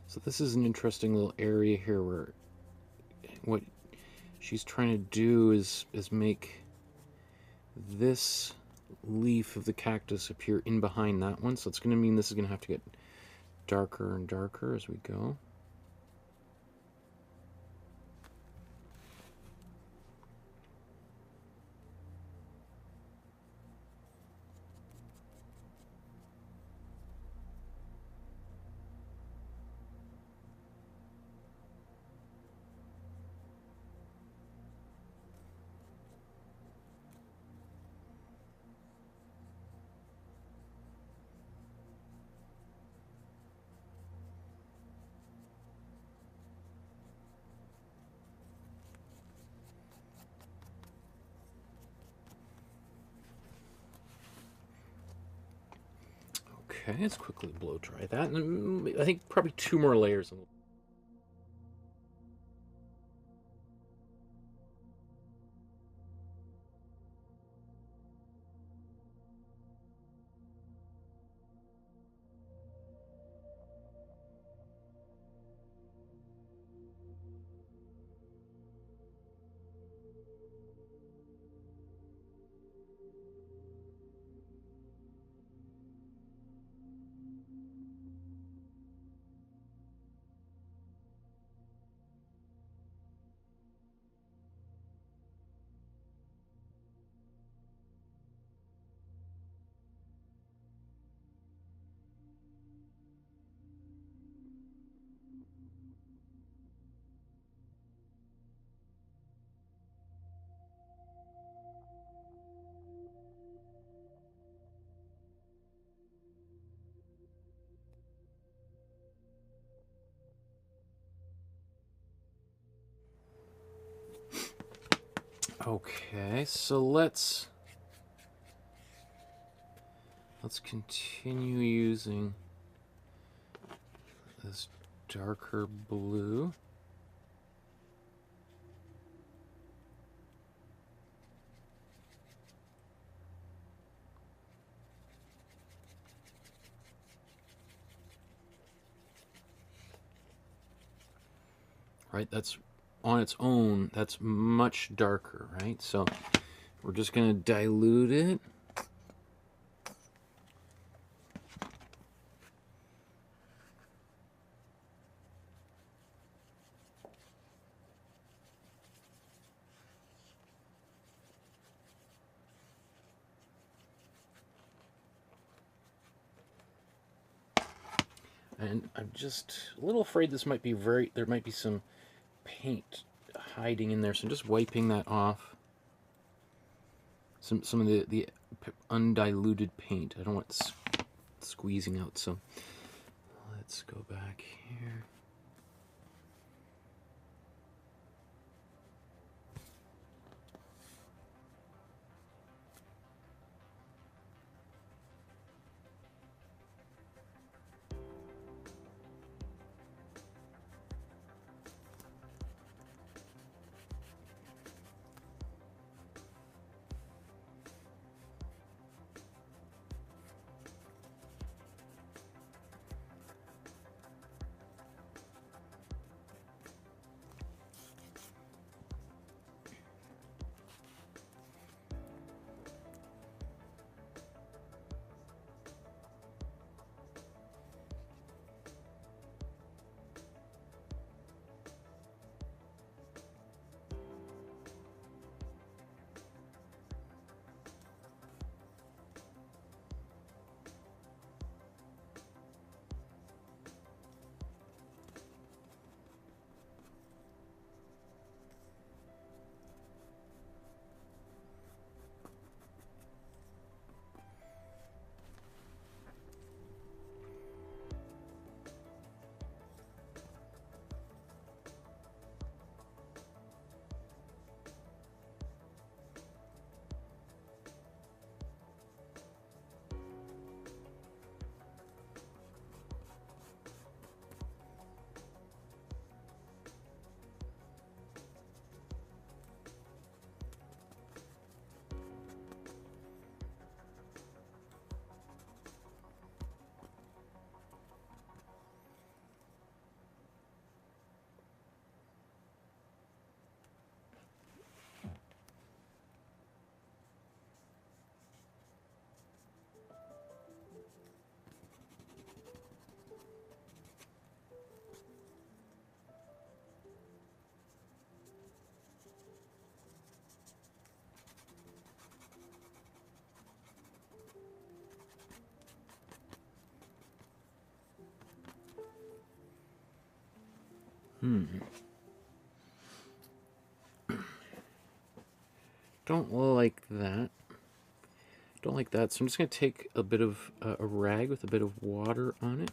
So this is an interesting little area here where what she's trying to do is make this leaf of the cactus appear in behind that one. So it's going to mean this is going to have to get darker and darker as we go. Okay, let's quickly blow dry that. And I think probably 2 more layers. Okay, so let's continue using this darker blue. Right, that's on its own, that's much darker, right? So we're just going to dilute it. And I'm just a little afraid this might be there might be some paint hiding in there, so I'm just wiping that off. Some of the undiluted paint. I don't want it squeezing out, so let's go back here. Don't like that. Don't like that. So I'm just going to take a bit of a rag with a bit of water on it.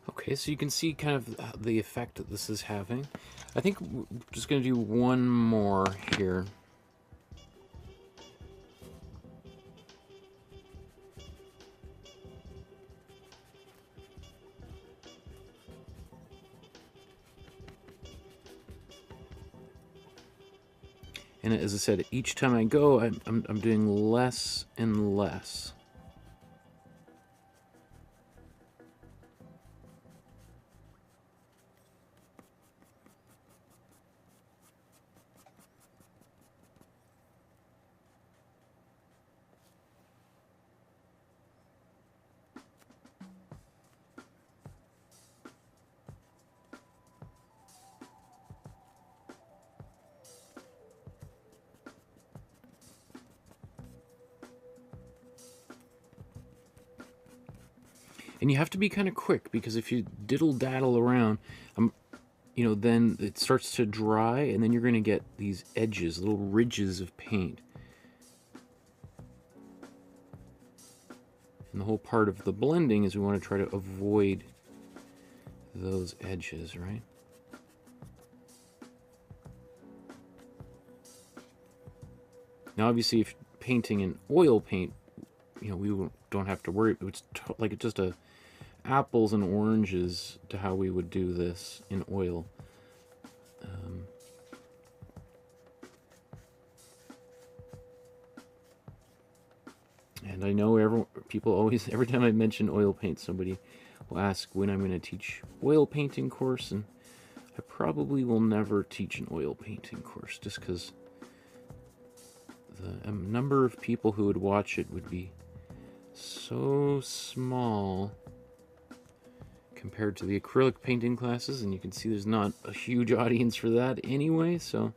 Okay, so you can see kind of the effect that this is having. I think we're just going to do one more here. And as I said, each time I go, I'm doing less and less. And you have to be kind of quick, because if you diddle-daddle around, you know, then it starts to dry, and then you're going to get these edges, little ridges of paint. And the whole part of the blending is we want to try to avoid those edges, right? Now, obviously, if painting in oil paint, you know, we don't have to worry. It's like it's just a apples and oranges to how we would do this in oil. And I know people always, every time I mention oil paint, somebody will ask when I'm going to teach oil painting course, and I probably will never teach an oil painting course, just because the number of people who would watch it would be so small compared to the acrylic painting classes, and you can see there's not a huge audience for that anyway, so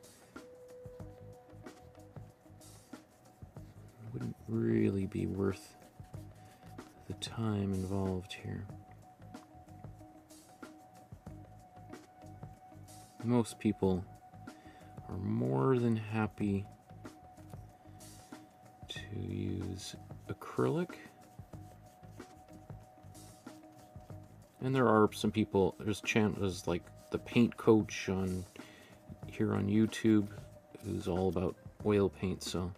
it wouldn't really be worth the time involved here. Most people are more than happy to use acrylic. And there are some people, there's channels like the Paint Coach here on YouTube, who's all about oil paint, so I'm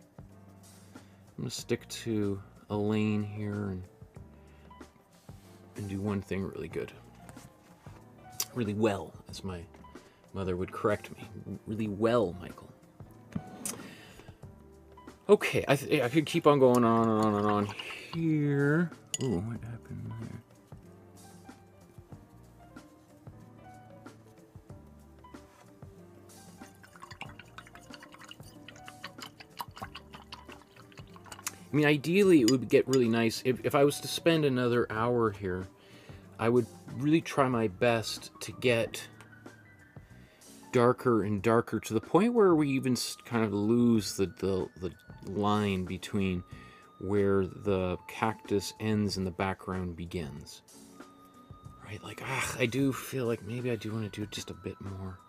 going to stick to a lane here and do one thing really good. Really well, as my mother would correct me. Really well, Michael. Okay, I could keep on going on and on and on here. Oh, what happened there? I mean, ideally, it would get really nice. If I was to spend another hour here, I would really try my best to get darker and darker to the point where we even kind of lose the line between where the cactus ends and the background begins. Right? Like, I do feel like maybe I do want to do just a bit more.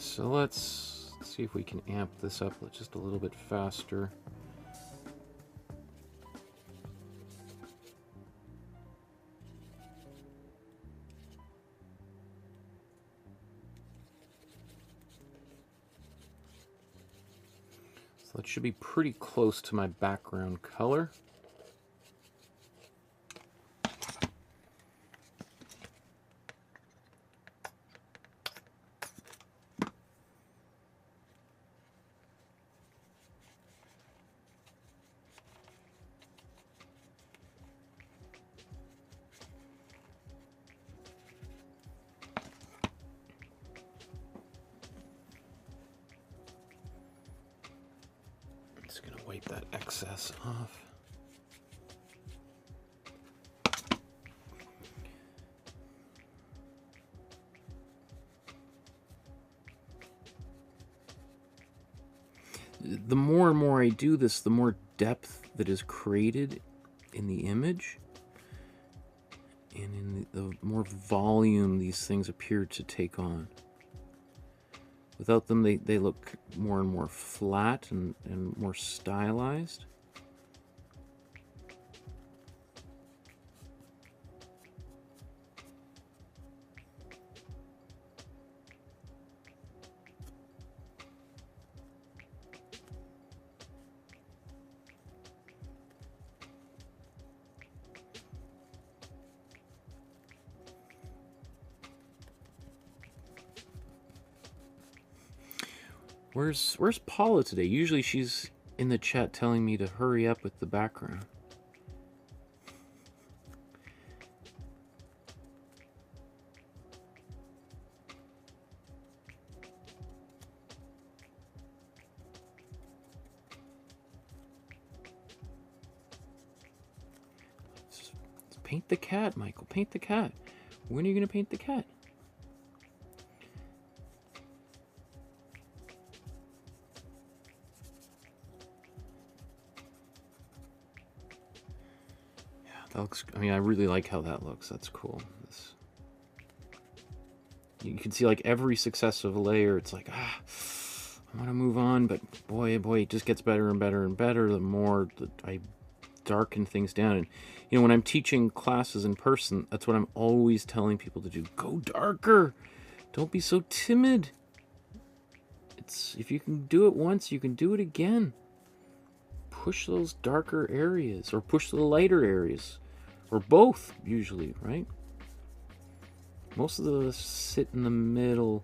So let's see if we can amp this up just a little bit faster. So that should be pretty close to my background color. Just gonna wipe that excess off. The more and more I do this, the more depth that is created in the image, and in the more volume these things appear to take on. Without them, they look more and more flat and more stylized. Where's Paula today? Usually she's in the chat telling me to hurry up with the background. Let's paint the cat, Michael. Paint the cat. When are you going to paint the cat? That looks, I mean, I really like how that looks. That's cool. You can see like every successive layer, it's like, I want to move on, but boy, it just gets better and better and better the more that I darken things down. And, you know, when I'm teaching classes in person, that's what I'm always telling people to do. Go darker. Don't be so timid. If you can do it once, you can do it again. Push those darker areas, or push the lighter areas, or both, usually, right? Most of us sit in the middle,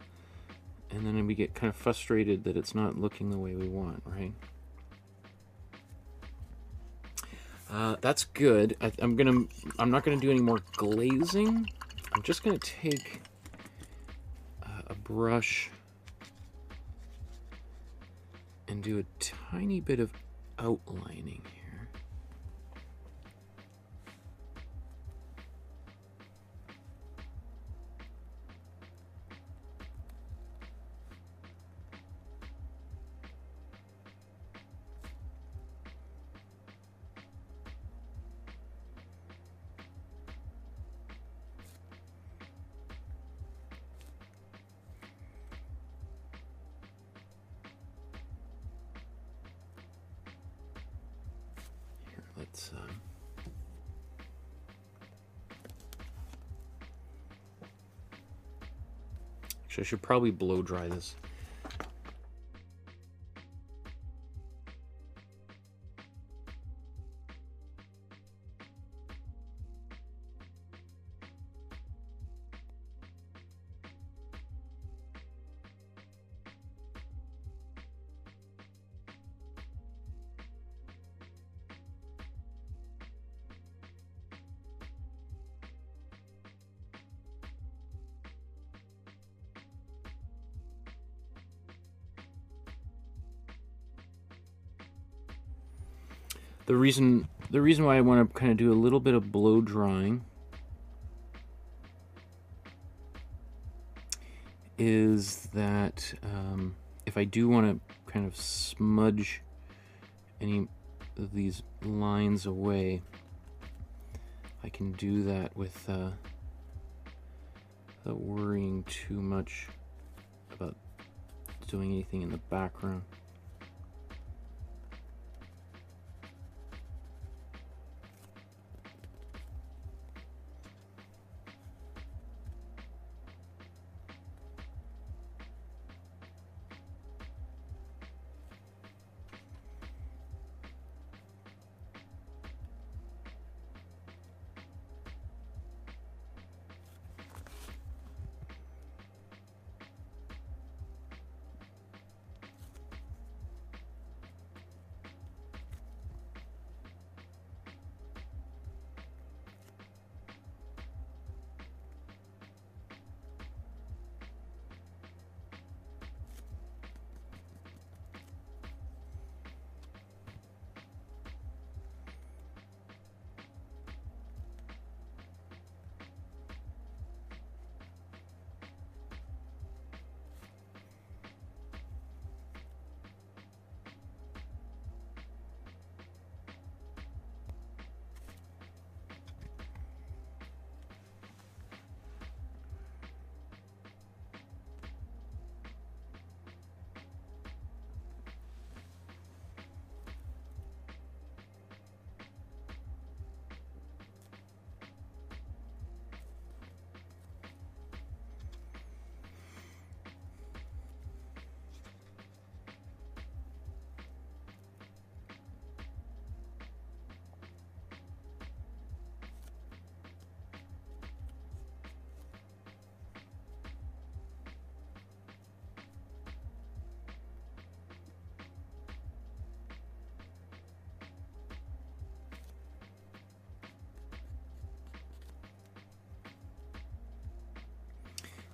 and then we get kind of frustrated that it's not looking the way we want, right? That's good. I'm not gonna do any more glazing. I'm just gonna take a brush and do a tiny bit of outlining here. Let's actually, I should probably blow dry this. The reason why I want to kind of do a little bit of blow drying is that if I do want to kind of smudge any of these lines away, I can do that without worrying too much about doing anything in the background.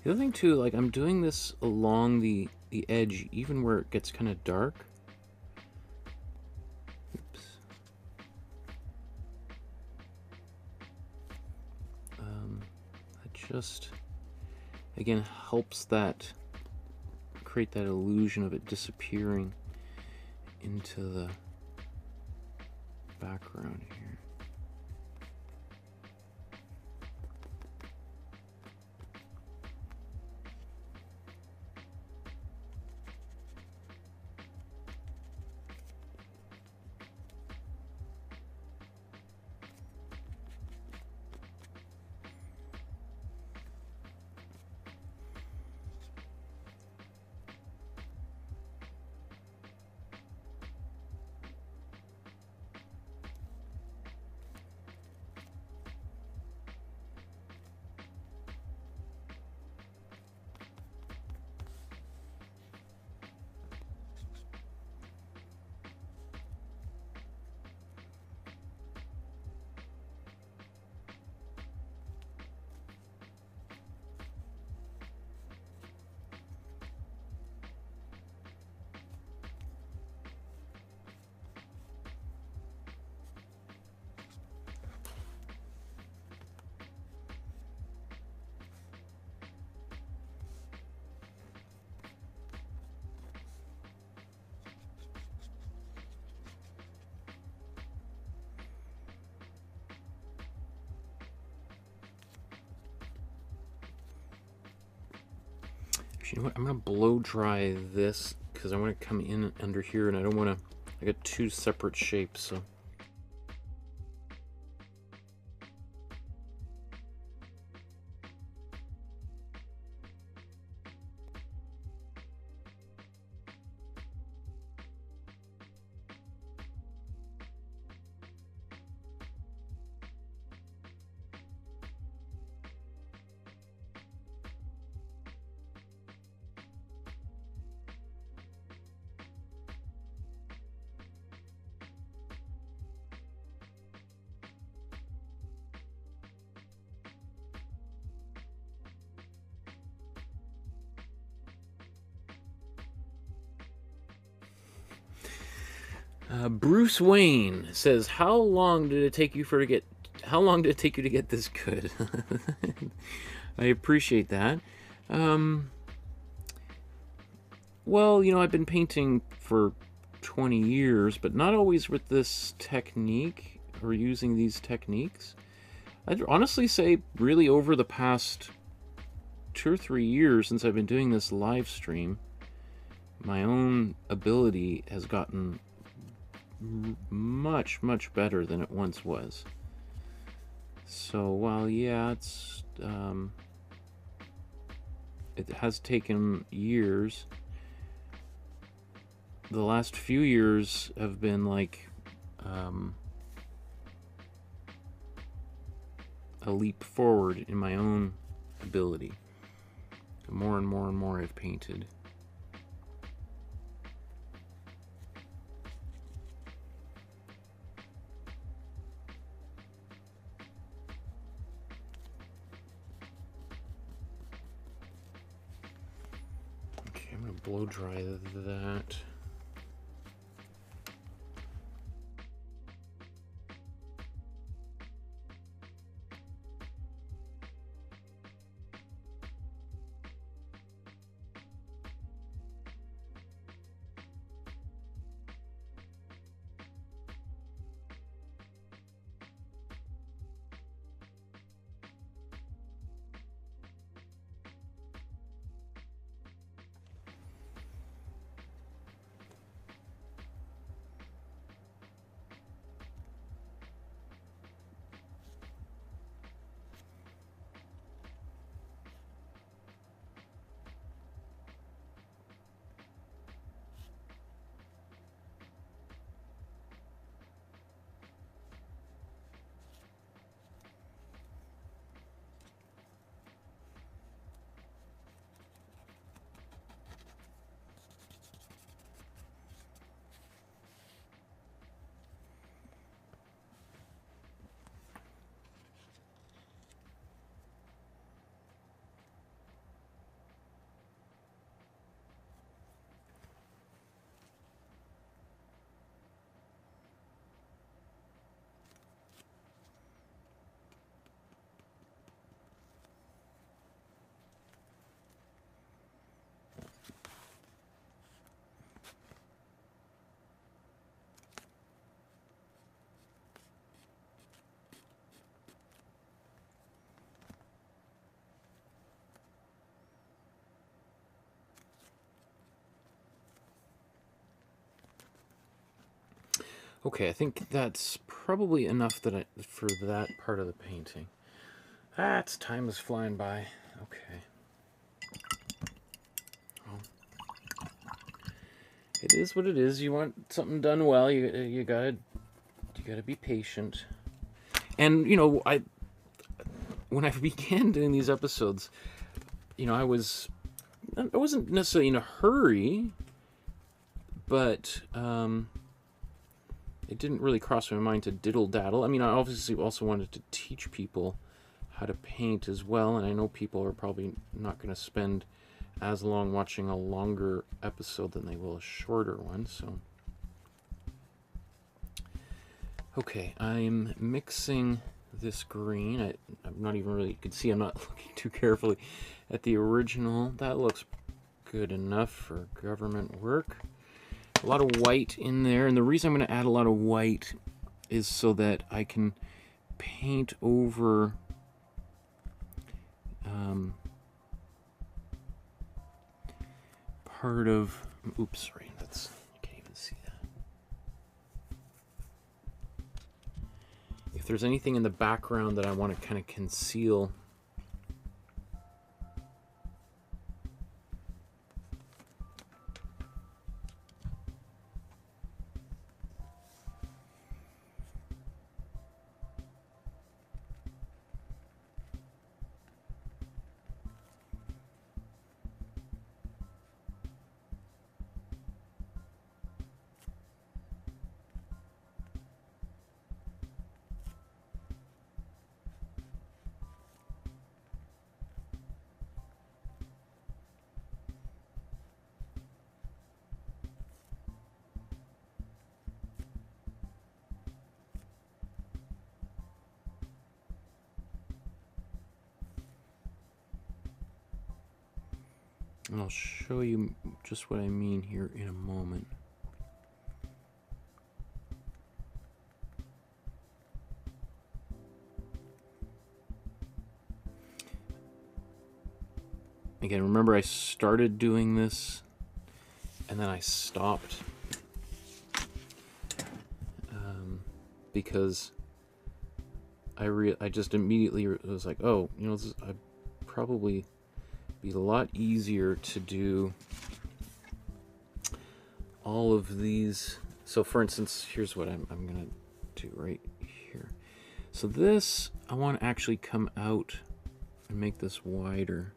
The other thing too, like I'm doing this along the edge, even where it gets kind of dark. Oops. That just, again, helps that create that illusion of it disappearing into the background here. You know what? I'm gonna blow dry this because I want to come in under here, and I don't want to. I got two separate shapes, so. Bruce Wayne says, "How long did it take you to get? How long did it take you to get this good?" I appreciate that. Well, you know, I've been painting for 20 years, but not always with this technique or using these techniques. I'd honestly say, really, over the past 2 or 3 years since I've been doing this live stream, my own ability has gotten much, much better than it once was. So while, yeah, it has taken years, the last few years have been like a leap forward in my own ability. The more and more and more I've painted. Okay, I'm going to blow dry that. Okay, I think that's probably enough for that part of the painting. It's time is flying by. Okay. Well, it is what it is. You want something done well, you gotta be patient. And when I began doing these episodes, I wasn't necessarily in a hurry, but it didn't really cross my mind to diddle-daddle. I mean, I obviously also wanted to teach people how to paint as well, and I know people are probably not going to spend as long watching a longer episode than they will a shorter one, so... Okay, I'm mixing this green. I'm not even really... You can see I'm not looking too carefully at the original. That looks good enough for government work. A lot of white in there, and the reason I'm going to add a lot of white is so that I can paint over part of... Oops, sorry, you can't even see that. If there's anything in the background that I want to kind of conceal, and I'll show you just what I mean here in a moment. Again, remember I started doing this and then I stopped because I just immediately was like, oh, you know, I'd probably be a lot easier to do all of these. So for instance, here's what I'm gonna do right here. So this, I want to actually come out and make this wider.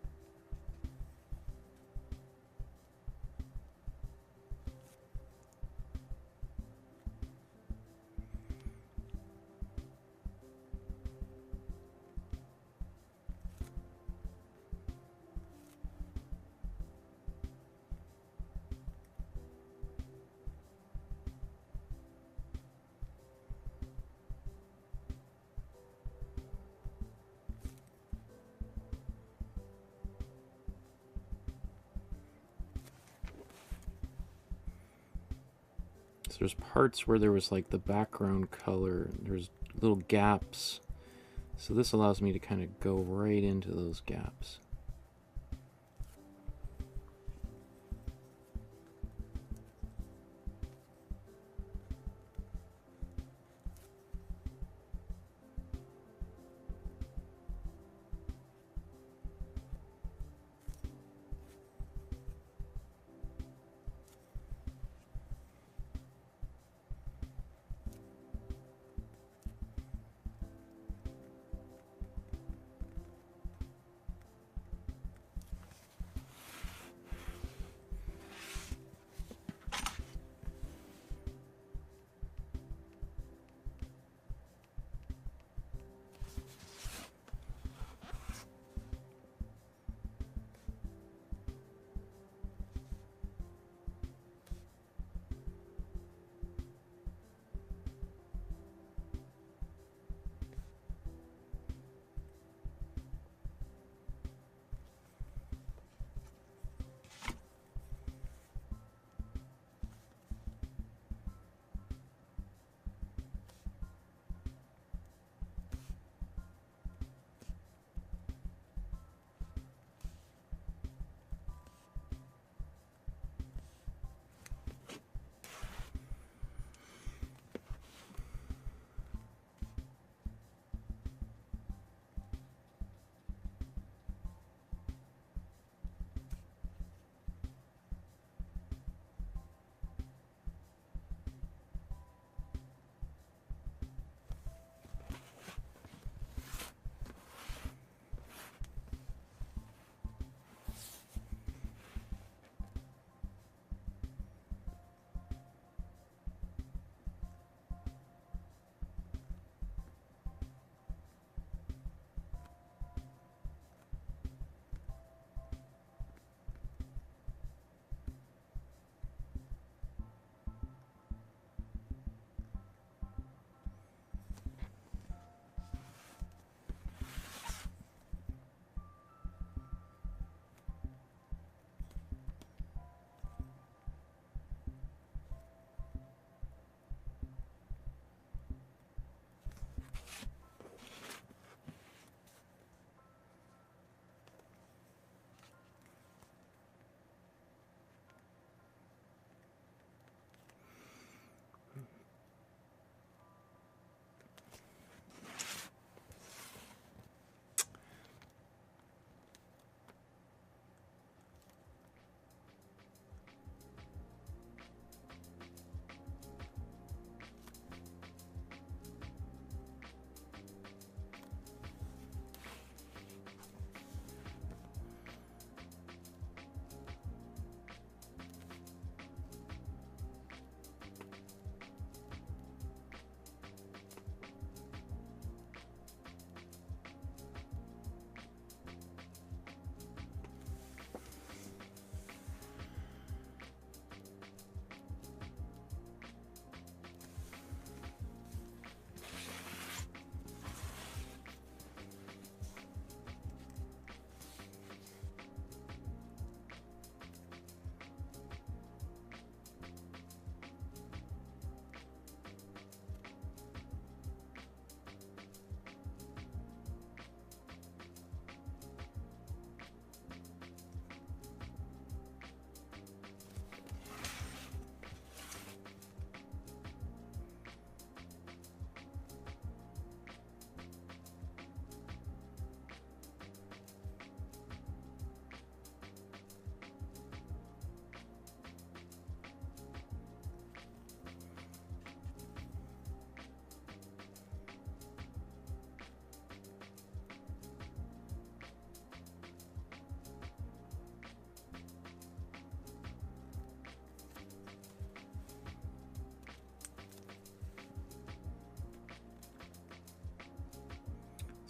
So there's parts where there was like the background color, there's little gaps. So this allows me to kind of go right into those gaps.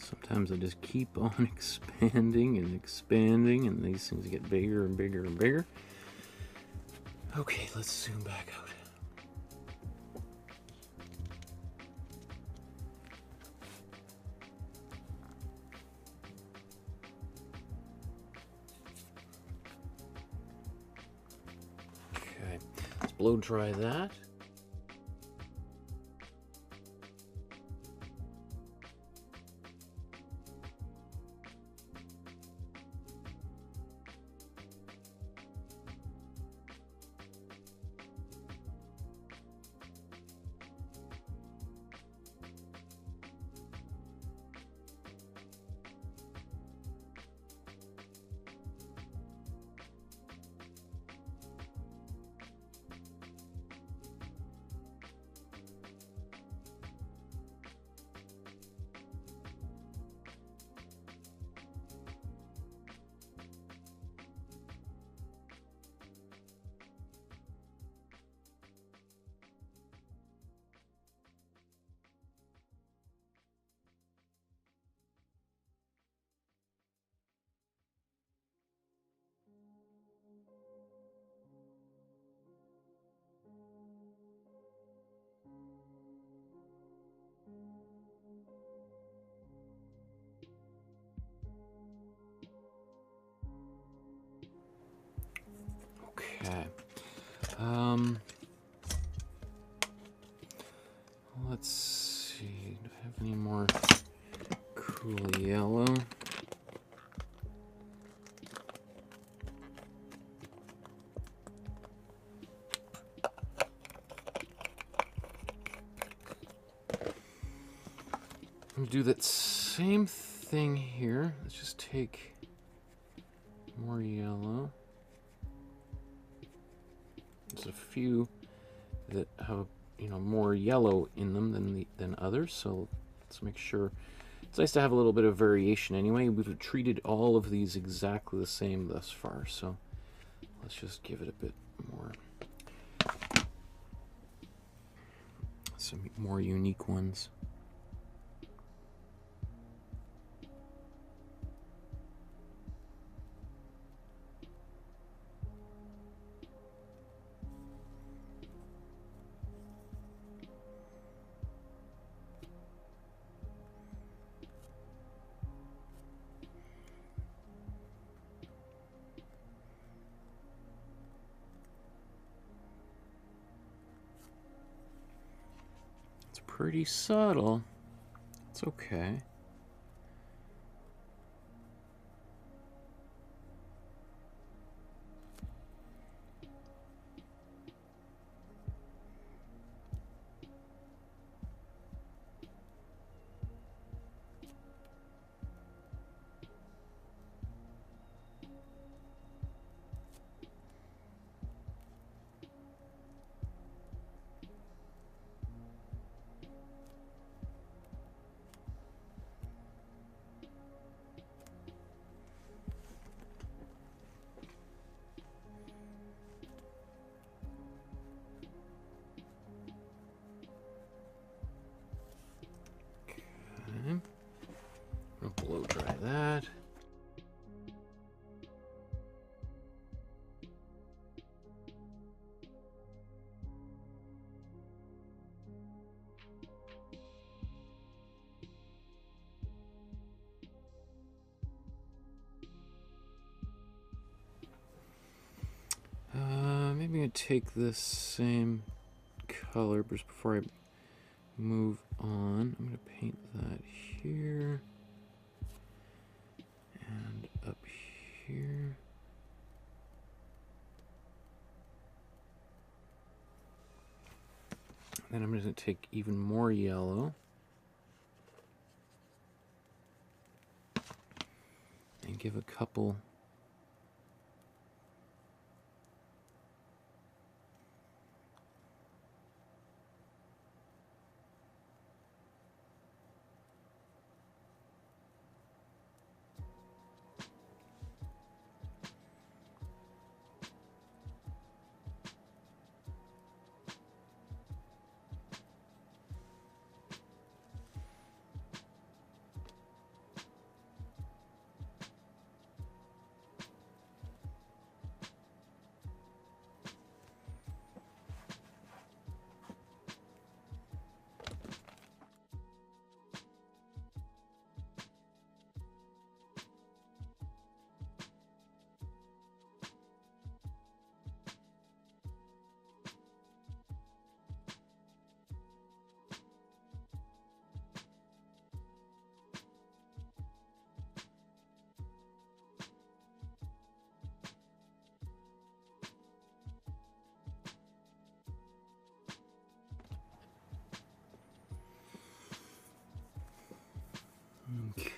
Sometimes I just keep on expanding and expanding, and these things get bigger and bigger and bigger. Okay, let's zoom back out. Okay, let's blow dry that. Okay. Let's see. Do I have any more cool yellow? I'm gonna do that same thing here. Let's just take more yellow. There's a few that have, you know, more yellow in them than others, so let's make sure. It's nice to have a little bit of variation anyway. We've treated all of these exactly the same thus far, so let's just give it a bit more. Some more unique ones. Pretty subtle. It's okay. I'll blow dry that. Maybe I'm gonna take this same color, but just before I move on, I'm gonna paint that here and up here. Then I'm gonna take even more yellow and give a couple .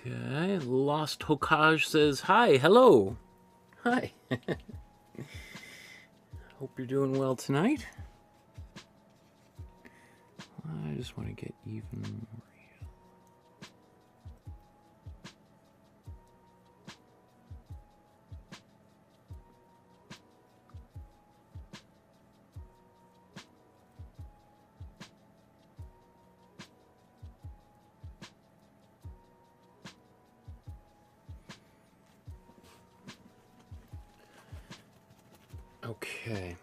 Okay, Lost Hokage says, hi, hello. Hi. Hope you're doing well tonight. I just want to get even more. Okay.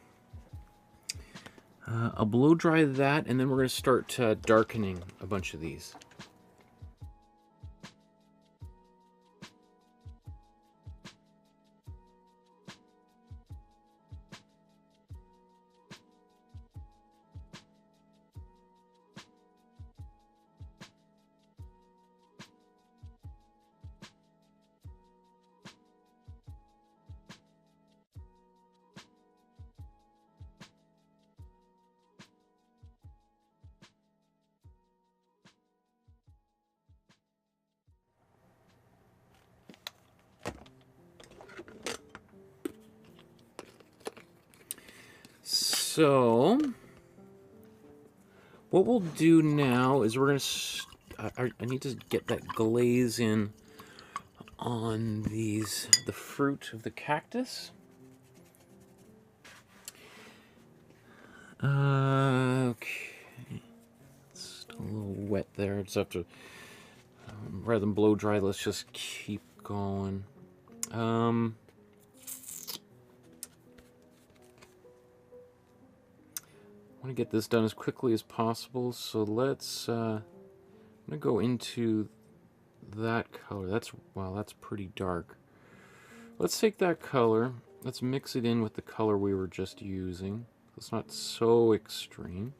I'll blow dry that, and then we're going to start darkening a bunch of these. So, what we'll do now is we're going to... I need to get that glaze in on the fruit of the cactus. Okay. It's a little wet there. Just have to... rather than blow dry, let's just keep going. I want to get this done as quickly as possible, so let's I'm gonna go into that color. Wow, that's pretty dark. Let's take that color, let's mix it in with the color we were just using. It's not so extreme.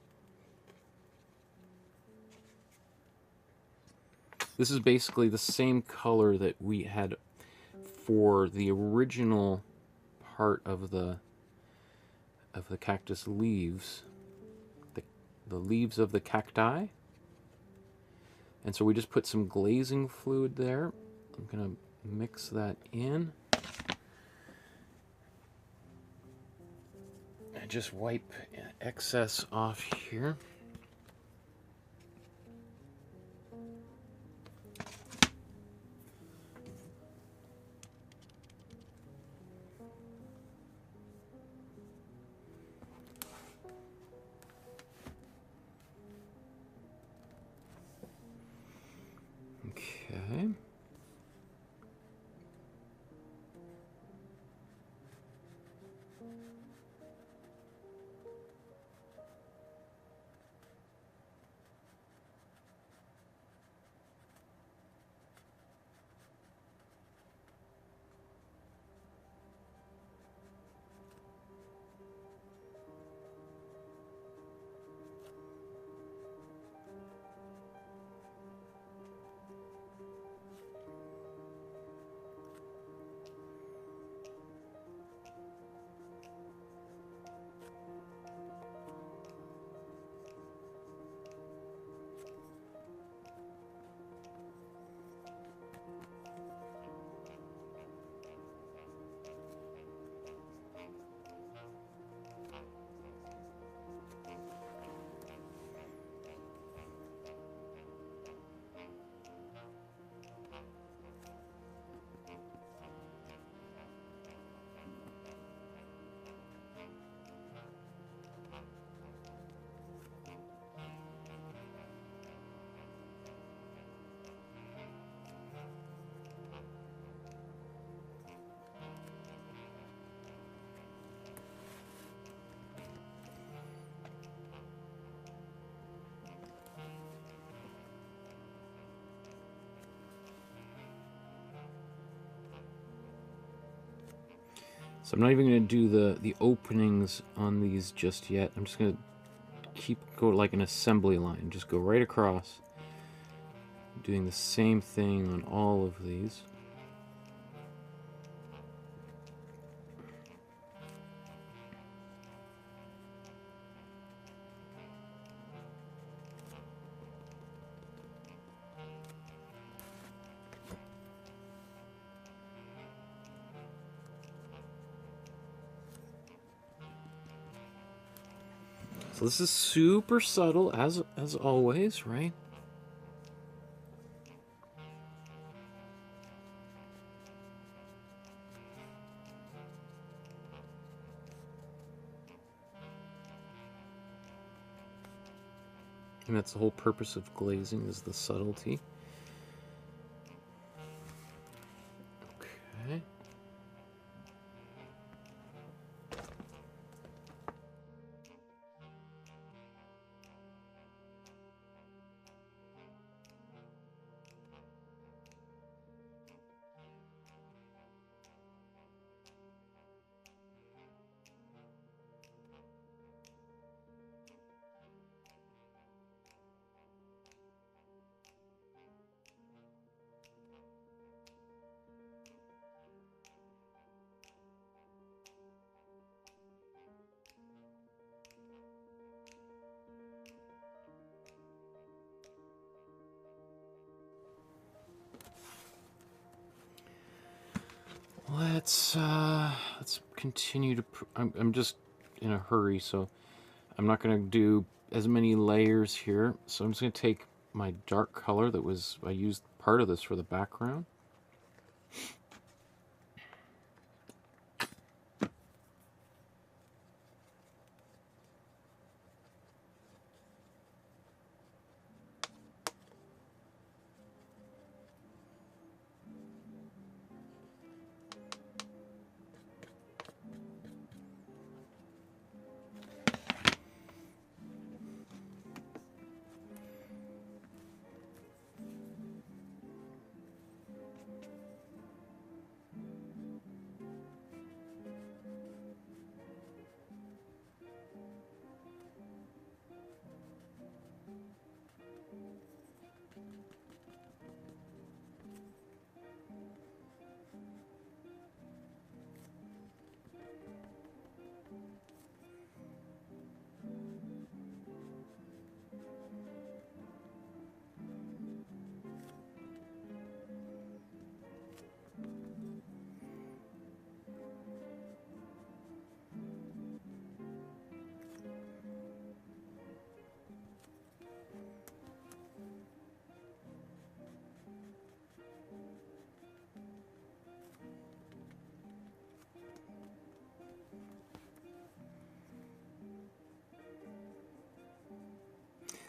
This is basically the same color that we had for the original part of the cactus leaves. The leaves of the cacti. And so we just put some glazing fluid there. I'm going to mix that in. And just wipe excess off here. Okay. So I'm not even going to do the openings on these just yet. I'm just going to go like an assembly line. Just go right across. Doing the same thing on all of these. So this is super subtle, as always, right? And that's the whole purpose of glazing, is the subtlety. Okay. Let's continue to. I'm just in a hurry, so I'm not going to do as many layers here. So I'm just going to take my dark color I used part of this for the background.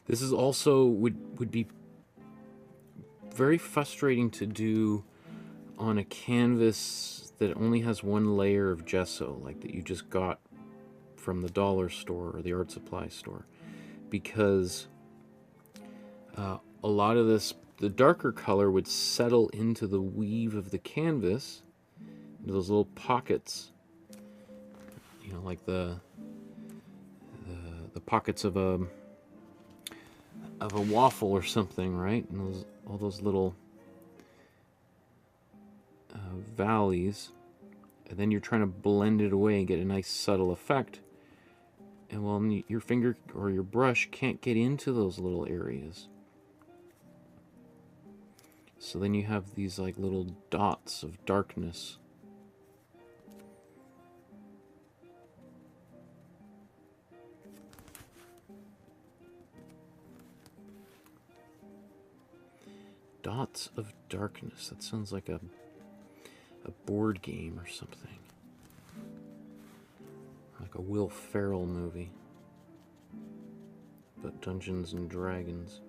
This is also would be very frustrating to do on a canvas that only has one layer of gesso, like that you just got from the dollar store or the art supply store, because a lot of this, the darker color would settle into the weave of the canvas, into those little pockets, you know, like the pockets of a waffle or something, right? And all those little valleys, and then you're trying to blend it away and get a nice subtle effect, and well, your finger or your brush can't get into those little areas, so then you have these like little dots of darkness. Dots of darkness. That sounds like a board game or something. Like a Will Ferrell movie. But Dungeons and Dragons.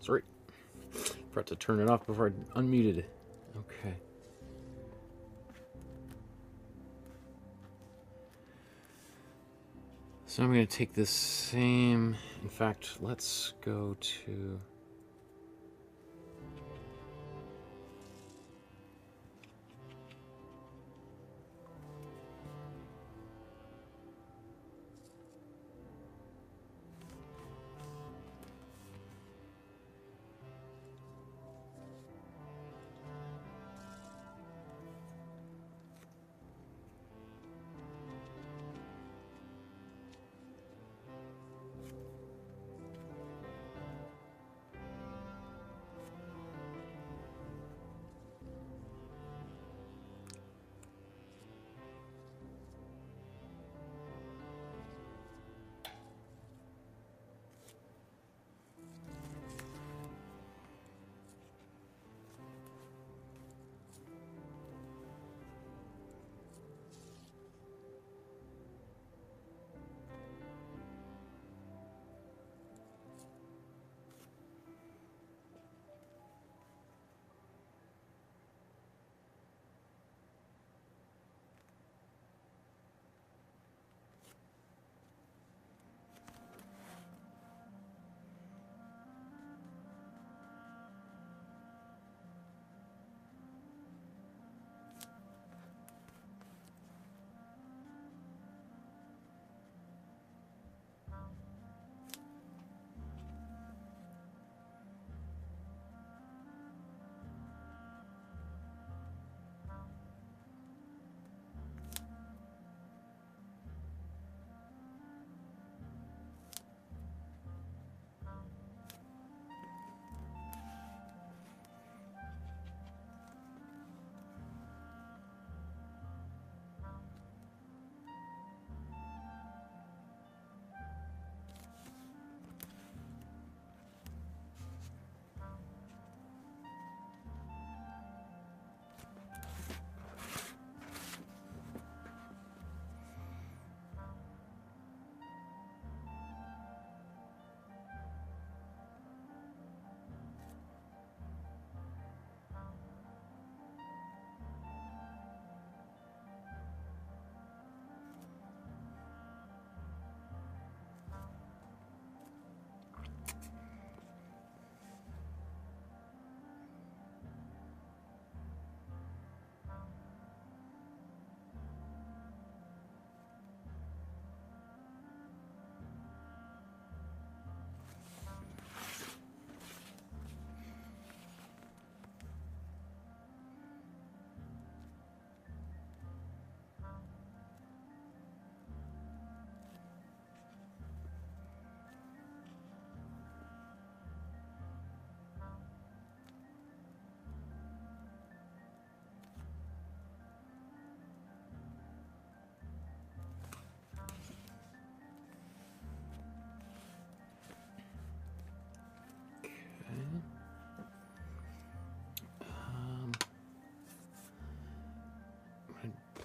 Sorry. Forgot to turn it off before I unmuted it. Okay. So I'm going to take this same, in fact, let's go to,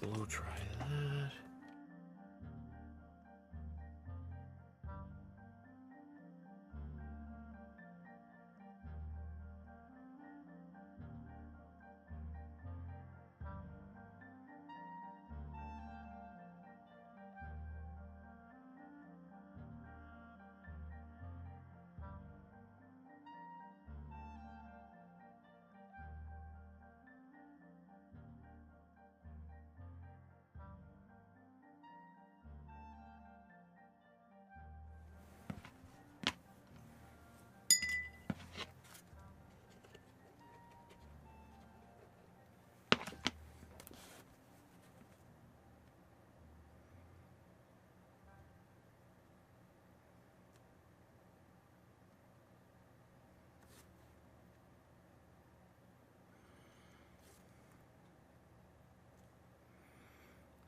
blow dry that.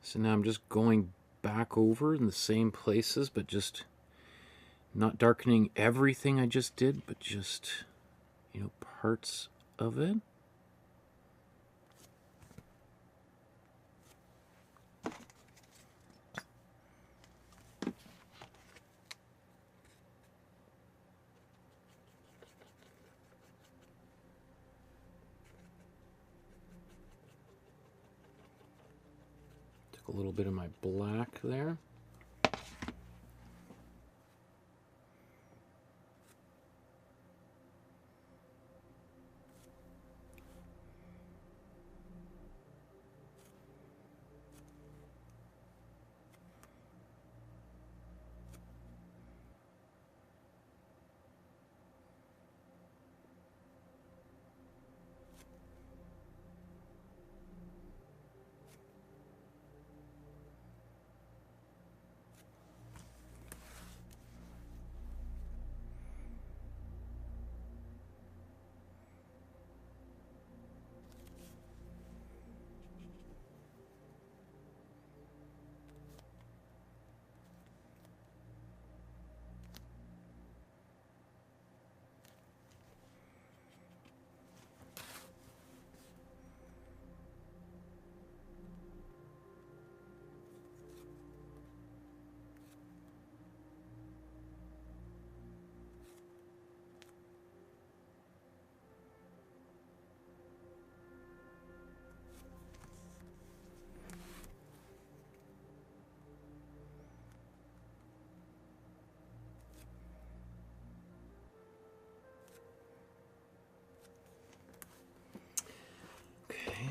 So now I'm just going back over in the same places, but just not darkening everything I just did, but just, you know, parts of it. a little bit of my black there. Okay.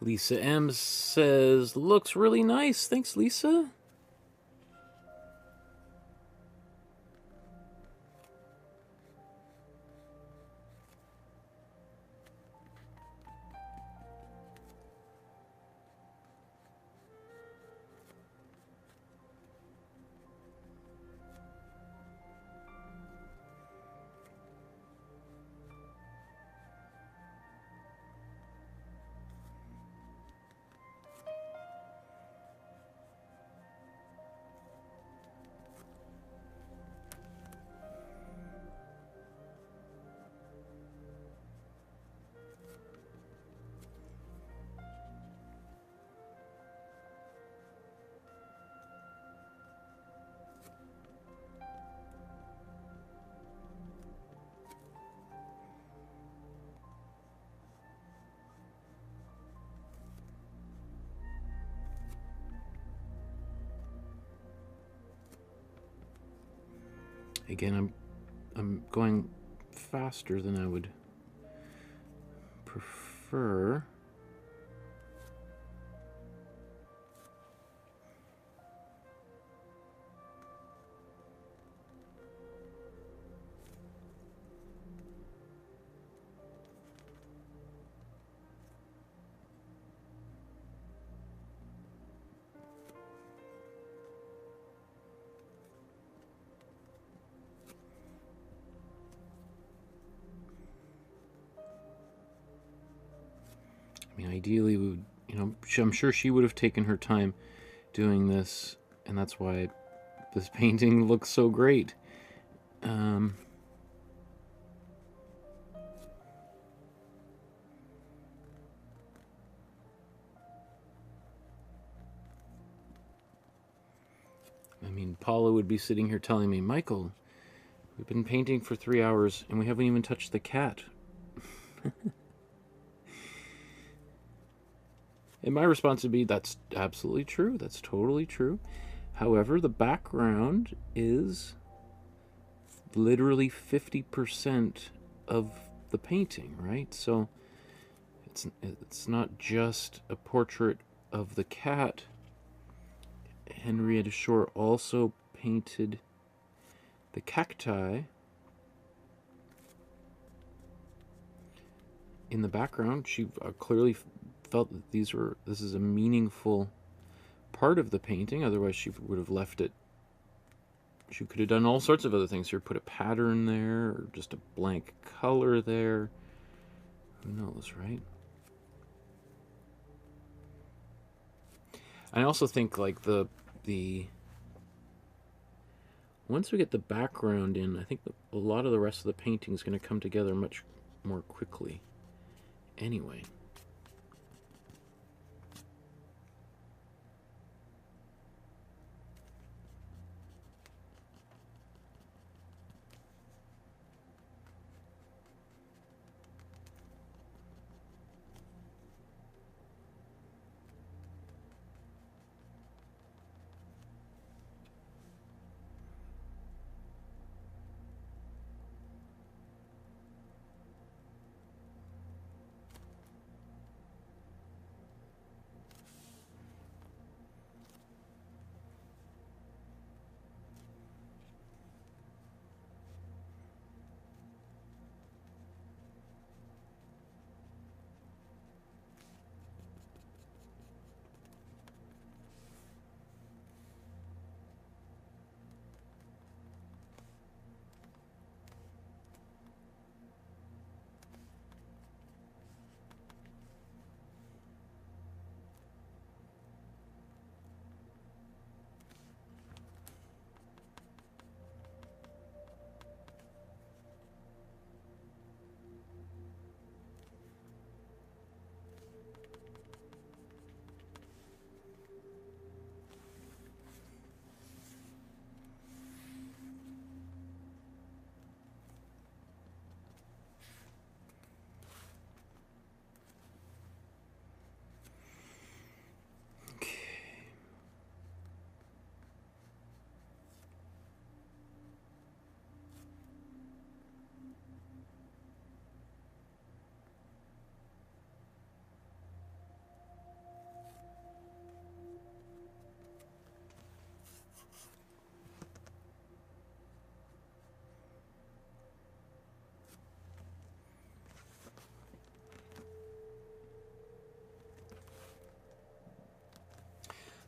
Lisa M says, looks really nice. Thanks, Lisa. Again, I'm going faster than I would prefer. I mean, ideally, we would, I'm sure she would have taken her time doing this, and that's why this painting looks so great. I mean, Paula would be sitting here telling me, Michael, we've been painting for 3 hours, and we haven't even touched the cat. And my response would be, that's absolutely true. That's totally true. However, the background is literally 50% of the painting, right? So it's not just a portrait of the cat. Henrietta Shore also painted the cacti in the background. She clearly felt that this is a meaningful part of the painting, otherwise she would have left it She could have done all sorts of other things here. Put a pattern there, or just a blank color there. Who knows, right? I also think like the once we get the background in, I think a lot of the rest of the painting is going to come together much more quickly. Anyway.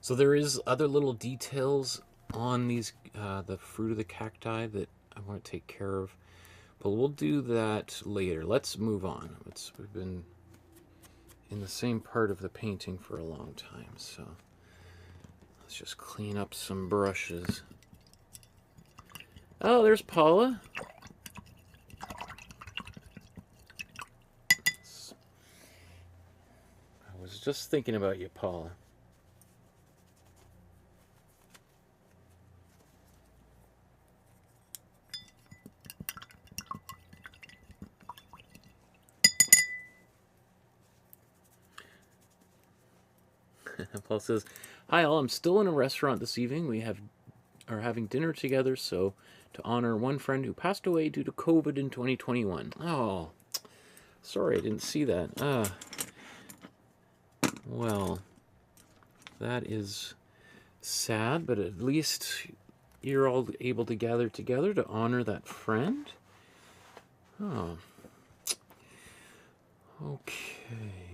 So there is other little details on these, the fruit of the cacti that I want to take care of, but we'll do that later. Let's move on. We've been in the same part of the painting for a long time, so let's just clean up some brushes. Oh, there's Paula. I was just thinking about you, Paula. Paul says, "Hi all, I'm still in a restaurant this evening. We are having dinner together, so to honor one friend who passed away due to COVID in 2021. Oh, sorry, I didn't see that. Well, that is sad, but at least you're all able to gather together to honor that friend. Oh, okay.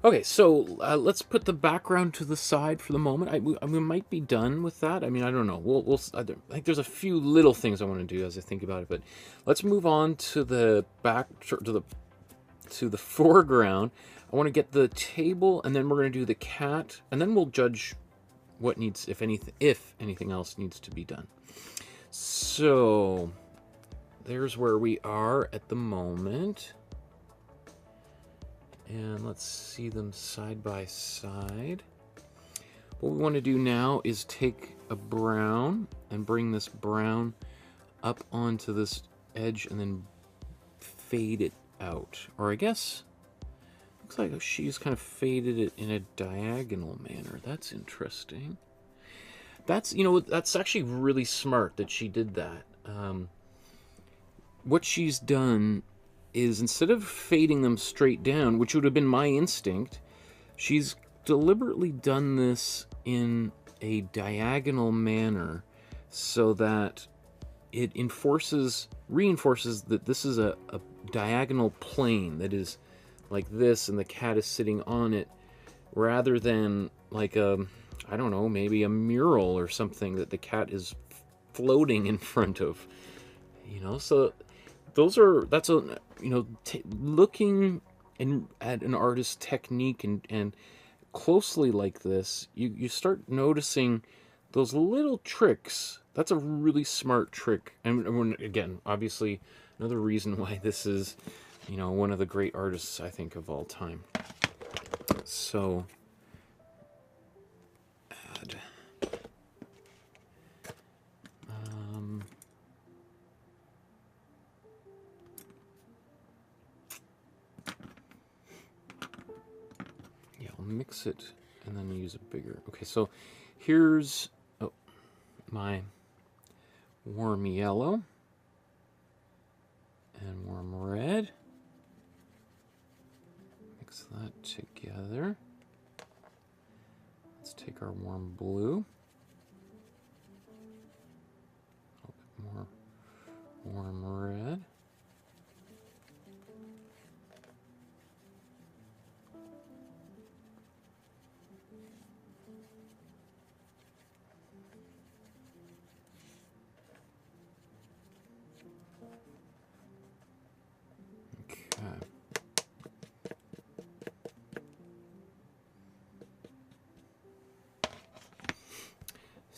Okay, so let's put the background to the side for the moment. We might be done with that. I mean, I don't know. I think there's a few little things I want to do as I think about it, but let's move on to the to the foreground. I want to get the table, and then we're going to do the cat, and then we'll judge what needs, if anything else needs to be done. So there's where we are at the moment. And let's see them side by side. What we want to do now is take a brown and bring this brown up onto this edge and then fade it out. Or I guess, looks like she's kind of faded it in a diagonal manner. That's interesting. That's, you know, that's actually really smart that she did that. What she's done is, instead of fading them straight down, which would have been my instinct, she's deliberately done this in a diagonal manner so that it reinforces that this is a diagonal plane that is like this, and the cat is sitting on it, rather than like a, I don't know, maybe a mural or something that the cat is floating in front of, you know. So that's a, you know, looking at an artist's technique and closely like this, you start noticing those little tricks. That's a really smart trick. And again, obviously, another reason why this is, you know, one of the great artists, I think, of all time. So, add. Yeah, I'll mix it and then use a bigger. Okay, so here's my warm yellow and warm red. Mix that together. Let's take our warm blue. A little bit more warm red.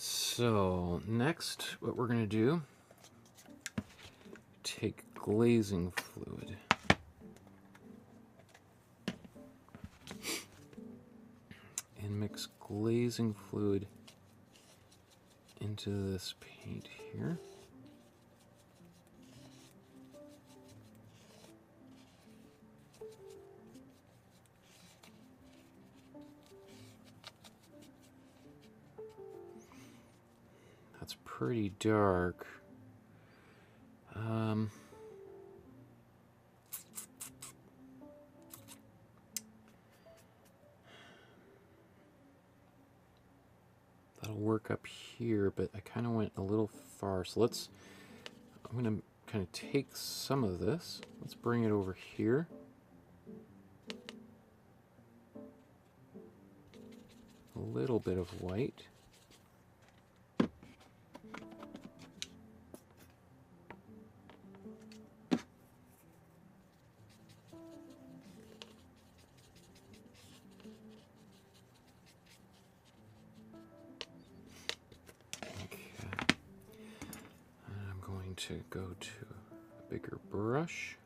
So next, what we're going to do, take glazing fluid. And mix glazing fluid into this paint here. That's pretty dark. That'll work up here, but I kind of went a little far. So I'm going to kind of take some of this. Let's bring it over here. A little bit of white. To go to a bigger brush.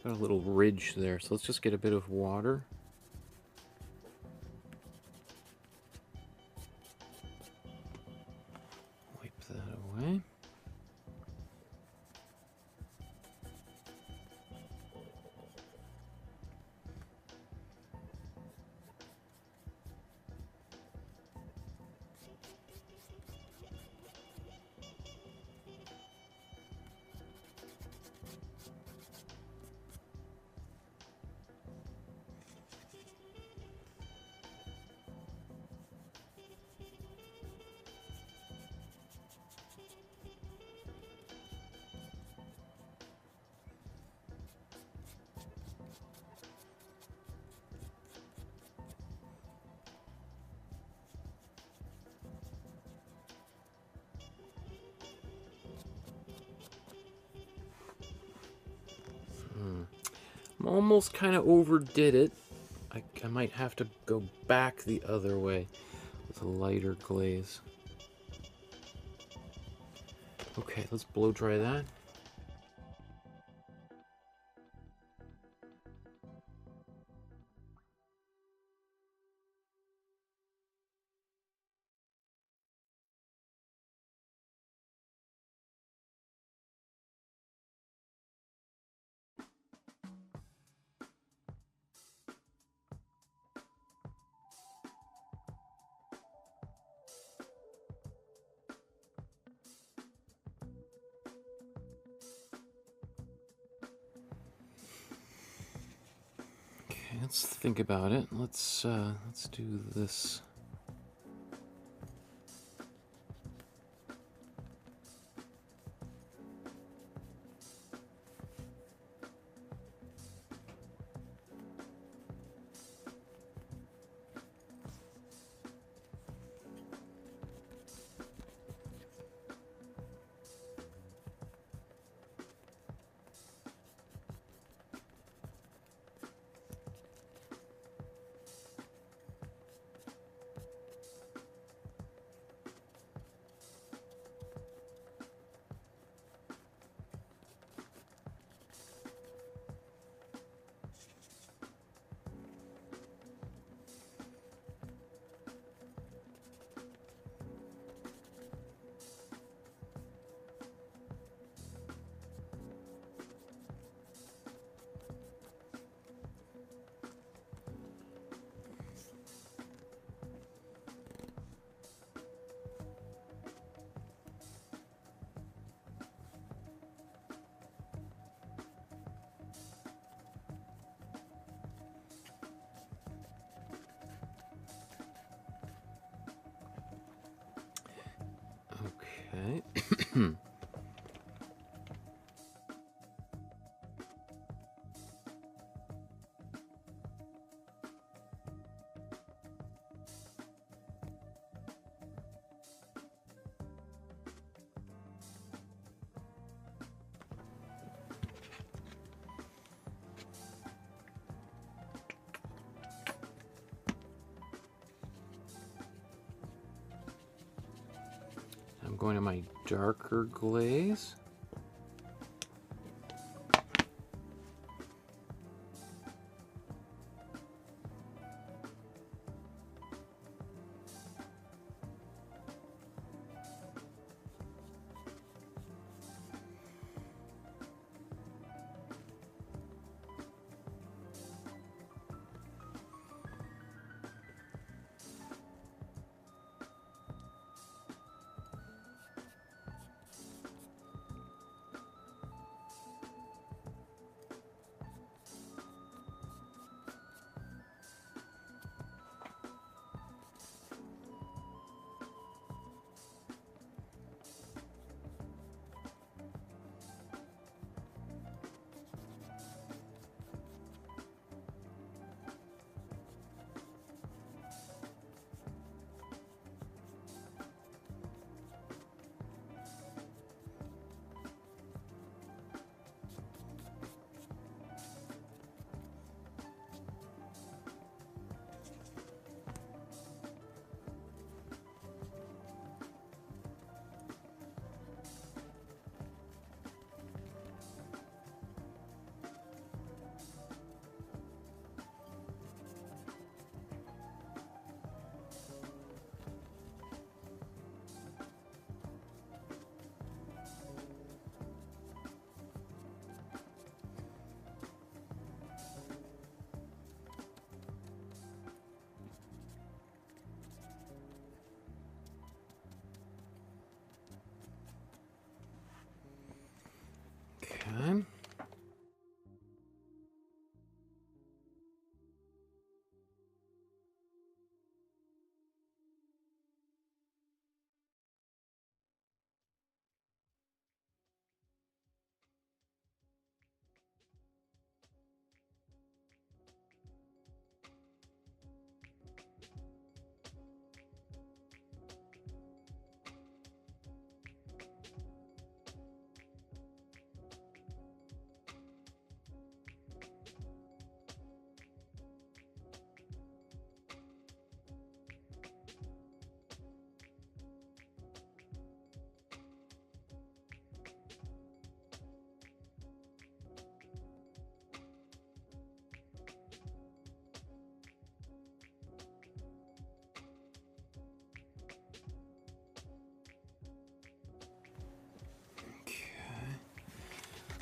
Got a little ridge there, so let's just get a bit of water. Wipe that away. Almost kind of overdid it. I might have to go back the other way with a lighter glaze. Okay, let's blow dry that. Let's think about it. Let's do this. Okay. I'm going to my darker glaze.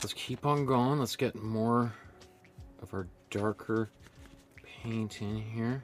let's keep on going. Let's get more of our darker paint in here.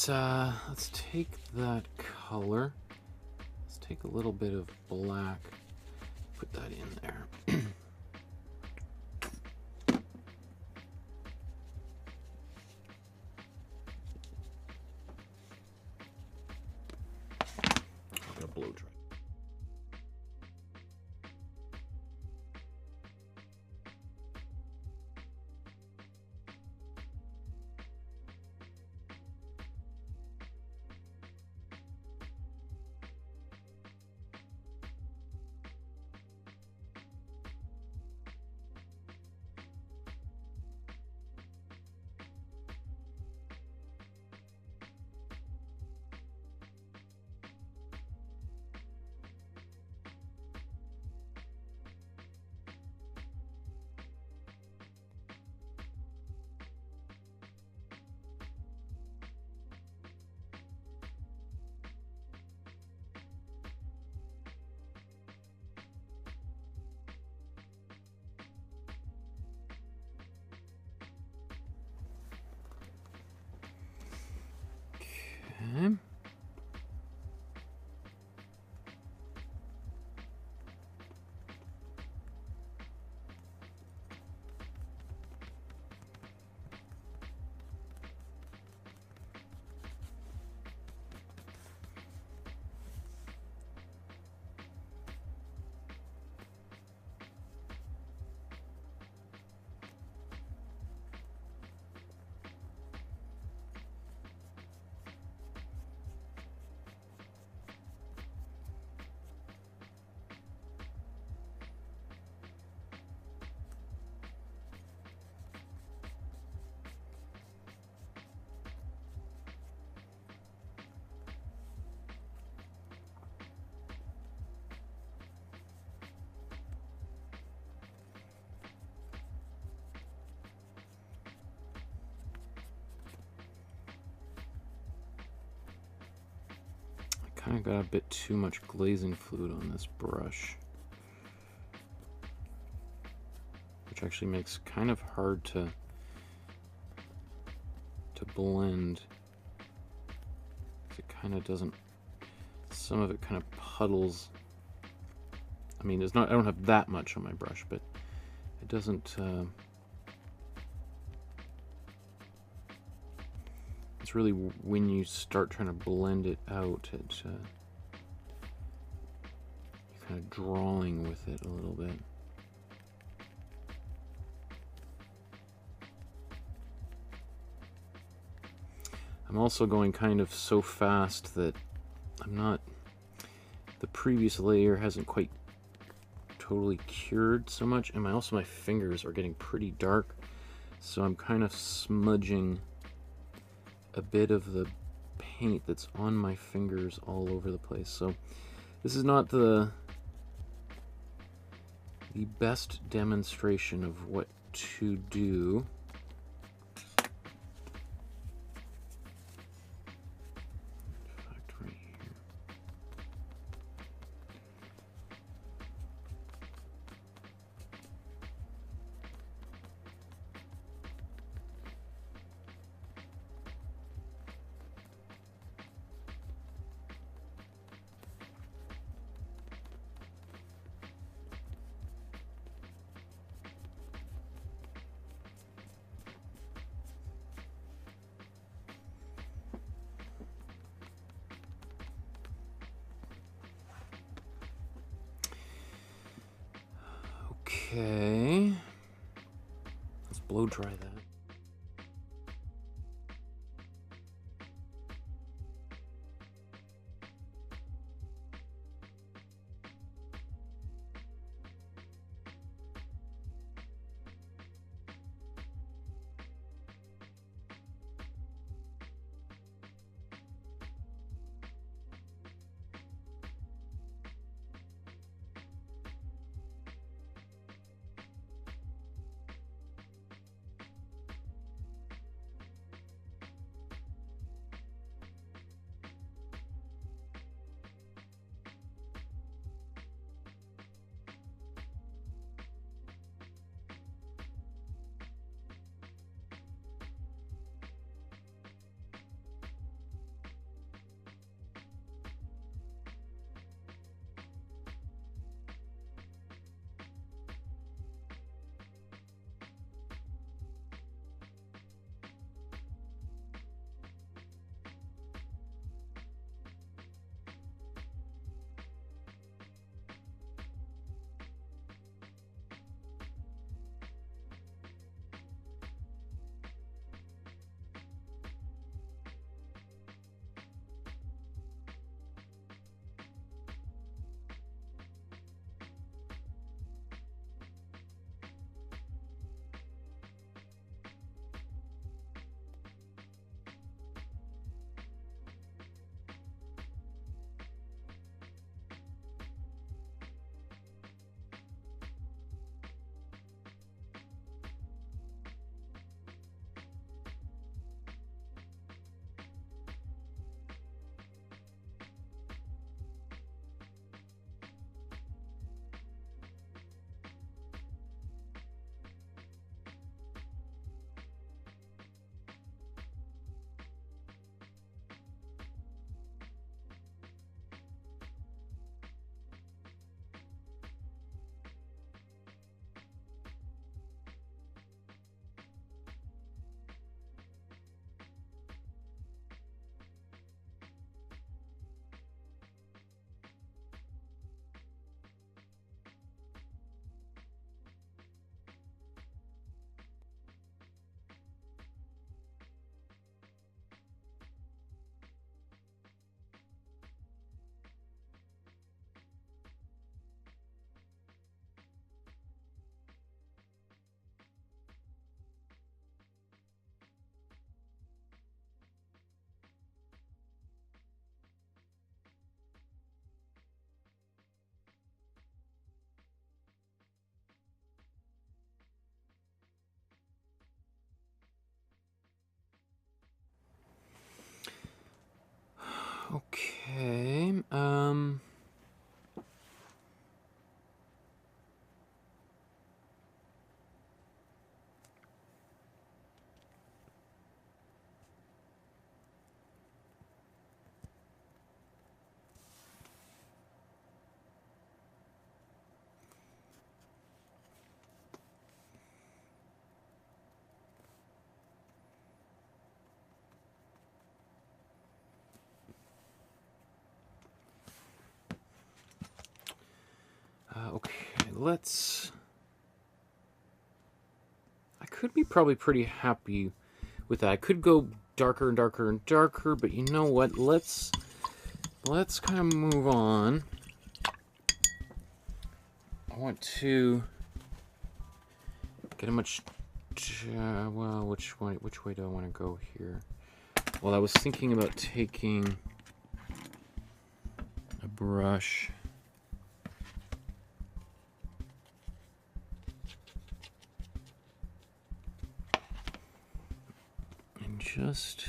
Let's take that color. Let's take a little bit of black, put that in there. I'm gonna blow dry. Okay. kind of got a bit too much glazing fluid on this brush, which actually makes kind of hard to blend. It kind of doesn't, some of it kind of puddles. I mean, I don't have that much on my brush, but it doesn't, it's really when you start trying to blend it out, you're kind of drawing with it a little bit. I'm also going kind of so fast that the previous layer hasn't quite totally cured so much, and my fingers are getting pretty dark, so I'm kind of smudging a bit of the paint that's on my fingers all over the place. So this is not the best demonstration of what to do. Okay, let's blow dry that. let's... I could be probably pretty happy with that. I could go darker and darker and darker, but you know what? Let's kind of move on. I want to get a much... well, which way do I want to go here? Well, I was thinking about taking a brush and just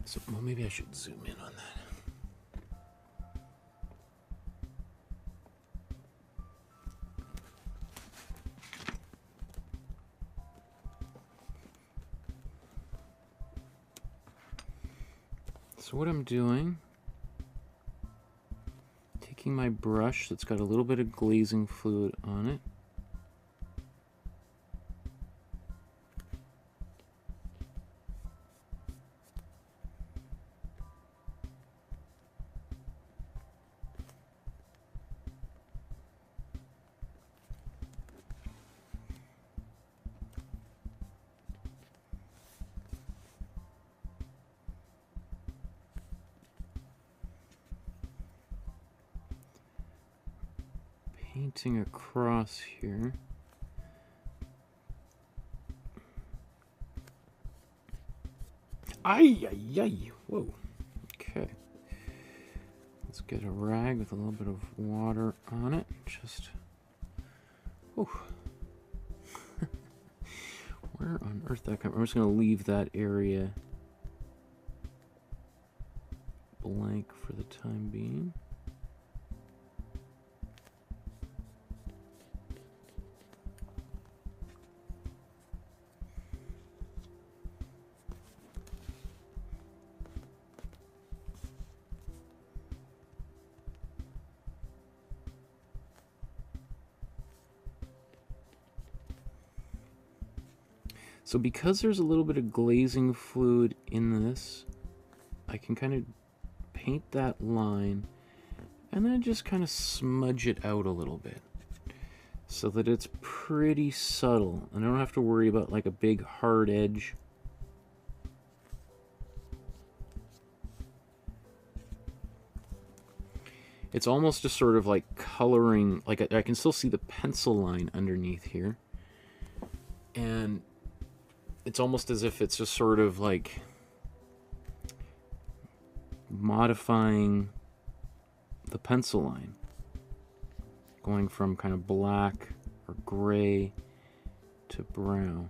so, well, maybe I should zoom in on that. So what I'm doing, taking my brush that's got a little bit of glazing fluid on it, painting across here. Ay, ay, ay. Whoa. Okay. Let's get a rag with a little bit of water on it. Just. Whew. Where on earth that come? I'm just going to leave that area blank for the time being. So because there's a little bit of glazing fluid in this, I can kind of paint that line and then just kind of smudge it out a little bit so that it's pretty subtle and I don't have to worry about like a big hard edge. It's almost just sort of like coloring, like I can still see the pencil line underneath here. And it's almost as if it's just sort of like modifying the pencil line, going from kind of black or gray to brown.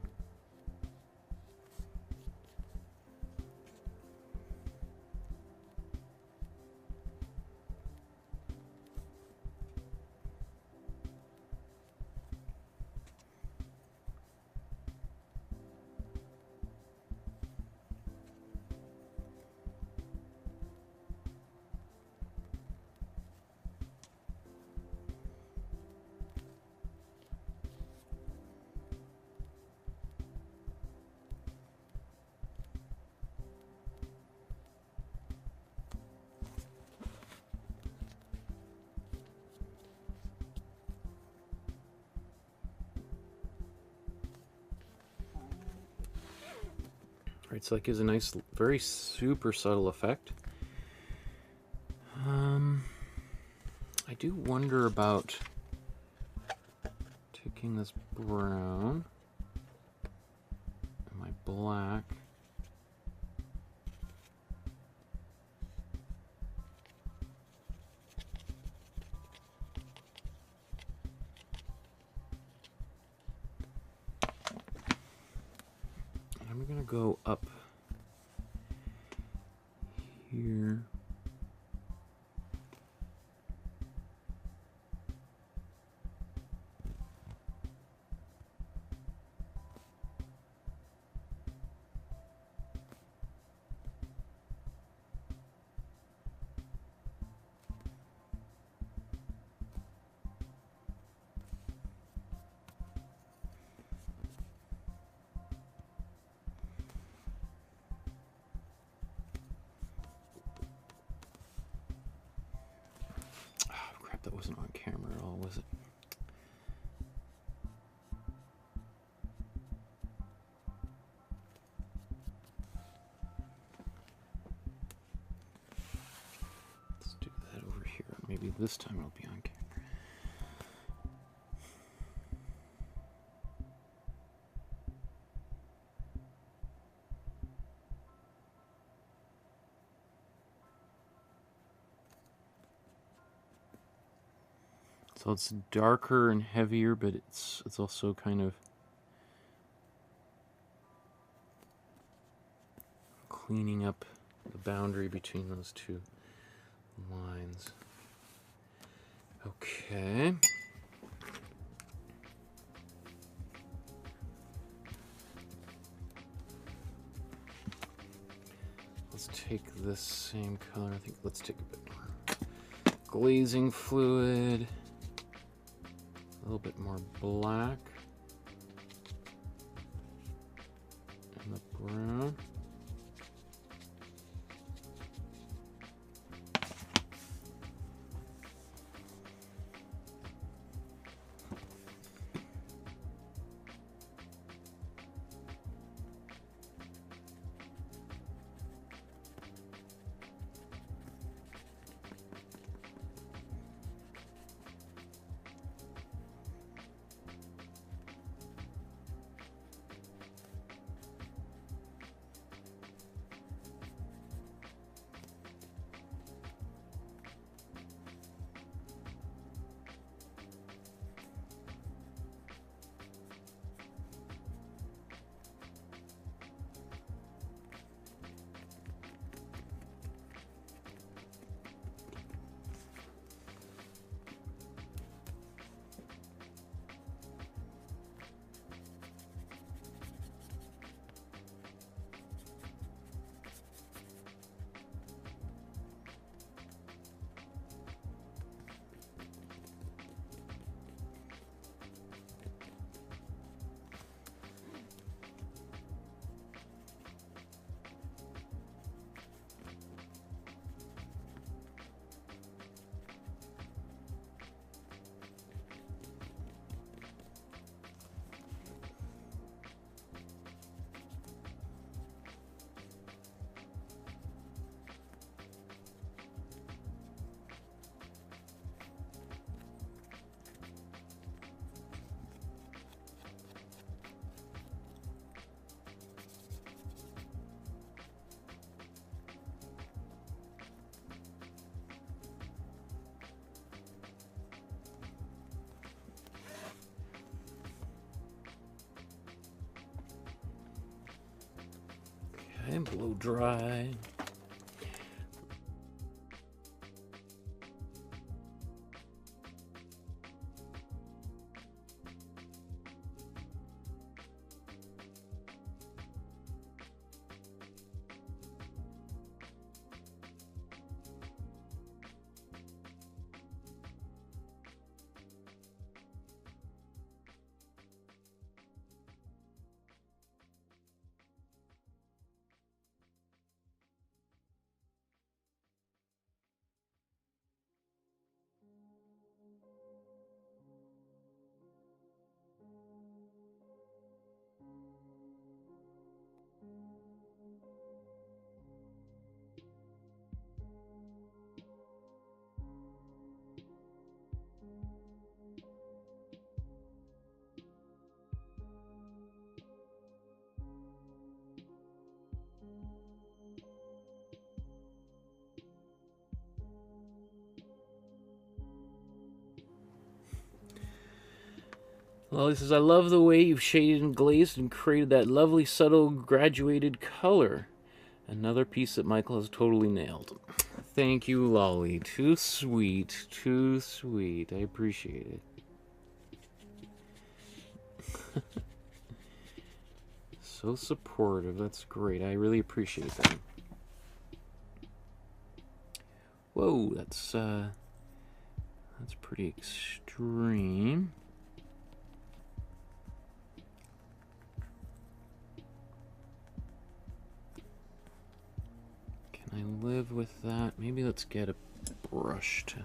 Right, so that gives a nice, very super subtle effect. I do wonder about taking this brown and my black. And I'm going to go up here. that wasn't on camera at all, was it? Let's do that over here. Maybe this time it'll be on camera. So it's darker and heavier, but it's also kind of cleaning up the boundary between those two lines. Okay. Let's take this same color. I think let's take a bit more glazing fluid. A little bit more black and the brown. And blow dry. Well, he says, I love the way you've shaded and glazed and created that lovely, subtle, graduated color. Another piece that Michael has totally nailed. Thank you, Lolly. Too sweet. Too sweet. I appreciate it. So supportive. That's great. I really appreciate that. Whoa, that's pretty extreme. Can I live with that? Maybe let's get a brush to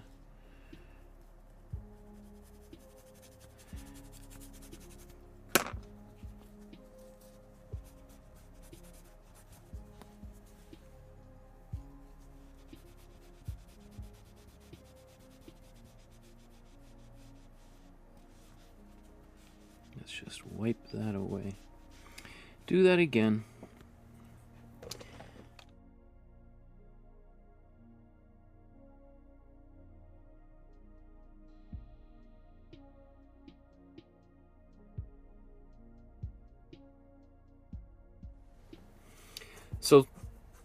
Let's just wipe that away. Do that again. So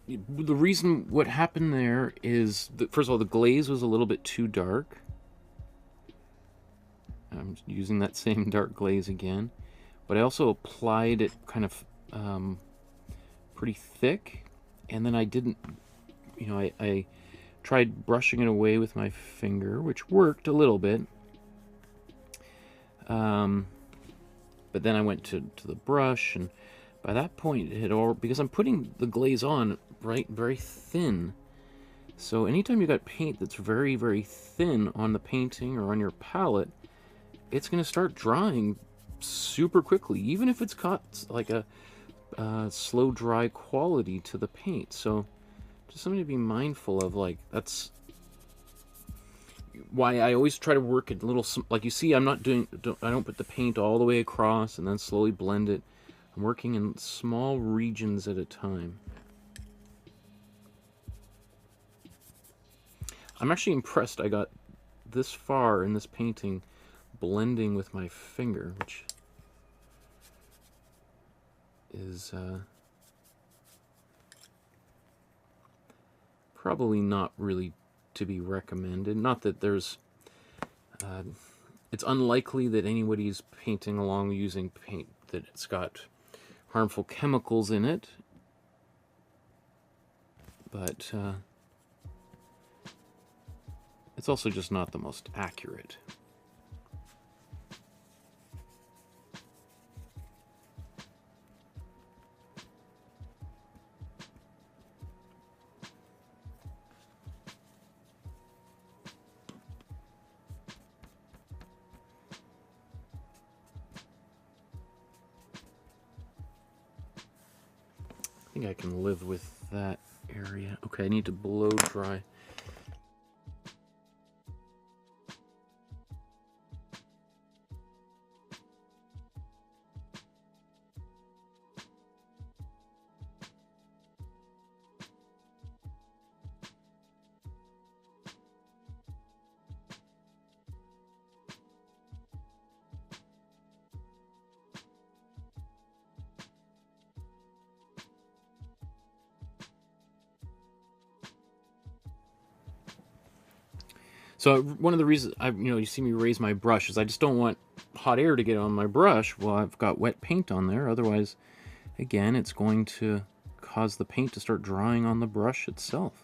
the reason what happened there is that, first of all, the glaze was a little bit too dark. I'm using that same dark glaze again, but I also applied it kind of pretty thick, and then I didn't, I tried brushing it away with my finger, which worked a little bit. But then I went to the brush, and by that point it had all, because I'm putting the glaze on very thin. So anytime you got paint that's very, very thin on the painting or on your palette, it's going to start drying super quickly, even if it's got like a slow dry quality to the paint. So just something to be mindful of. Like, that's why I always try to work at little, like you see, I don't put the paint all the way across and then slowly blend it. I'm working in small regions at a time. I'm actually impressed I got this far in this painting blending with my finger, which is probably not really to be recommended. Not that there's it's unlikely that anybody's painting along using paint that it's got harmful chemicals in it, but it's also just not the most accurate. I think I can live with that area. Okay, I need to blow dry. So one of the reasons you see me raise my brush is I just don't want hot air to get on my brush while I've got wet paint on there. Otherwise, again, it's going to cause the paint to start drying on the brush itself.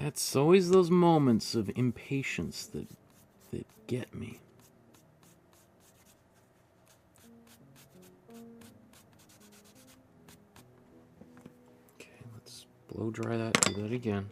It's always those moments of impatience that get me. Okay, let's blow dry that, do that again.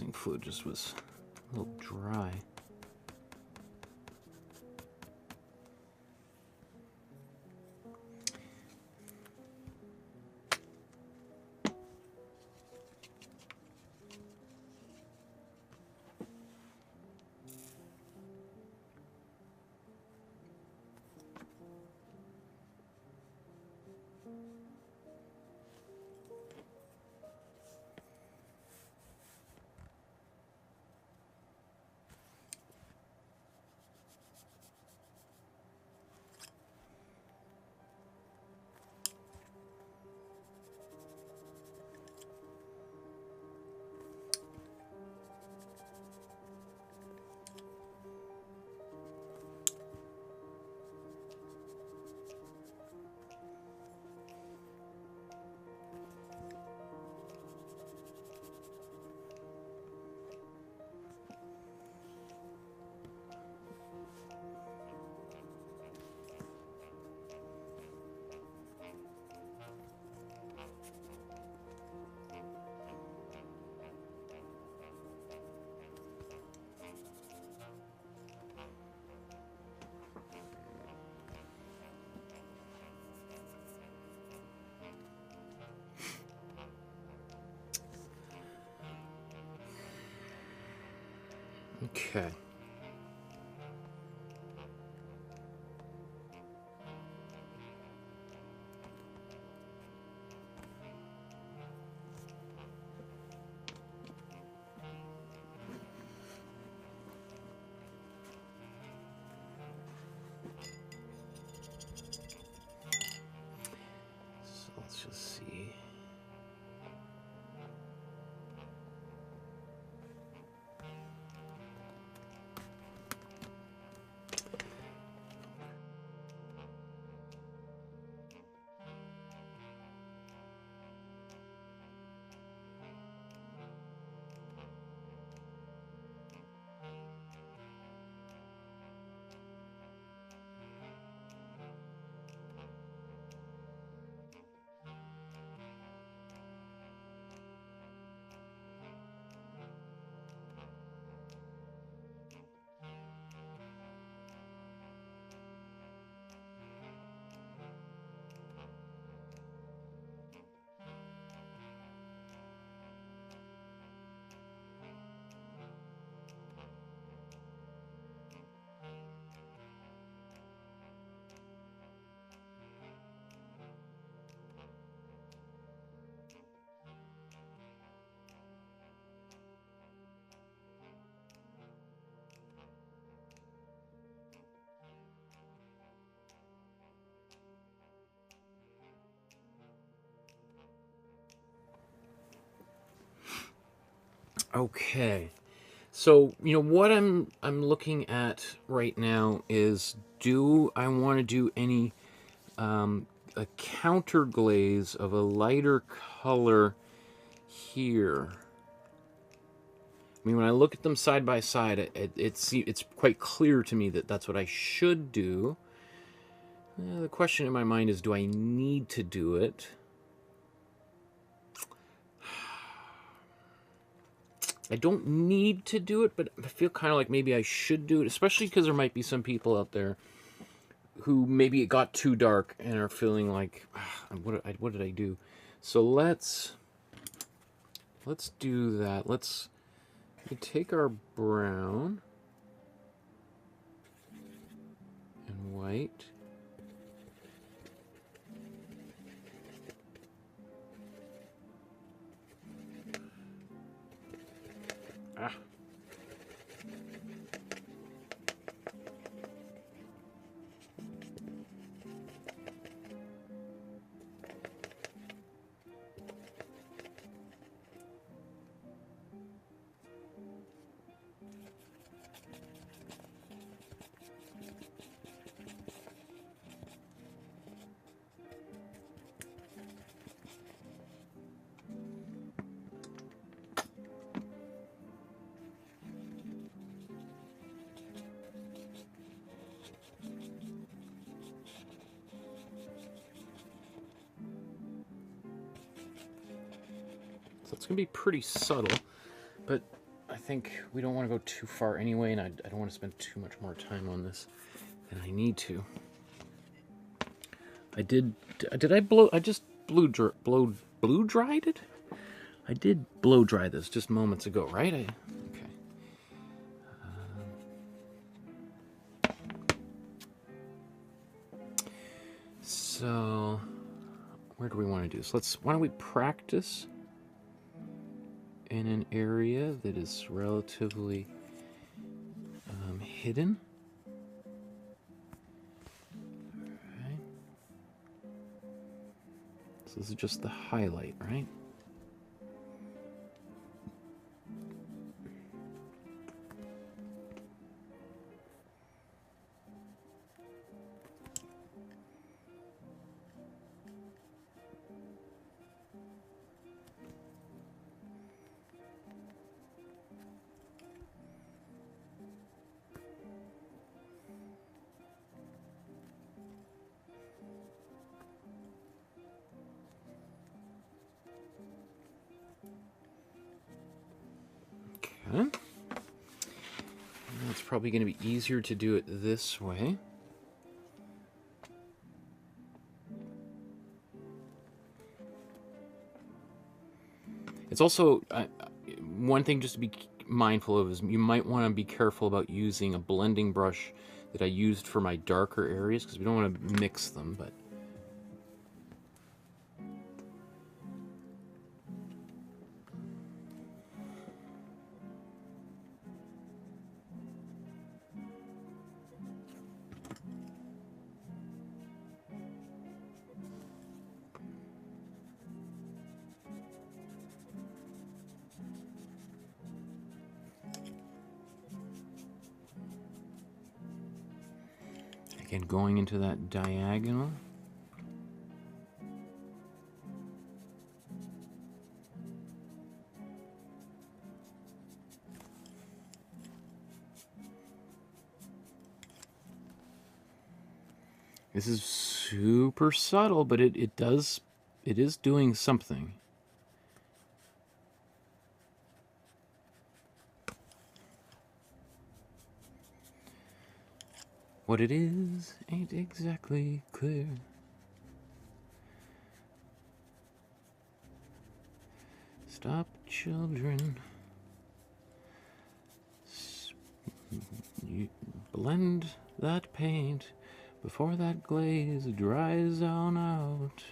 waxing fluid just was a little dry. Okay. So let's just see. Okay. So, what I'm looking at right now is, do I want to do any a counter glaze of a lighter color here? I mean, when I look at them side by side, it's quite clear to me that that's what I should do. The question in my mind is, do I need to do it? I don't need to do it, but I feel kind of like maybe I should do it, especially because there might be some people out there who maybe it got too dark and are feeling like, what did I do? So let's do that. Let's take our brown and white. Ah. So it's going to be pretty subtle, but I think we don't want to go too far anyway, and I don't want to spend too much more time on this than I need to. Did I blow? I just blow dried it? I did blow dry this just moments ago, right? Okay. So, where do we want to do this? Why don't we practice in an area that is relatively hidden? Alright. So this is just the highlight, right? Okay. It's probably going to be easier to do it this way. It's also one thing just to be mindful of is you might want to be careful about using a blending brush that I used for my darker areas because we don't want to mix them, but again, going into that diagonal. This is super subtle, but it is doing something. What it is ain't exactly clear. Stop, children. You blend that paint before that glaze dries on out.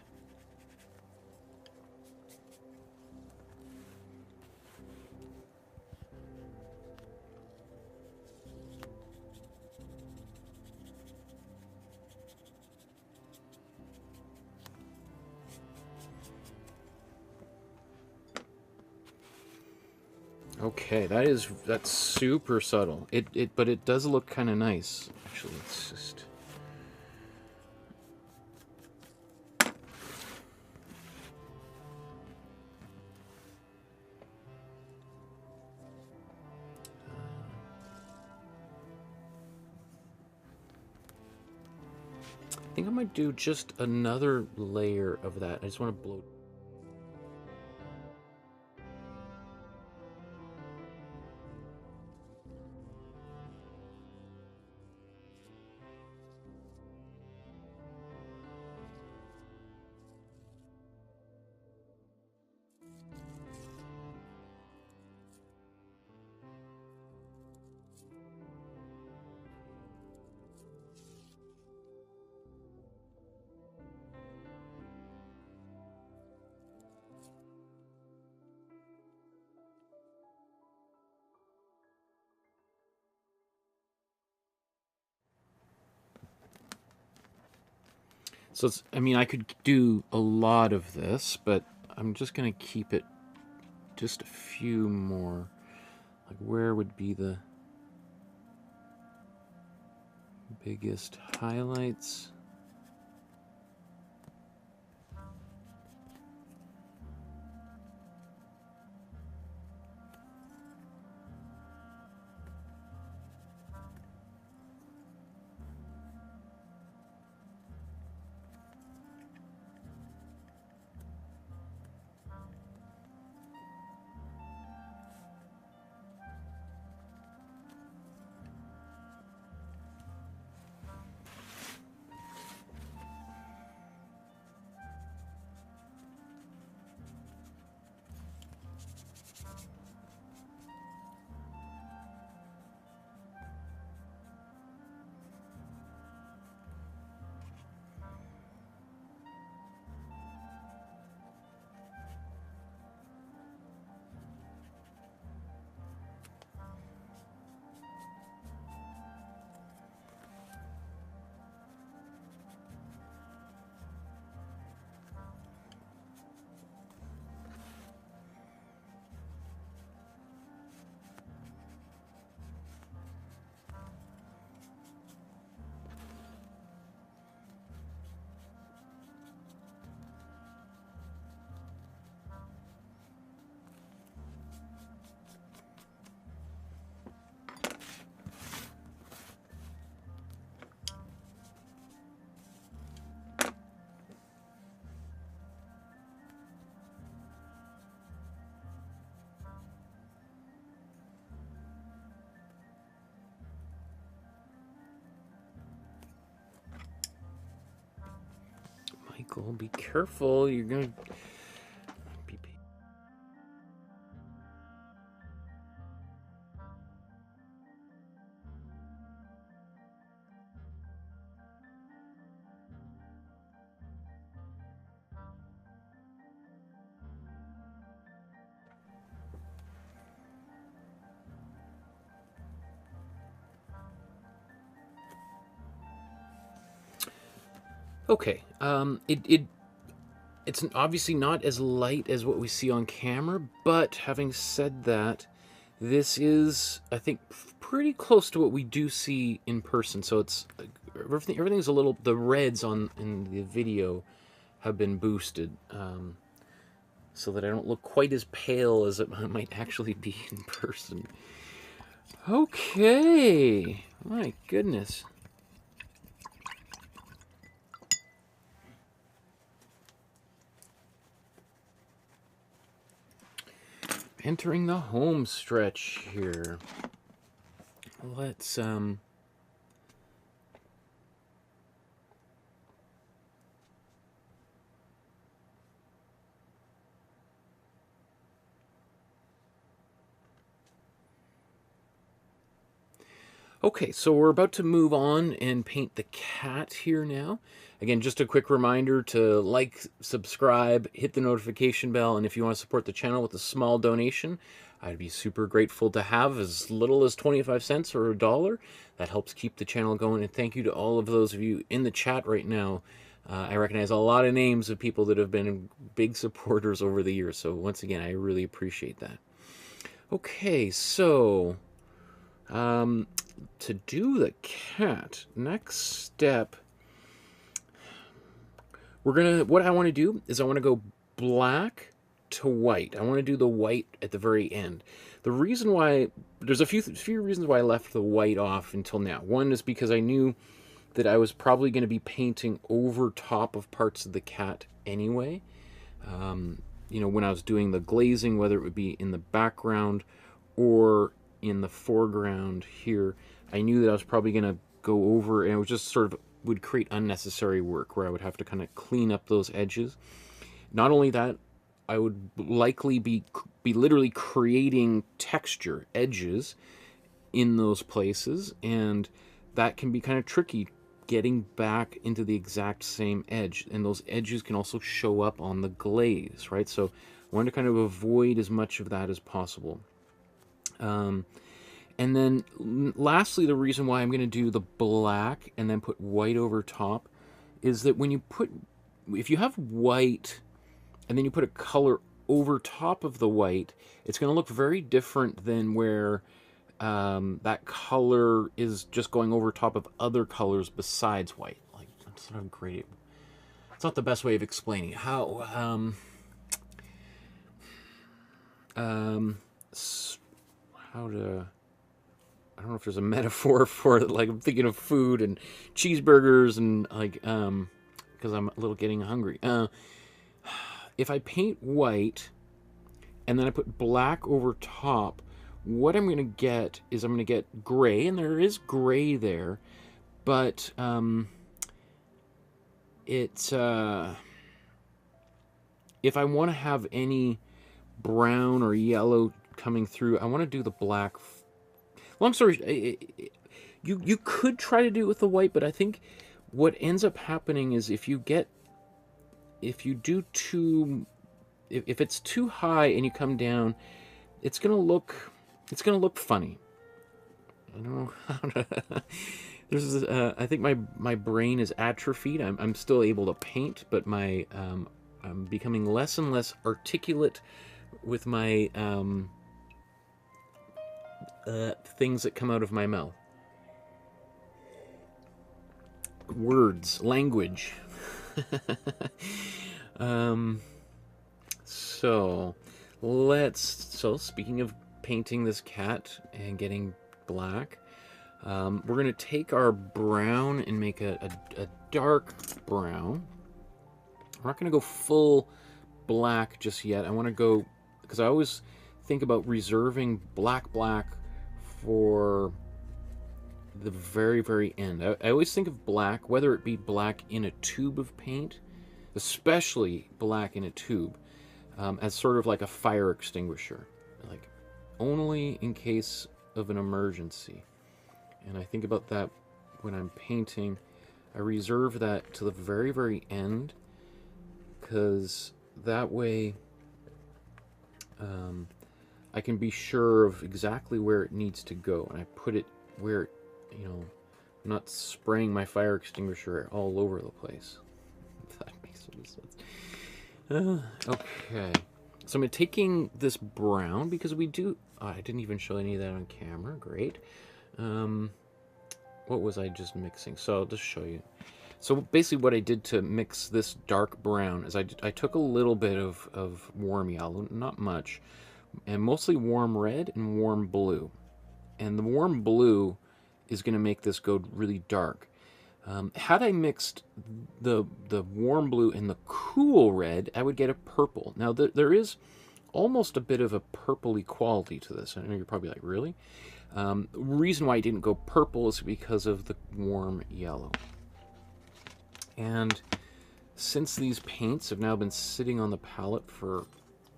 Okay, that's super subtle. But it does look kind of nice. Actually, it's just I think I might do just another layer of that. I just want to blow. So it's, I mean, I could do a lot of this, but I'm just going to keep it just a few more. Like, where would be the biggest highlights? Michael. Be careful. You're gonna be... Okay, it's obviously not as light as what we see on camera, but having said that, this is, I think, pretty close to what we do see in person. So it's everything's a little, the reds in the video have been boosted, so that I don't look quite as pale as it might actually be in person. Okay, my goodness. Entering the home stretch here. Let's okay, so we're about to move on and paint the cat here now. Again, just a quick reminder to like, subscribe, hit the notification bell, and if you want to support the channel with a small donation, I'd be super grateful to have as little as 25 cents or $1. That helps keep the channel going, and thank you to all of those of you in the chat right now. I recognize a lot of names of people that have been big supporters over the years, so once again, I really appreciate that. Okay, so to do the cat, next step, what I want to do is I want to go black to white. I want to do the white at the very end. The reason why, there's a few reasons why I left the white off until now. One is because I knew that I was probably going to be painting over top of parts of the cat anyway. You know, when I was doing the glazing, whether it would be in the background or in the foreground here, I knew that I was probably going to go over, and it was just sort of would create unnecessary work where I would have to kind of clean up those edges. Not only that, I would likely be literally creating texture, edges in those places, and that can be kind of tricky, getting back into the exact same edge, and those edges can also show up on the glaze, right? So I wanted to kind of avoid as much of that as possible. And then lastly, the reason why I'm going to do the black and then put white over top is that when you if you have white and then you put a color over top of the white, it's going to look very different than where that color is just going over top of other colors besides white. Like, that's sort of great. It's not the best way of explaining how. How to... I don't know if there's a metaphor for it. Like, I'm thinking of food and cheeseburgers and like, because I'm a little getting hungry. If I paint white and then I put black over top, what I'm going to get is I'm going to get gray, and there is gray there, but it's if I want to have any brown or yellow coming through, I want to do the black. Long story, you could try to do it with the white, but I think what ends up happening is if it's too high and you come down, it's gonna look funny. I don't know how to. I think my brain is atrophied. I'm still able to paint, but I'm becoming less and less articulate with my things that come out of my mouth. Words, language. So speaking of painting this cat and getting black, we're going to take our brown and make a dark brown. We're not going to go full black just yet. I want to go, because I always think about reserving black for the very, very end. I always think of black, whether it be black in a tube of paint, especially black in a tube, as sort of like a fire extinguisher, like only in case of an emergency. And I think about that when I'm painting. I reserve that to the very, very end, because that way I can be sure of exactly where it needs to go, and I put it where, you know, I'm not spraying my fire extinguisher all over the place. If that makes any sense. Okay, so I'm taking this brown because we do. Oh, I didn't even show any of that on camera. Great. What was I just mixing? So I'll just show you. So basically what I did to mix this dark brown is I took a little bit of warm yellow, not much, and mostly warm red and warm blue. And the warm blue is going to make this go really dark. Had I mixed the warm blue and the cool red, I would get a purple. Now there is almost a bit of a purpley quality to this. I know you're probably like, really? The reason why I didn't go purple is because of the warm yellow. And since these paints have now been sitting on the palette for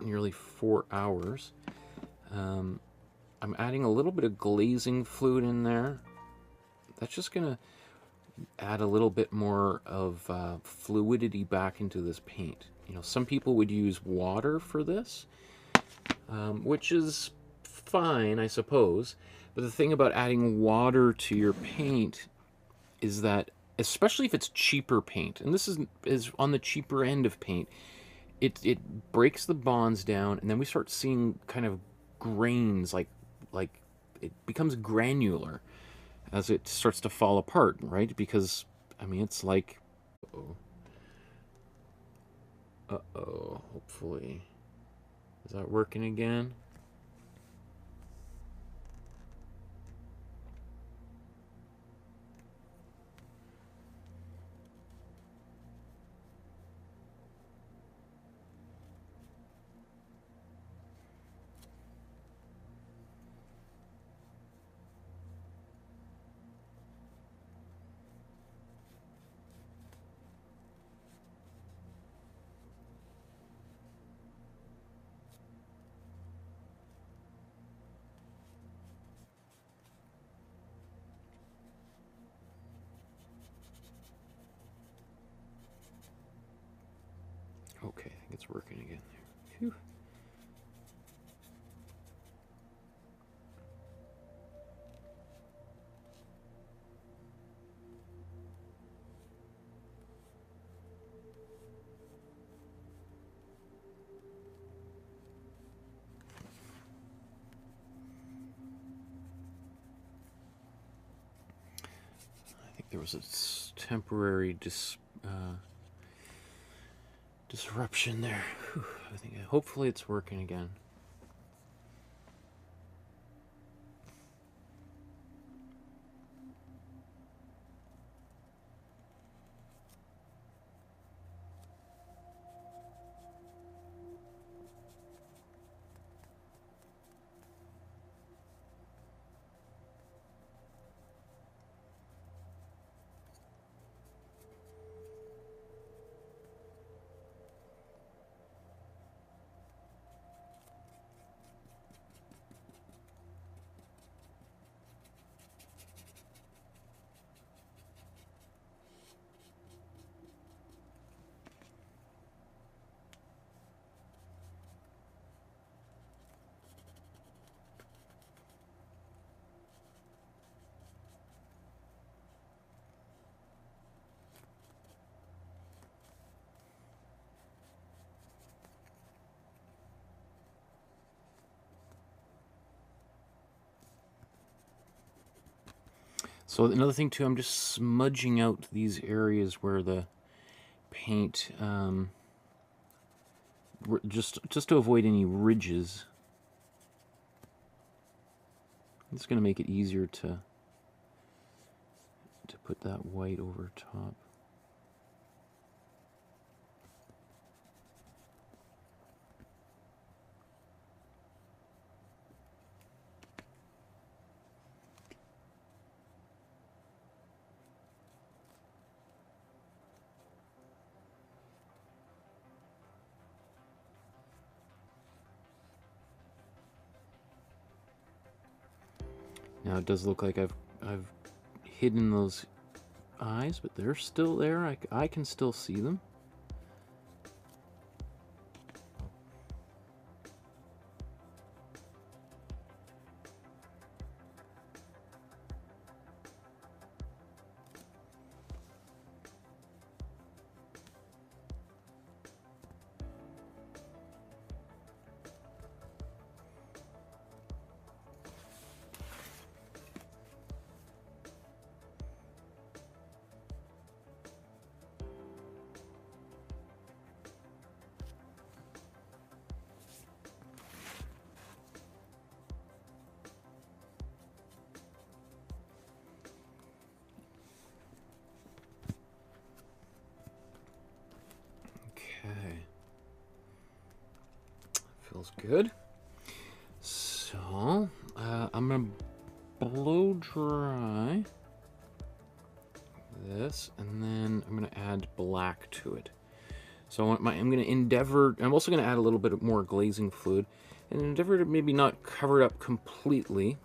nearly 4 hours, I'm adding a little bit of glazing fluid in there. That's just going to add a little bit more of fluidity back into this paint. You know, some people would use water for this, which is fine, I suppose. But the thing about adding water to your paint is that, especially if it's cheaper paint, and this is on the cheaper end of paint, it breaks the bonds down, and then we start seeing kind of grains, like it becomes granular as it starts to fall apart, right? Because, I mean, it's like, uh-oh, hopefully. Is that working again? Okay, I think it's working again there. Phew. I think there was a temporary disruption there. Whew. I think hopefully it's working again. So another thing too, I'm just smudging out these areas where the paint, just to avoid any ridges. It's going to make it easier to put that white over top. Now it does look like I've hidden those eyes, but they're still there. I can still see them. Okay. Feels good. So, I'm going to blow dry this, and then I'm going to add black to it. So I'm going to endeavor, I'm also going to add a little bit more glazing fluid, and endeavor to maybe not cover it up completely.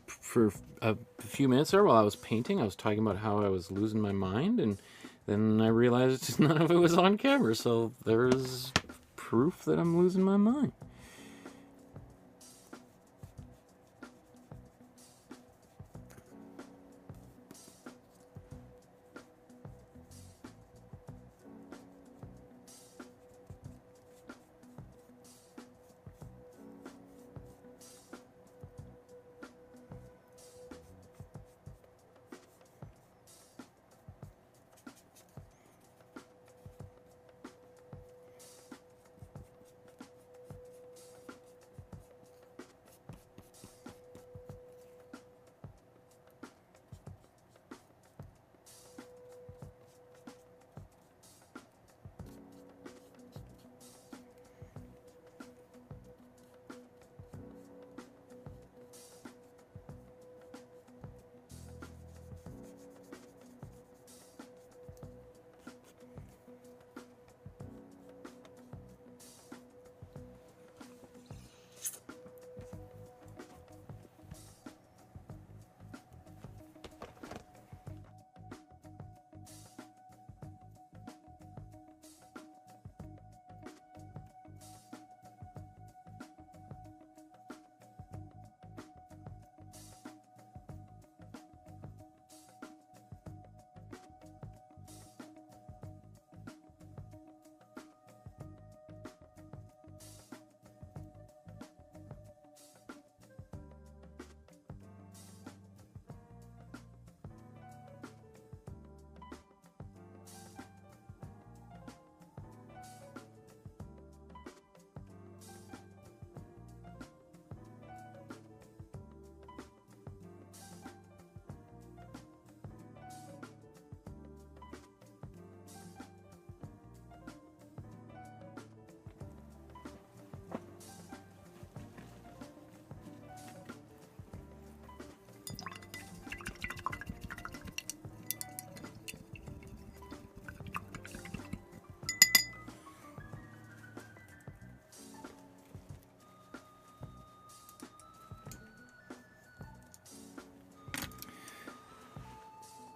For a few minutes there while I was painting, I was talking about how I was losing my mind, and then I realized none of it was on camera, so there's proof that I'm losing my mind.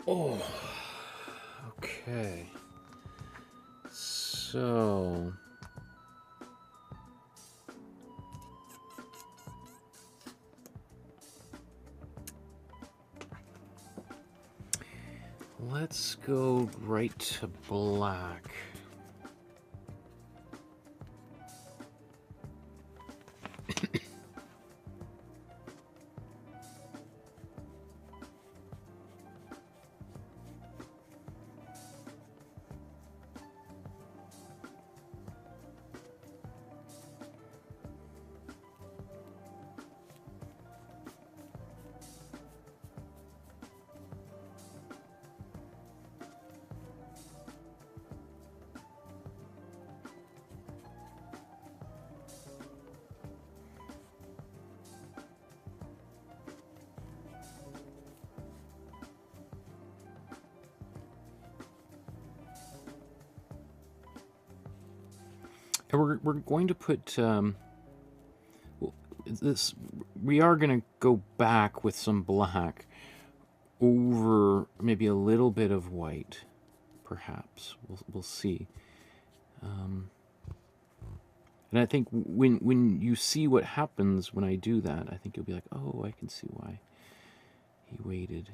Oh, okay. So let's go right to black. And we're going to put this. We are going to go back with some black over maybe a little bit of white, perhaps. We'll see. And I think when you see what happens when I do that, I think you'll be like, oh, I can see why he waited.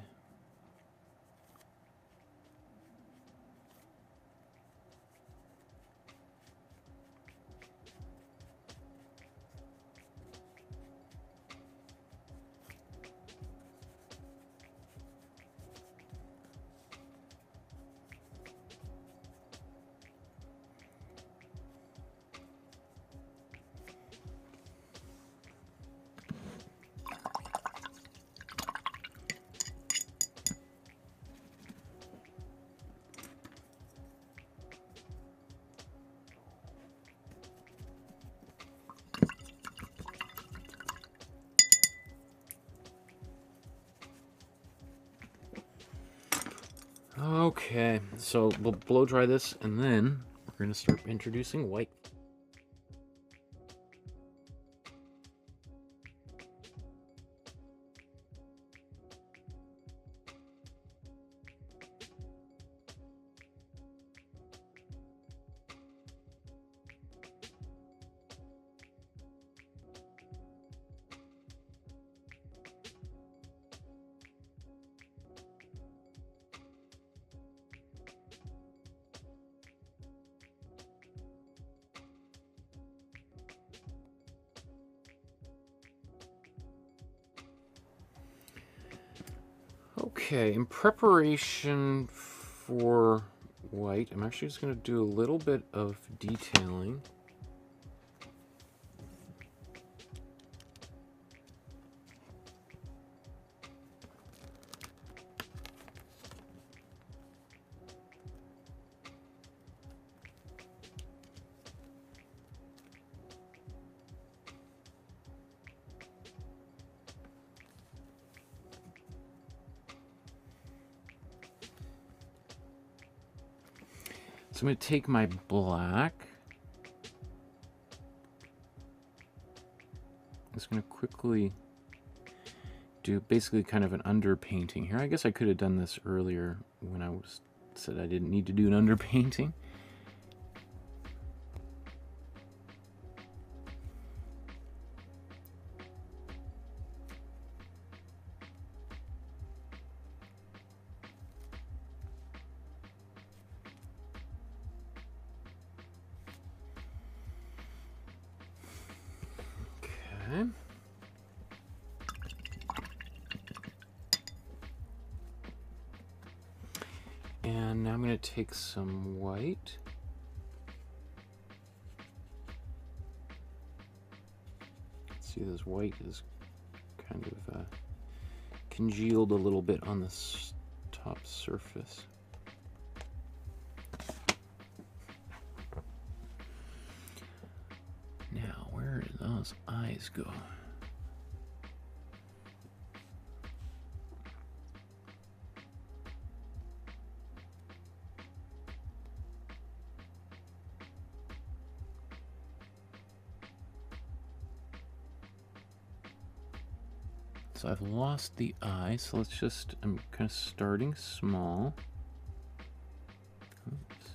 Okay, so we'll blow dry this, and then we're going to start introducing white. Okay, in preparation for white, I'm actually just going to do a little bit of detailing. So I'm going to take my black. I'm just going to quickly do basically kind of an underpainting here. I guess I could have done this earlier when I said I didn't need to do an underpainting. Okay. And now I'm going to take some white. See, this white is kind of congealed a little bit on this top surface. Now, where did those eyes go? So I've lost the eye, so let's just, I'm kind of starting small. Oops.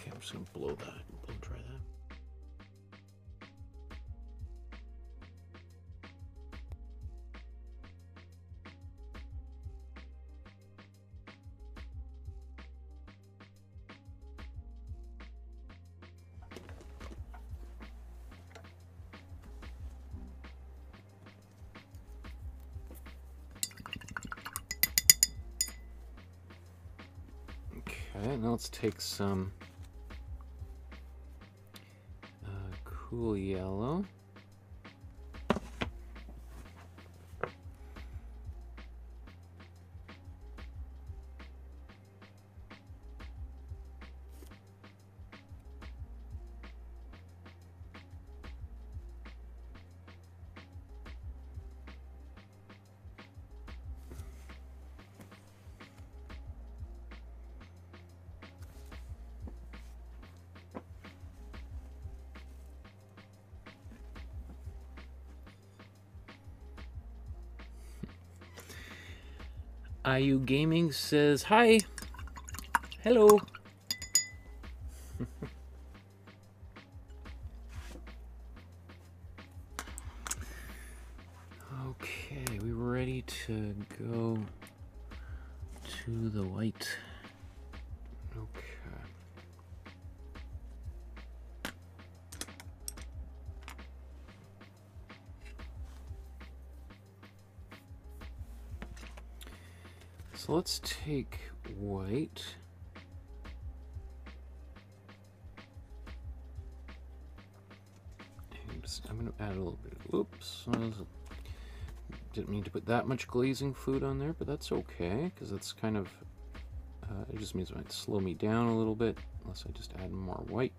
I'm just going to blow dry that. Okay, now let's take some cool yellow. IU Gaming says, hi. Hello. Okay, we ready to go to the white. Okay. So let's take white. I'm going to add a little bit. Oops. Didn't mean to put that much glazing fluid on there, but that's okay, because it's kind of, it just means it might slow me down a little bit, unless I just add more white.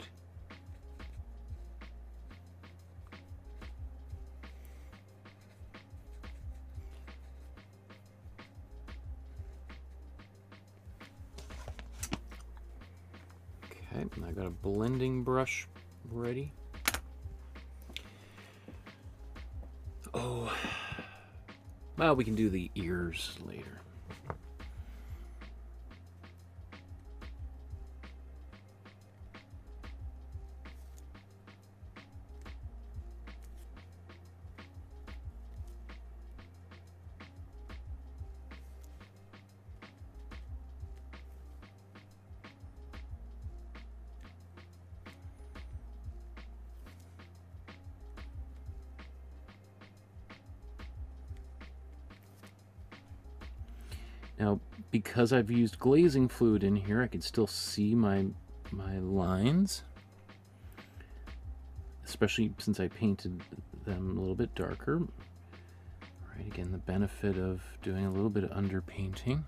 Okay, and I got a blending brush ready. Oh, well, we can do the ears later. Now, because I've used glazing fluid in here, I can still see my lines, especially since I painted them a little bit darker. Right, again, the benefit of doing a little bit of underpainting.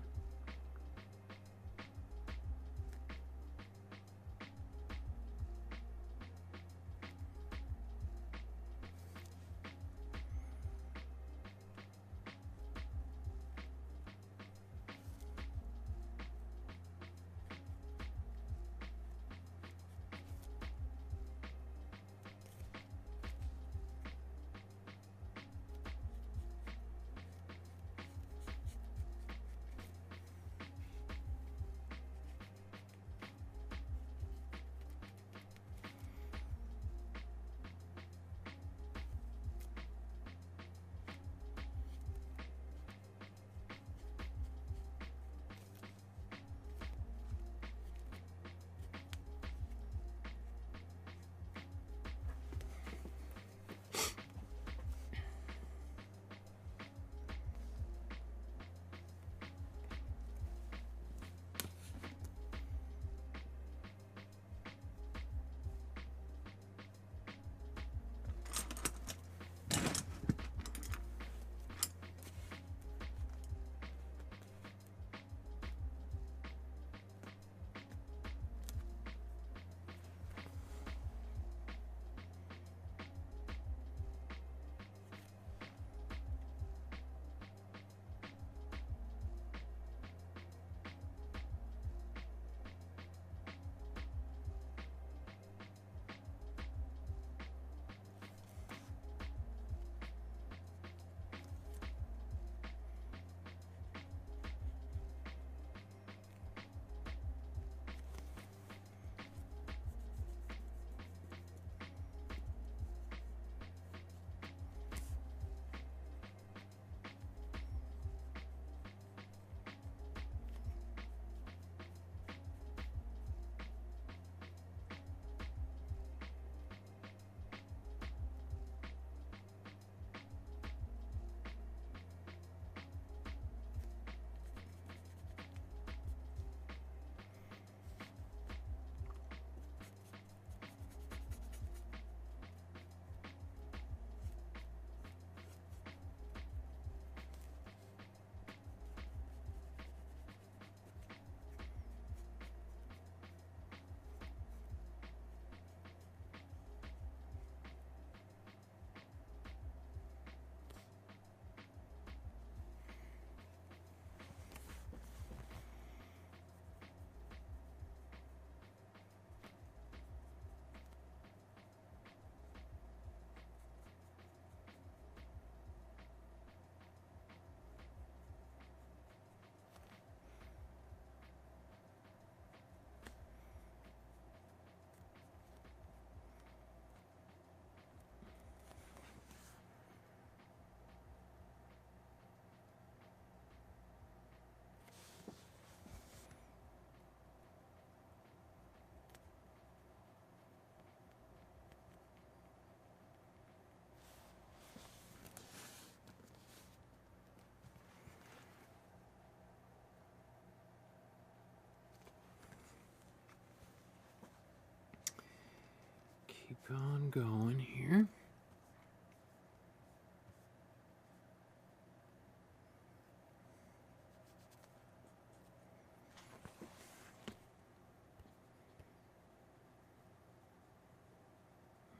keep on going here.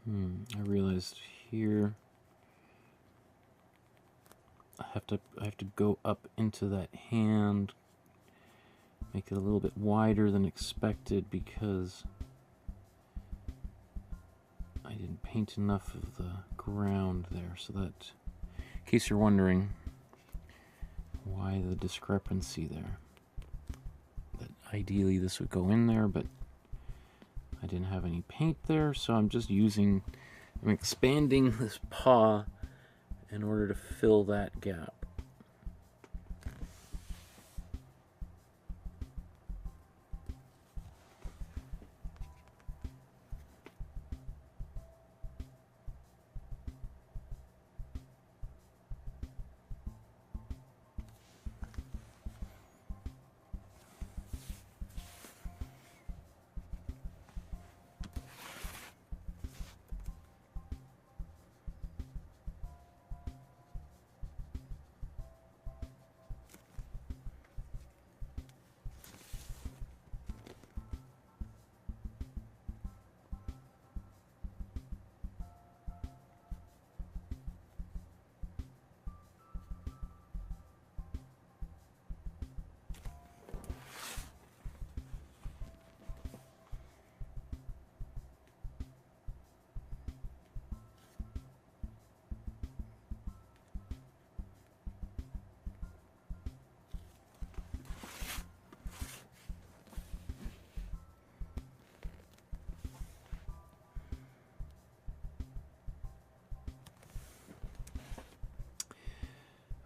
I realized here I have to go up into that hand, make it a little bit wider than expected because I didn't paint enough of the ground there. So that, in case you're wondering why the discrepancy there, that ideally this would go in there, but I didn't have any paint there, so I'm expanding this paw in order to fill that gap.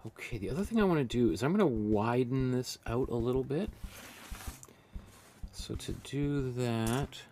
Okay, the other thing I want to do is I'm going to widen this out a little bit. So to do that,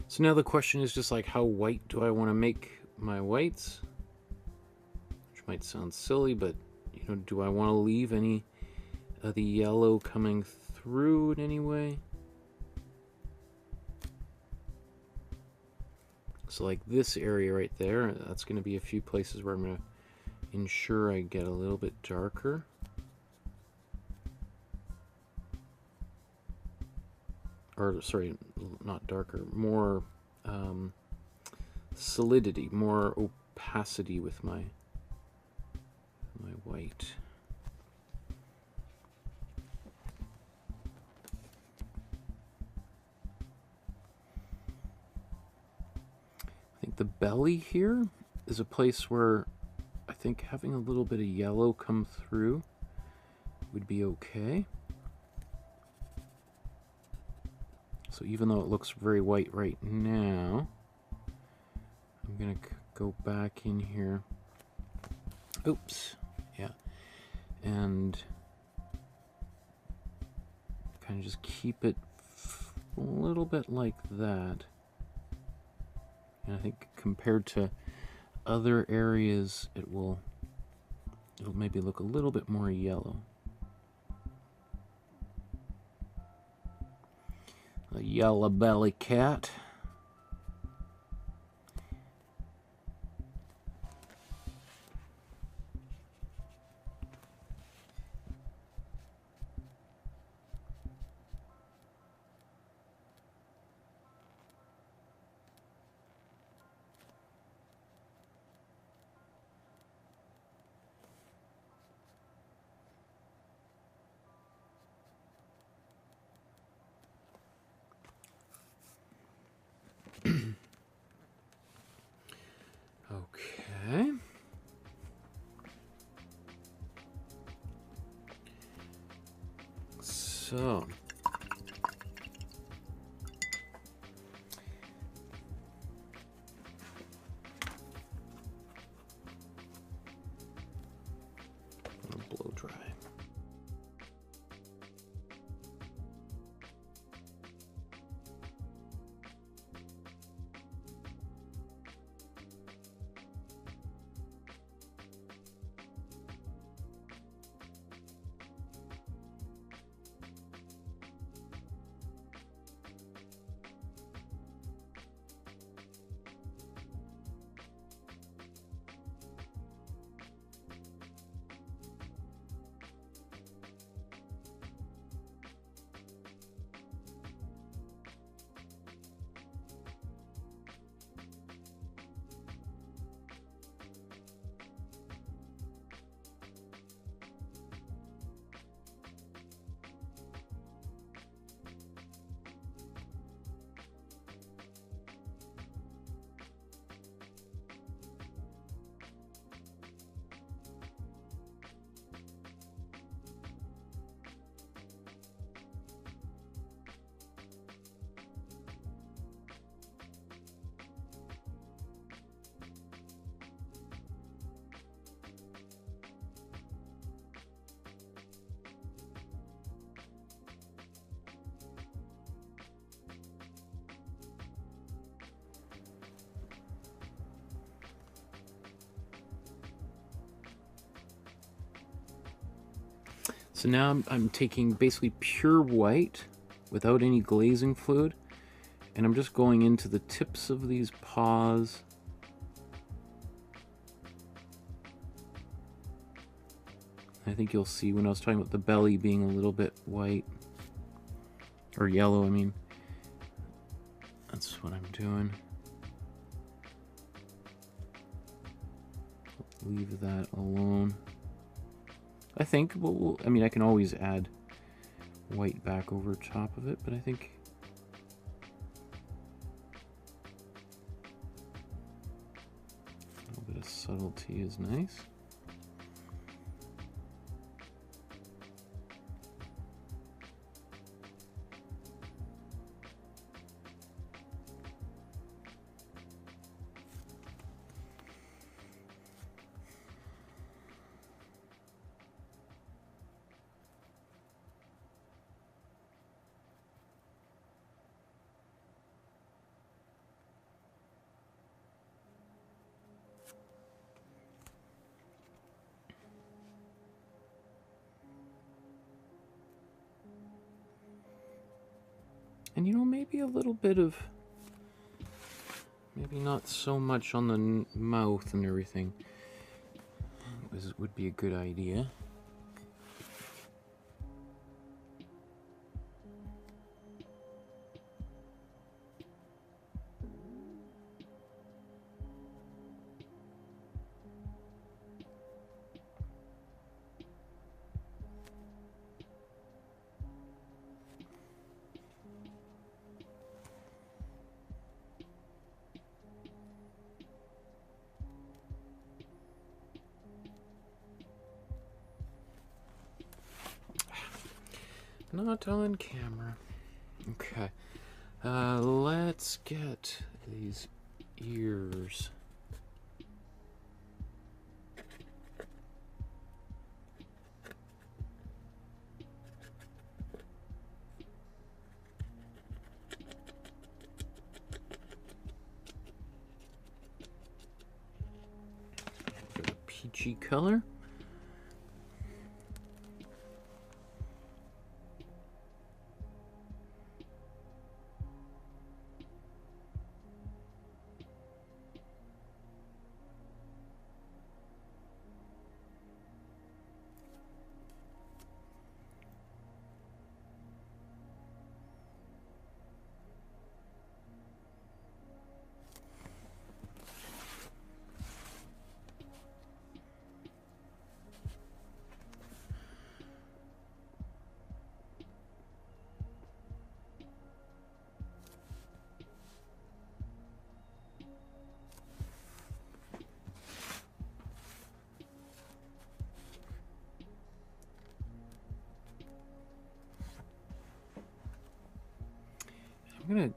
so now the question is just like, how white do I want to make my whites? Which might sound silly, but you know, do I want to leave any of the yellow coming through in any way? So like this area right there, that's going to be a few places where I'm going to ensure I get a little bit darker. or sorry, not darker, more solidity, more opacity with my white. I think the belly here is a place where I think having a little bit of yellow come through would be okay. So even though it looks very white right now, I'm gonna go back in here. Oops, yeah, and kind of just keep it a little bit like that. And I think compared to other areas, it'll maybe look a little bit more yellow. A yellow belly cat. Okay. So blow dry. So now I'm taking basically pure white without any glazing fluid, and I'm just going into the tips of these paws. I think you'll see when I was talking about the belly being a little bit white, or yellow, I mean. That's what I'm doing. Leave that alone. I think, well, I mean, I can always add white back over top of it, but I think a little bit of subtlety is nice. And you know, maybe a little bit of, maybe not so much on the mouth and everything would be a good idea. Not on camera. Okay. Let's get these ears. Get a peachy color. I'm gonna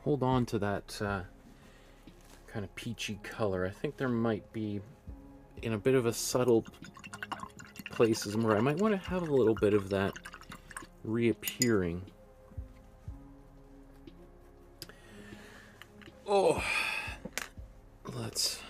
hold on to that kind of peachy color. I think there might be, in a bit of a subtle places where I might want to have a little bit of that reappearing. Oh, let's...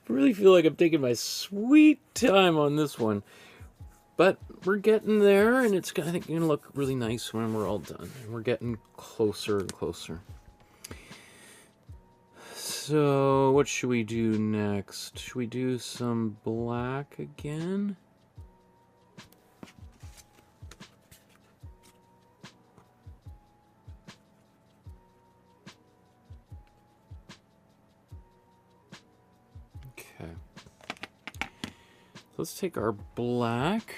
I really feel like I'm taking my sweet time on this one, but we're getting there, and it's, I think, going to look really nice when we're all done. We're getting closer and closer. So what should we do next? Should we do some black again? Okay. Let's take our black.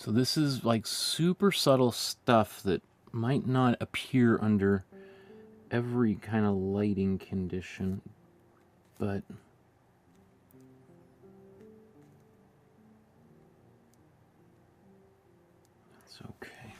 So this is like super subtle stuff that might not appear under every kind of lighting condition, but that's okay.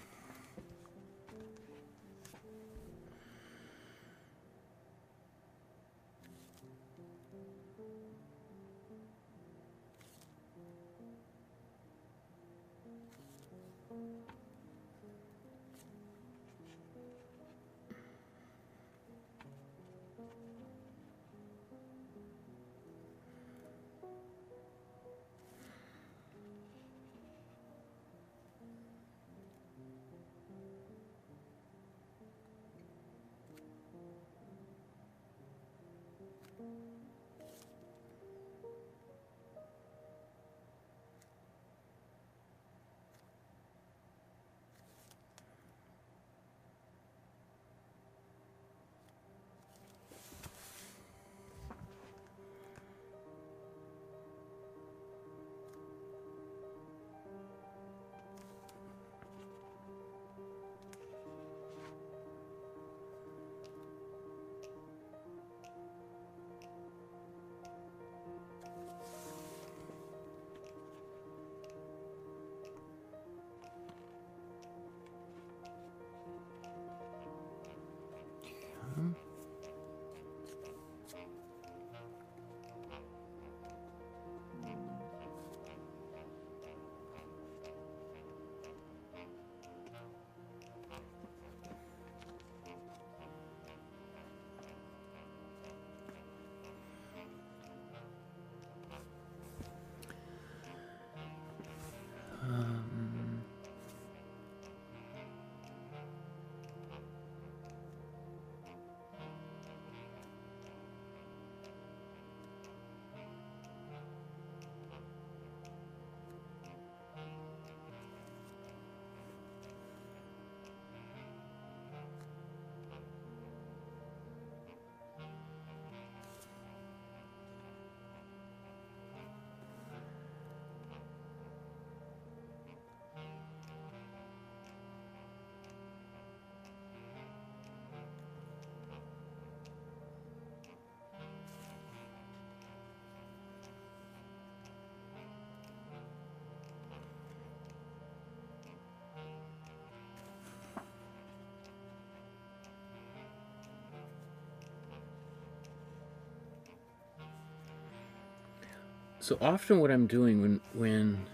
So often what I'm doing when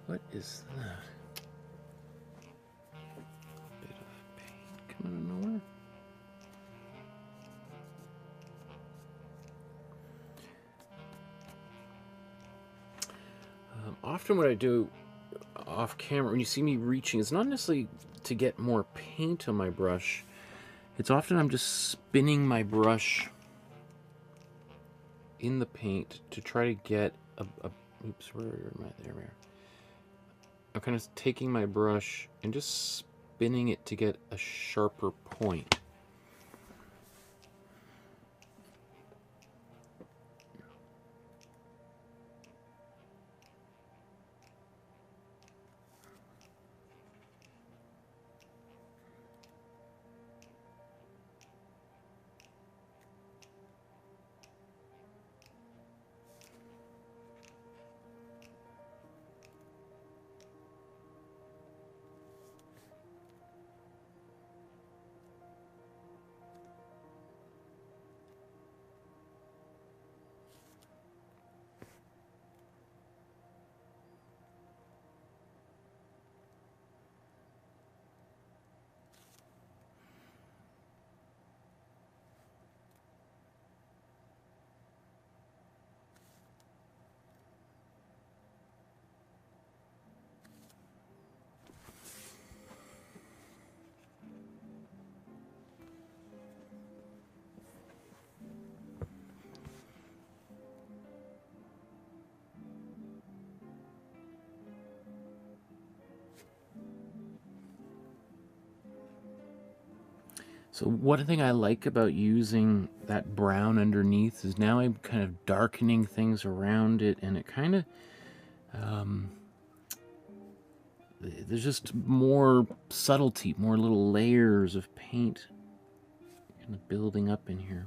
what is that? Bit of paint coming out of nowhere. Often what I do off camera, when you see me reaching, it's not necessarily to get more paint on my brush. It's often I'm just spinning my brush in the paint to try to get oops, where am I? There we are. I'm kind of taking my brush and just spinning it to get a sharper point. So one thing I like about using that brown underneath is now I'm kind of darkening things around it, and it kind of there's just more subtlety, more little layers of paint kind of building up in here.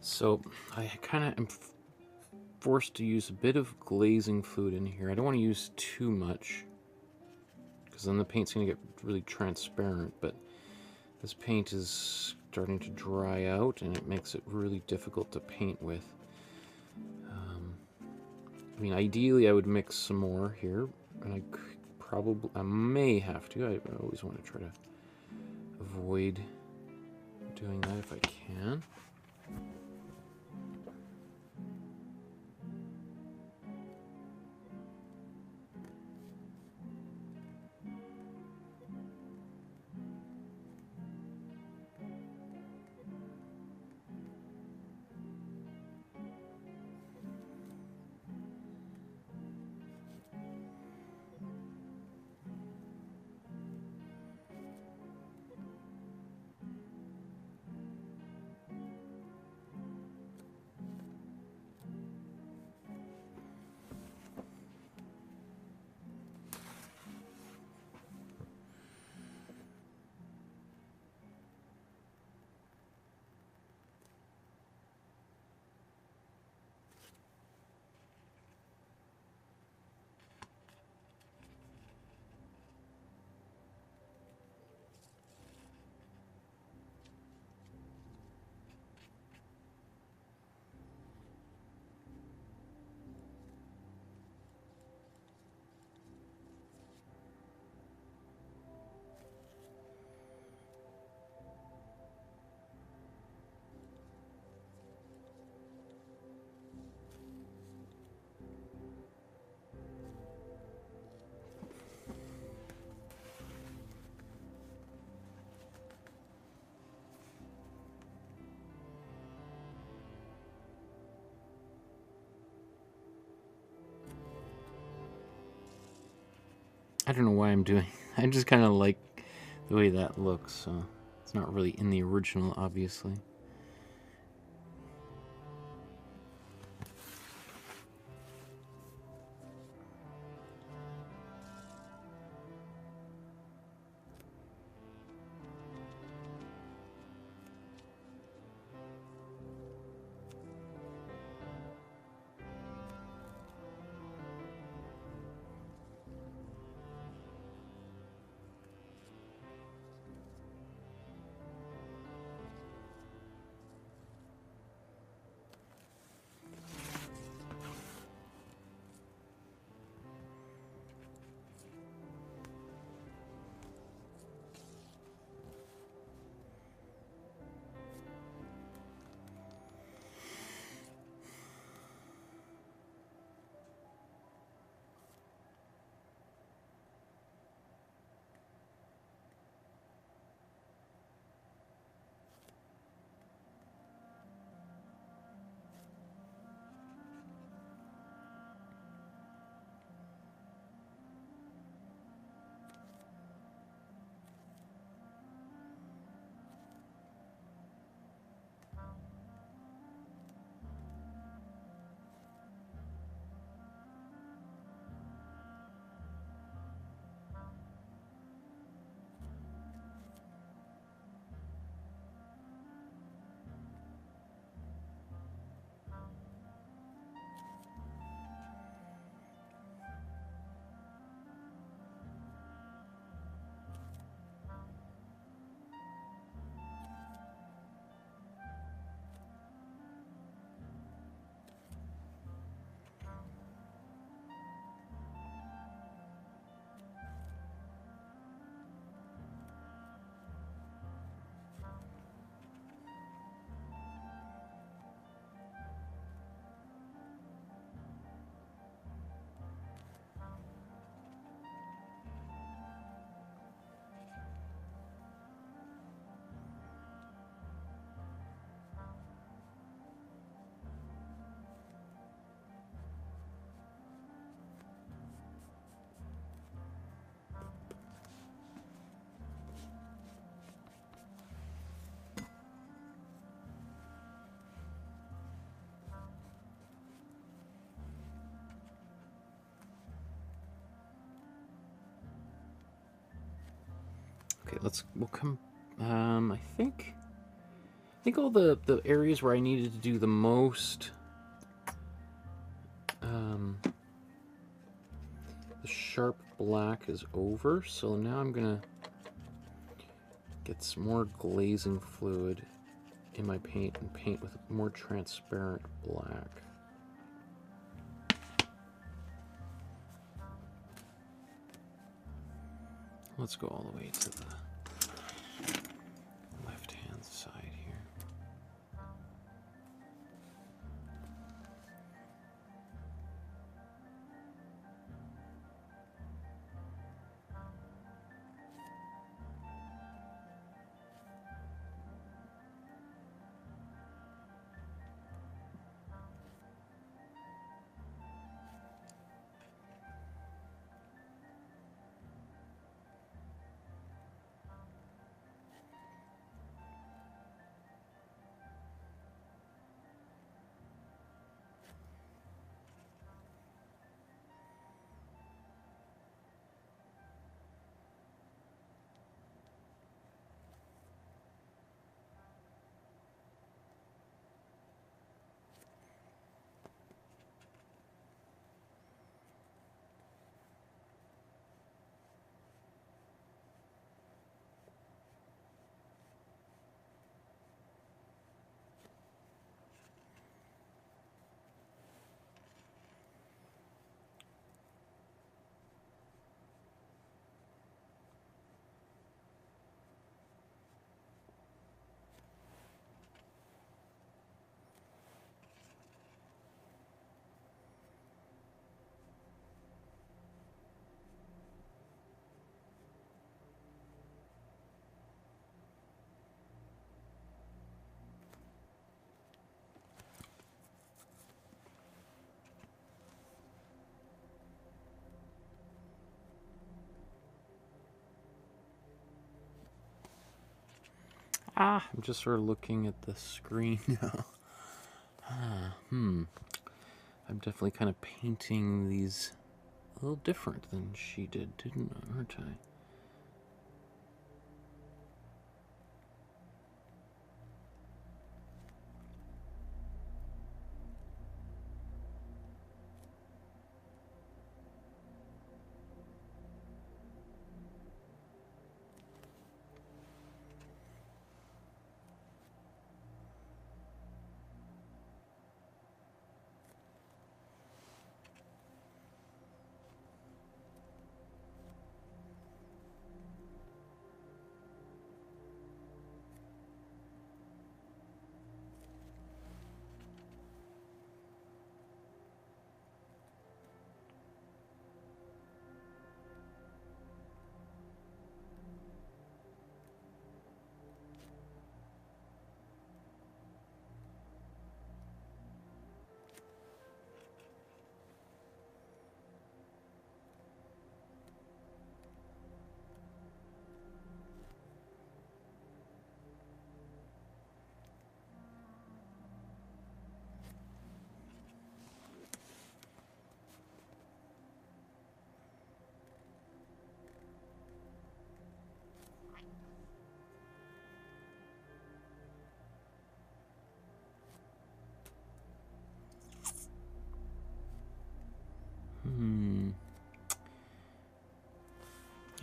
So I kind of am forced to use a bit of glazing fluid in here. I don't want to use too much because then the paint's going to get really transparent, but this paint is starting to dry out and it makes it really difficult to paint with. I mean, ideally I would mix some more here, and I may have to. I always want to try to avoid doing that if I can. I don't know why I'm doing. I just kind of like the way that looks. So it's not really in the original, obviously. Okay, we'll come. I think all the areas where I needed to do the most the sharp black is over, so now I'm gonna get some more glazing fluid in my paint and paint with more transparent black. Let's go all the way to the left-hand side here. I'm just sort of looking at the screen now. I'm definitely kind of painting these a little different than she did, aren't I?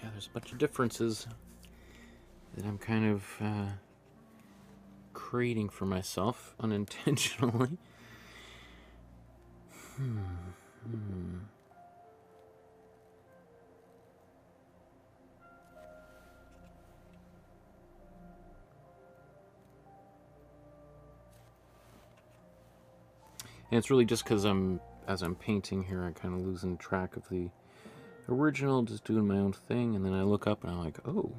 Yeah, there's a bunch of differences that I'm kind of creating for myself unintentionally. And it's really just because as I'm painting here, I'm kind of losing track of the original, just doing my own thing, and then I look up and I'm like, oh,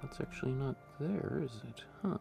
that's actually not there, is it? Huh.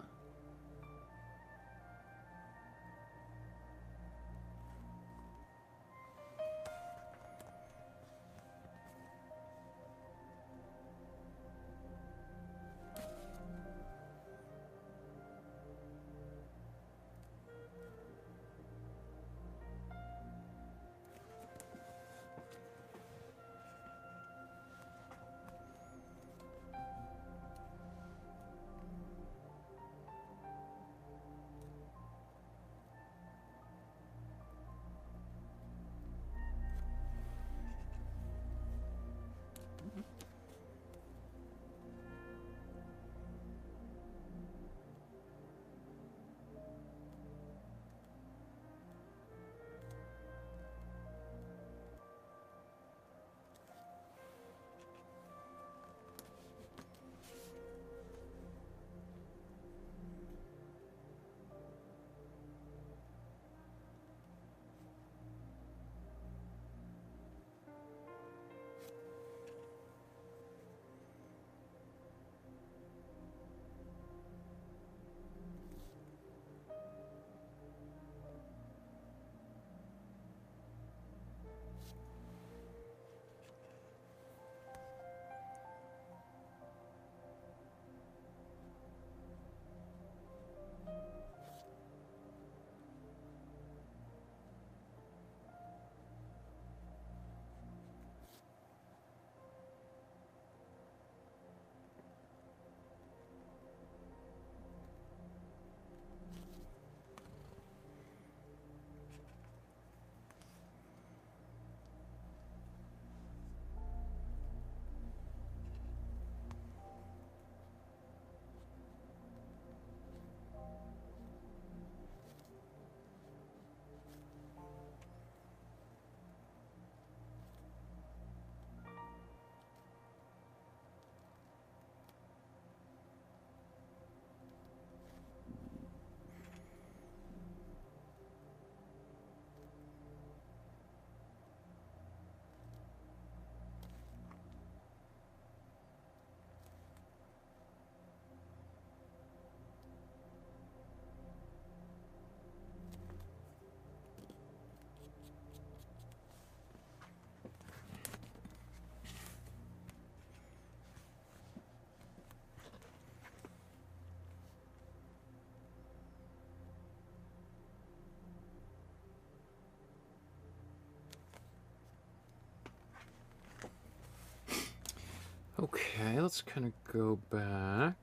Okay, let's kind of go back.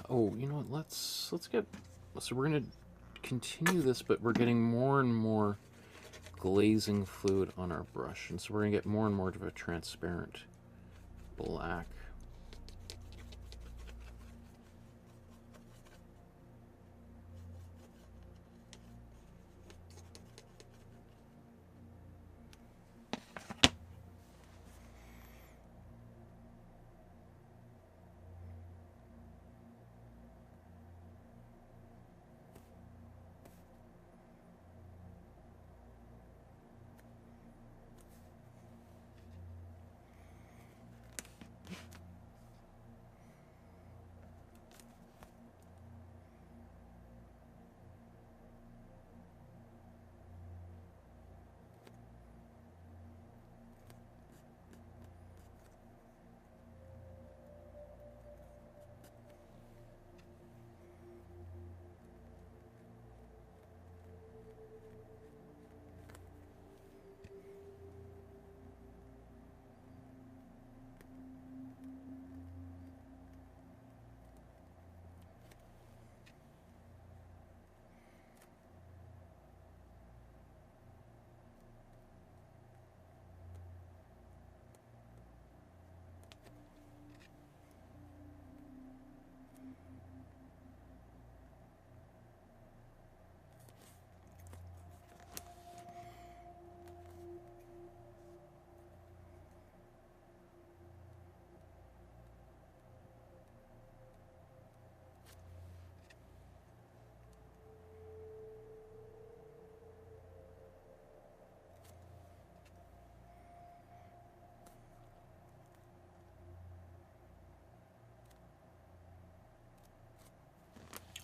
Oh, you know what? Let's get. So we're gonna continue this, but we're getting more and more glazing fluid on our brush, and so we're gonna get more and more of a transparent black.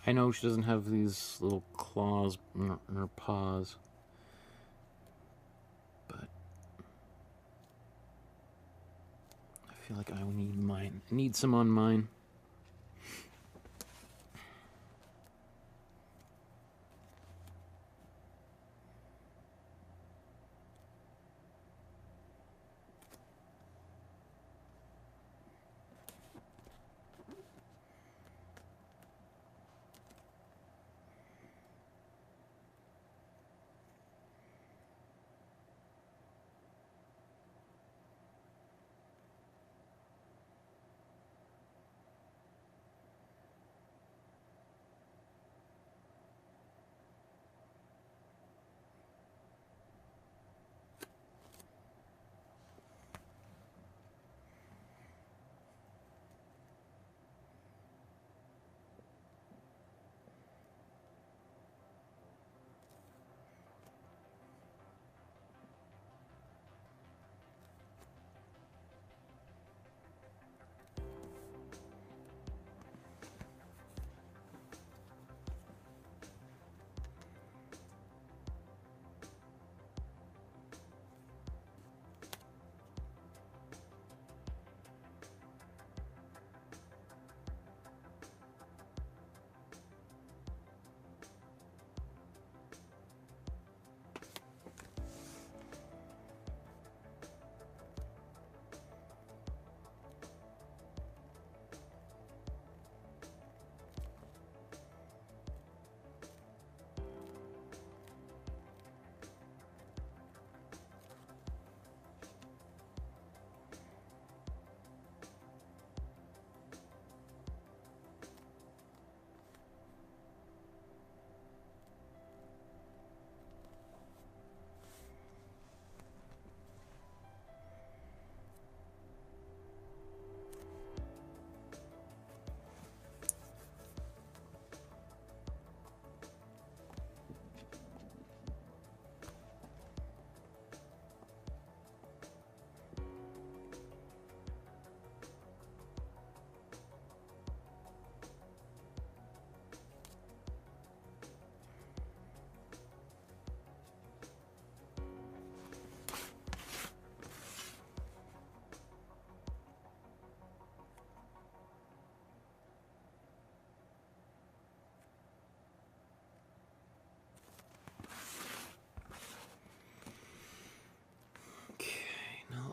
I know she doesn't have these little claws in her paws, but I feel like I need mine. I need some on mine.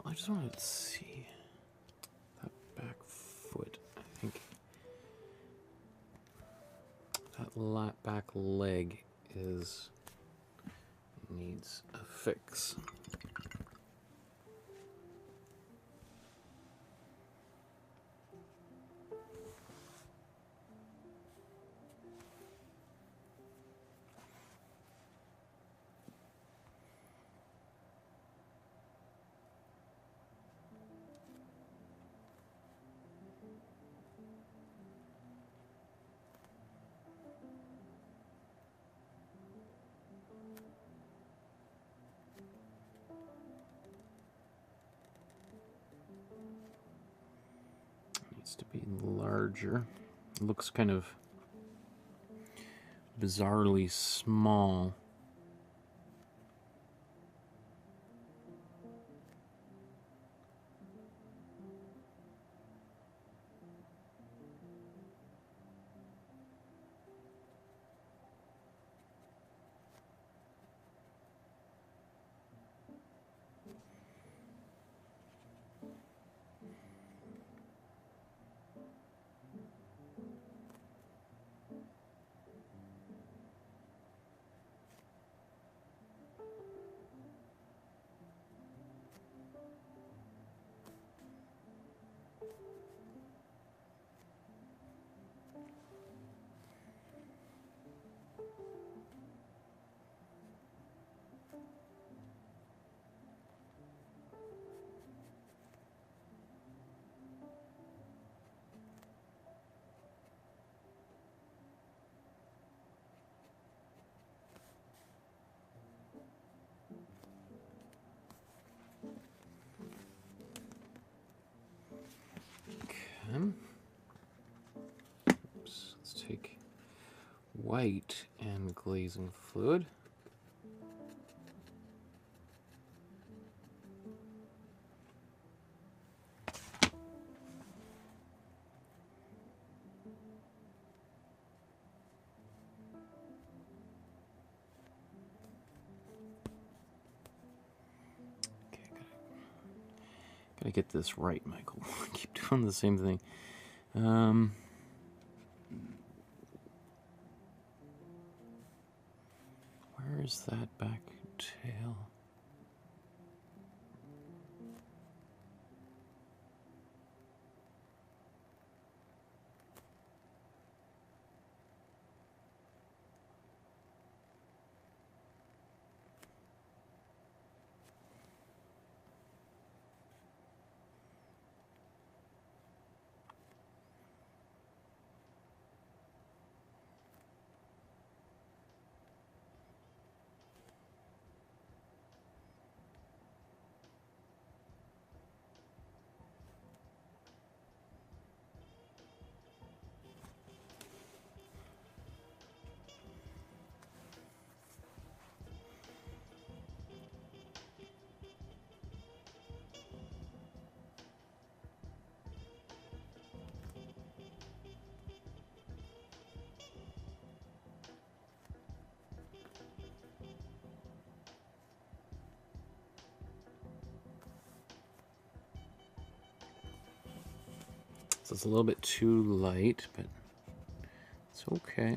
I just wanted to see. back leg needs a fix. Needs to be larger. It looks kind of bizarrely small. Oops, let's take white and glazing fluid. Gotta get this right, Michael. I keep doing the same thing. Where's that back tail? So it's a little bit too light, but it's okay.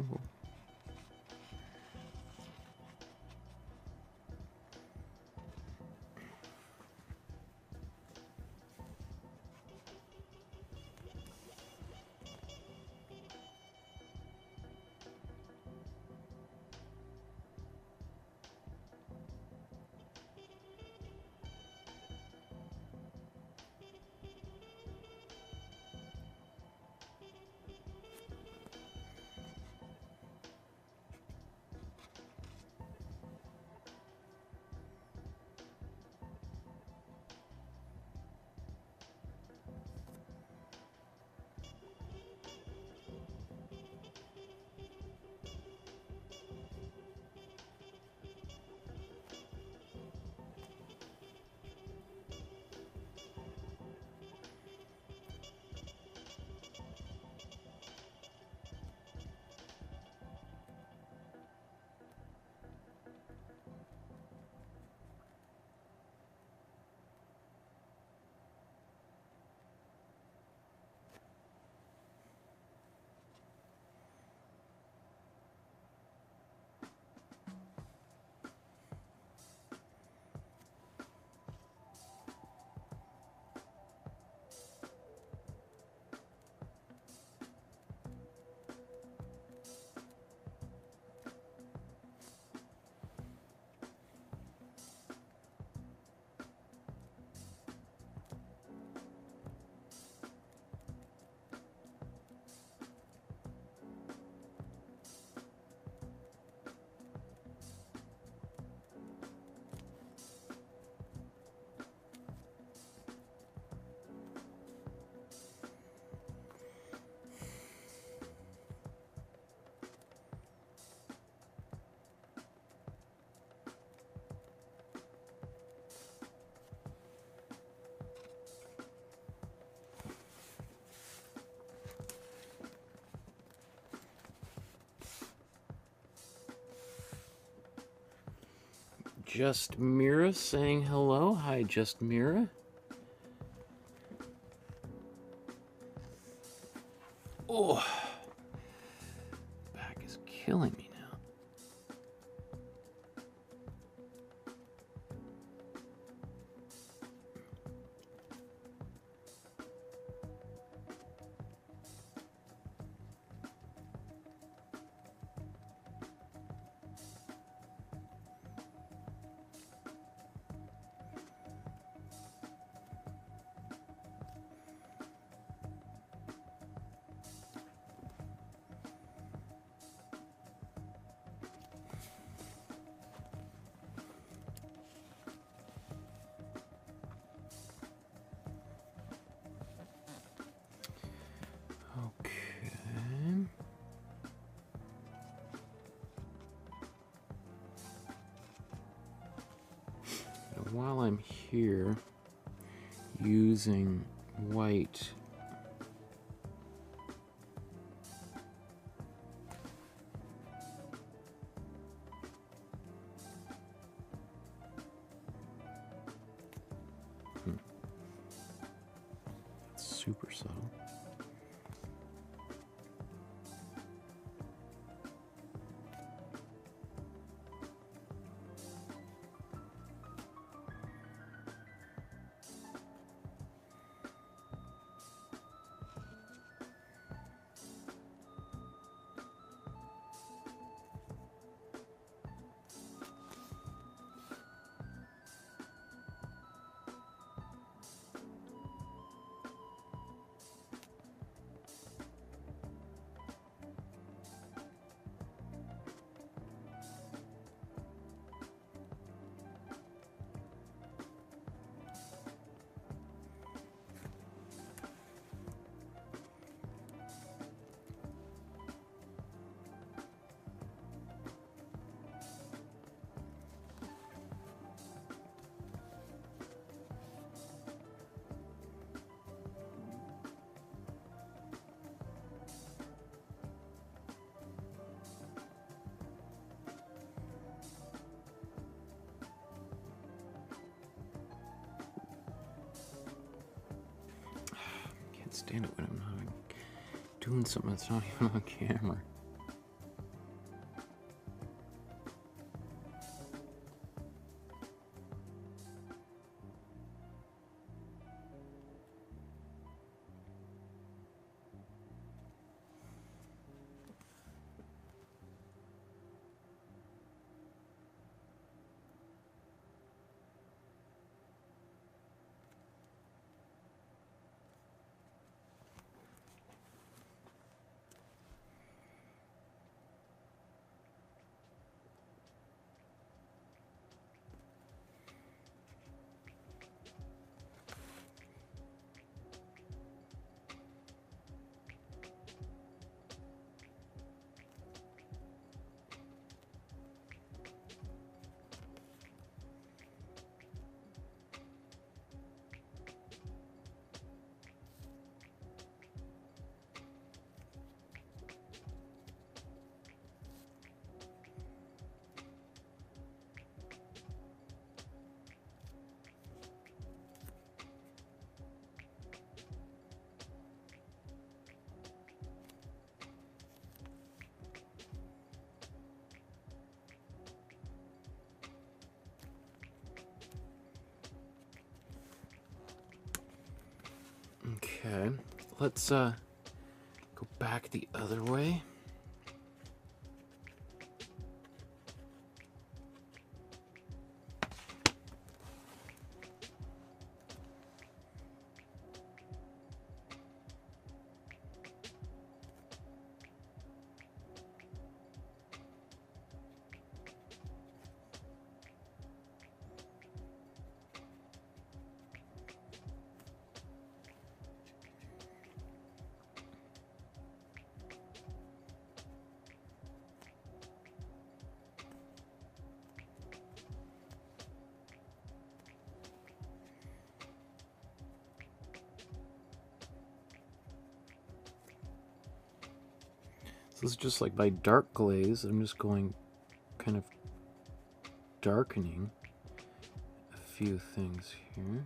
Just Mira saying hello. Hi, Just Mira. Oh, back is killing me now. While I'm here using white, it's super subtle. Stand it when I'm not doing something that's not even on camera. Okay, let's go back the other way. This is just like by dark glaze, I'm just going kind of darkening. few things here.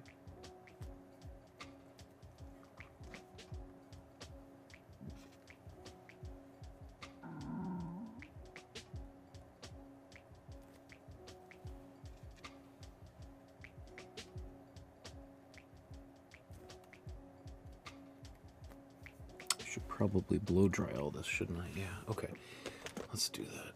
Should probably blow dry all this, shouldn't I? Yeah, okay. Let's do that.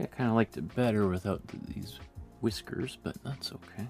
I kind of liked it better without these whiskers, but that's okay.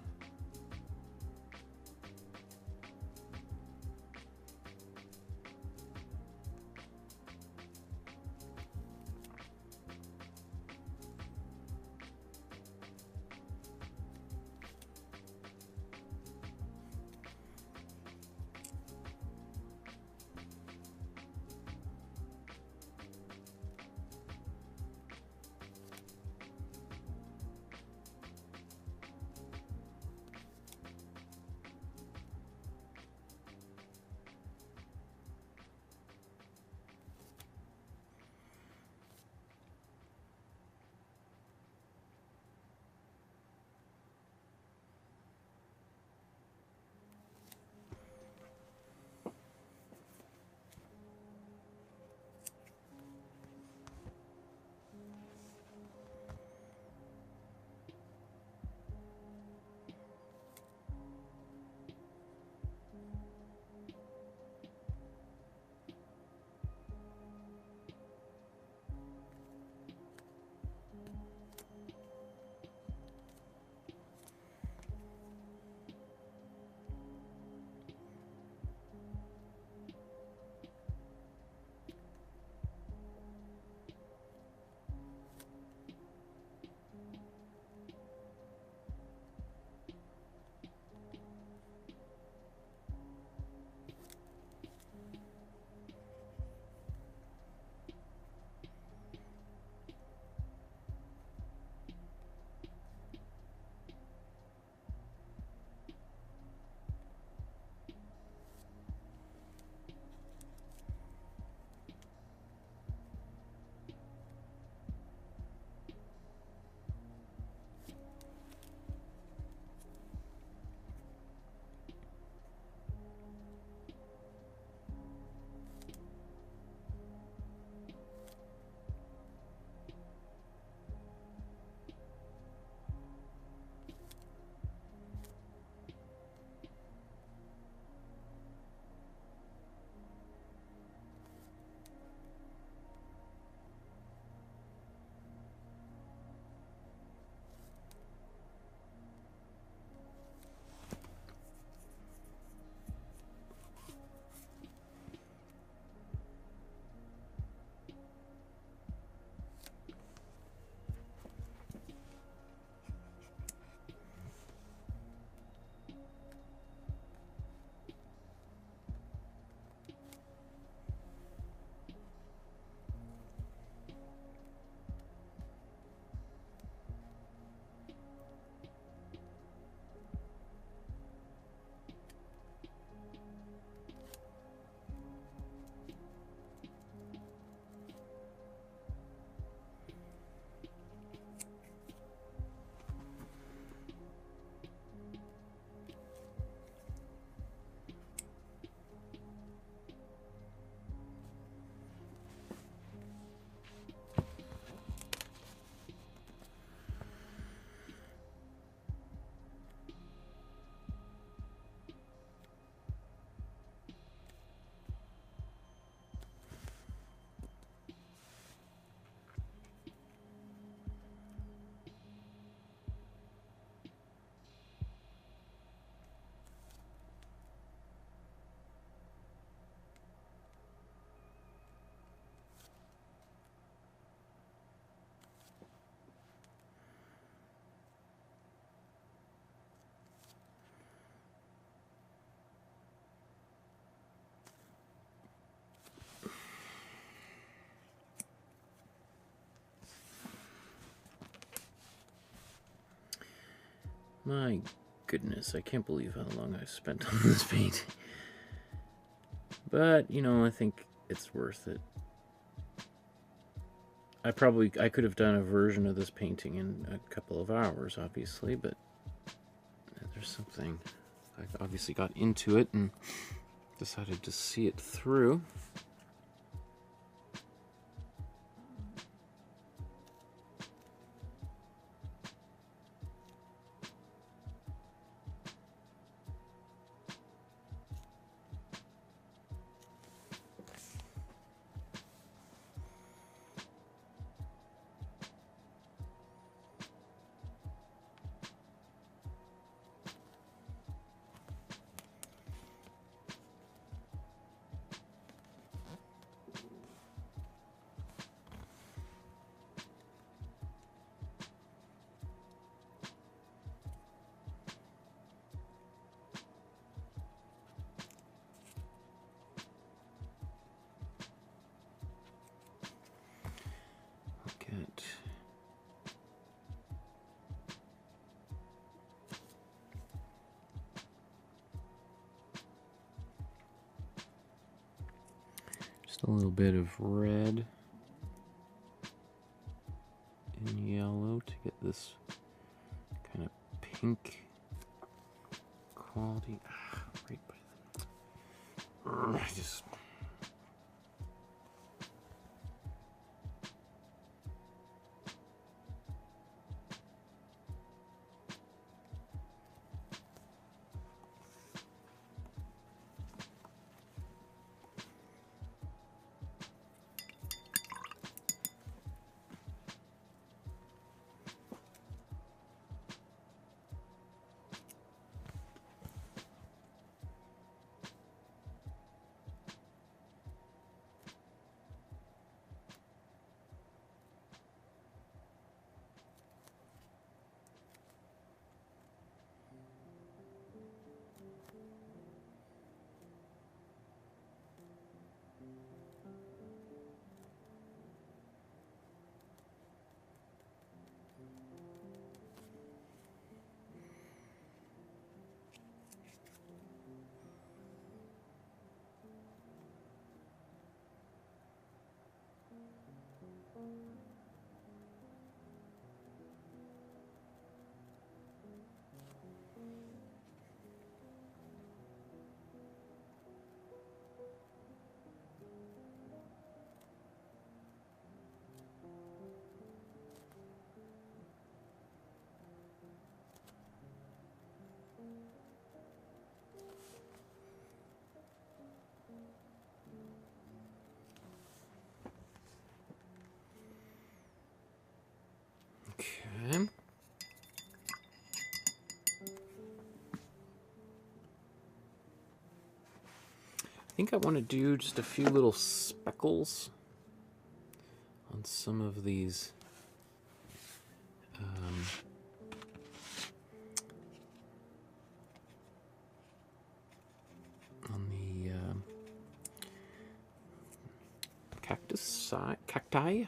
My goodness, I can't believe how long I spent on this paint. But, you know, I think it's worth it. I could have done a version of this painting in a couple of hours, obviously, but there's something. I obviously got into it and decided to see it through. Just a little bit of red and yellow to get this kind of pink quality. Right by the... I just... Okay. I think I want to do just a few little speckles on some of these on the cacti.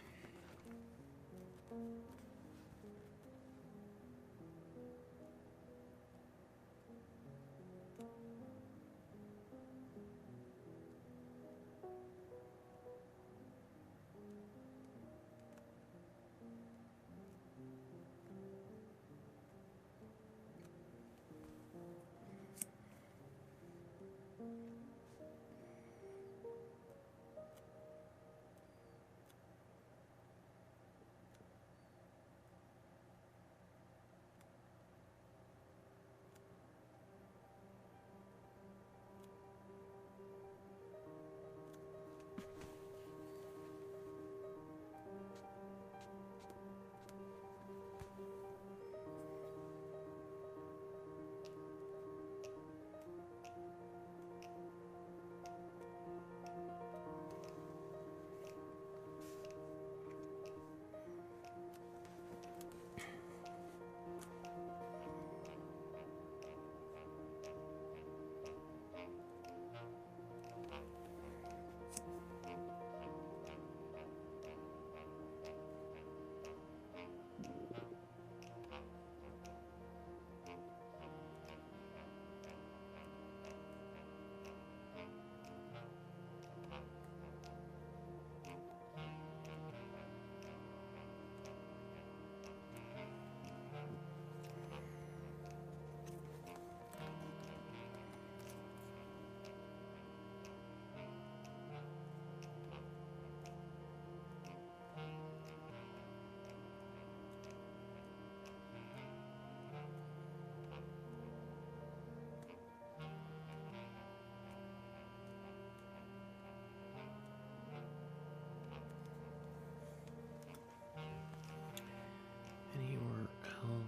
Anywhere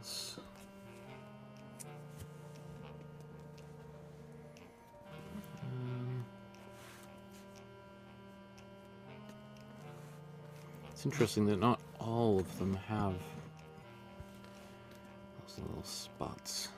else? It's interesting that not all of them have those little spots.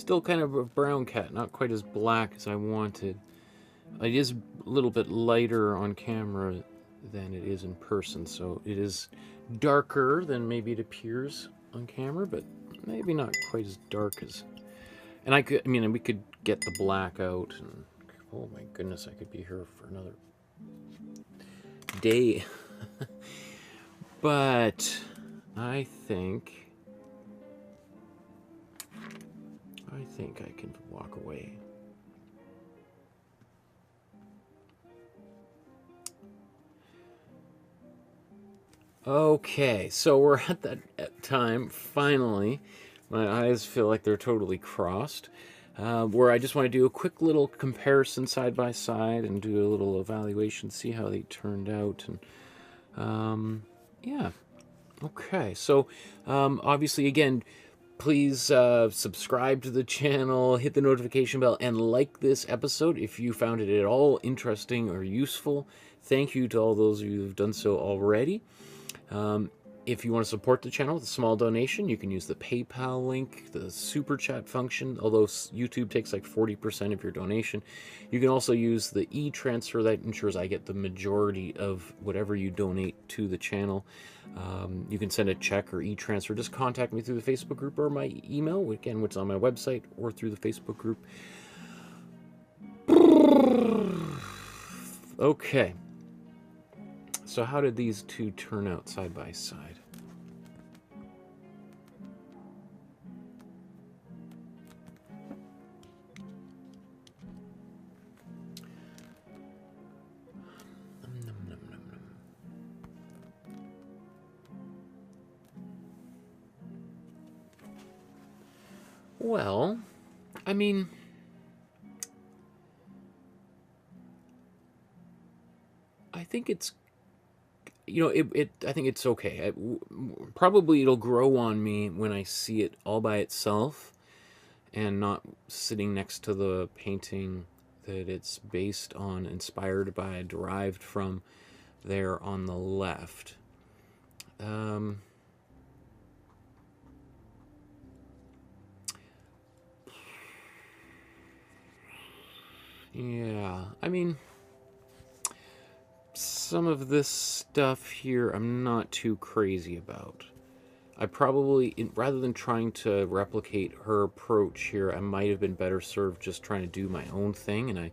Still kind of a brown cat, not quite as black as I wanted. It is a little bit lighter on camera than it is in person, so it is darker than maybe it appears on camera, but maybe not quite as dark as... And I mean, we could get the black out, and oh my goodness, I could be here for another day. But I think I can walk away. Okay, so we're at that time, finally. My eyes feel like they're totally crossed. Where I just want to do a quick little comparison side by side and do a little evaluation, see how they turned out. And yeah, okay. So obviously, again, please subscribe to the channel, hit the notification bell, and like this episode if you found it at all interesting or useful. Thank you to all those of you who've done so already. If you want to support the channel with a small donation, you can use the PayPal link, the Super Chat function, although YouTube takes like 40% of your donation. You can also use the e-transfer that ensures I get the majority of whatever you donate to the channel. You can send a check or e-transfer. Just contact me through the Facebook group or my email, again, which is on my website, or through the Facebook group. Okay. So how did these two turn out side by side? Well, I mean, I think it's, you know, I think it's okay. Probably it'll grow on me when I see it all by itself and not sitting next to the painting that it's based on, inspired by, derived from there on the left. Yeah, I mean, some of this stuff here I'm not too crazy about. I probably, rather than trying to replicate her approach here, I might have been better served just trying to do my own thing, and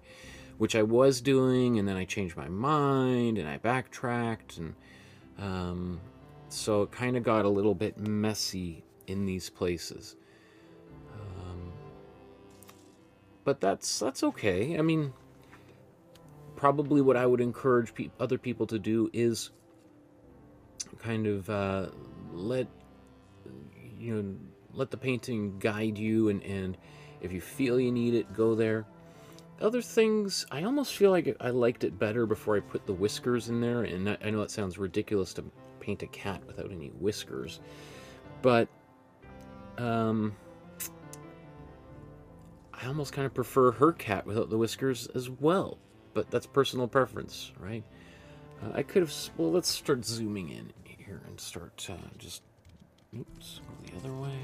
which I was doing, and then I changed my mind, and I backtracked, and so it kind of got a little bit messy in these places. But that's okay. I mean, probably what I would encourage other people to do is kind of let the painting guide you, and if you feel you need it, go there. Other things, I almost feel like I liked it better before I put the whiskers in there, and I know it sounds ridiculous to paint a cat without any whiskers, but I almost kind of prefer her cat without the whiskers as well, but that's personal preference, right? I could have, well, let's start zooming in here and start just, oops, go the other way.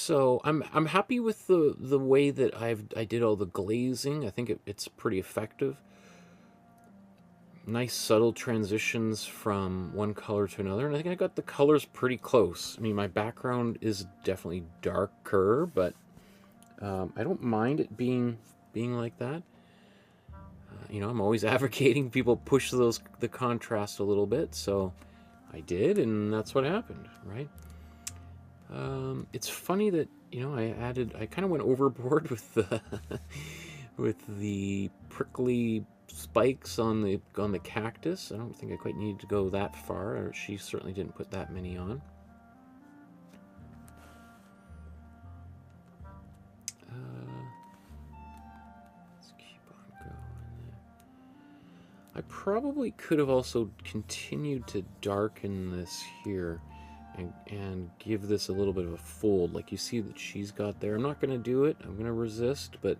So I'm happy with the way that I did all the glazing. I think it's pretty effective. Nice subtle transitions from one color to another, and I think I got the colors pretty close. I mean, my background is definitely darker, but I don't mind it being like that. You know, I'm always advocating people push the contrast a little bit, so I did, and that's what happened, right? It's funny that, you know, I kind of went overboard with the with the prickly spikes on the cactus. I don't think I quite needed to go that far, or she certainly didn't put that many on. Let's keep on going. I probably could have also continued to darken this here and give this a little bit of a fold, like you see that she's got there. I'm not going to do it. I'm going to resist, but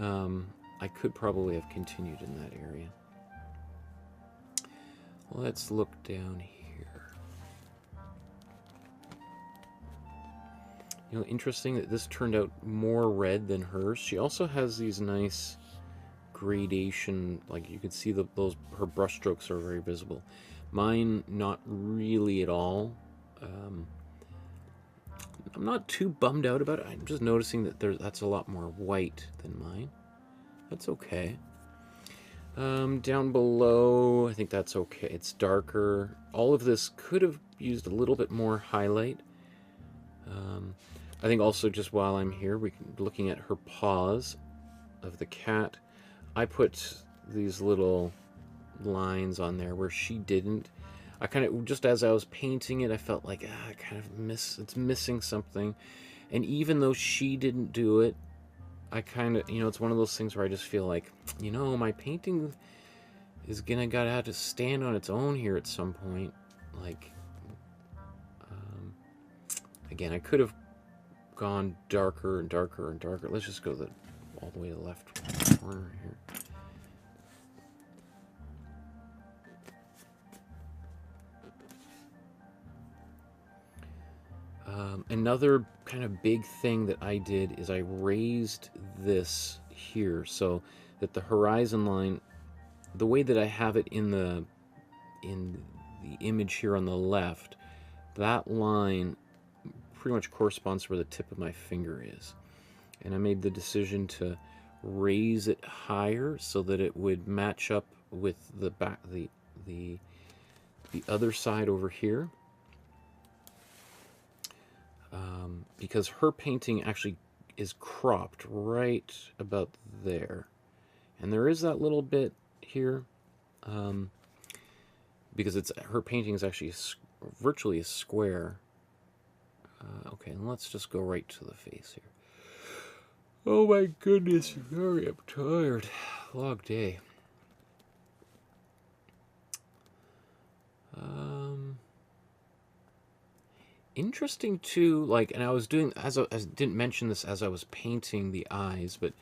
I could probably have continued in that area. Let's look down here. You know, interesting that this turned out more red than hers. She also has these nice gradation, like you can see those her brush strokes are very visible. Mine not really at all. I'm not too bummed out about it. I'm just noticing that that's a lot more white than mine. That's okay. Down below, I think that's okay. It's darker. All of this could have used a little bit more highlight. I think also, just while I'm here, looking at her paws of the cat, I put these little lines on there where she didn't. I kind of, just as I was painting it, I felt like, I kind of it's missing something. And even though she didn't do it, I kind of, it's one of those things where I just feel like, my painting is gotta have to stand on its own here at some point. Like, again, I could have gone darker and darker and darker. Let's just go all the way to the left corner here. Another kind of big thing that I did is I raised this here so that the horizon line, the way that I have it in the image here on the left, that line pretty much corresponds to where the tip of my finger is. And I made the decision to raise it higher so that it would match up with the other side over here. Because her painting actually is cropped right about there. And there is that little bit here, because her painting is actually virtually a square. Okay, and let's just go right to the face here. Oh my goodness, I'm tired. Long day. Interesting too, like, and I was doing, I didn't mention this as I was painting the eyes, but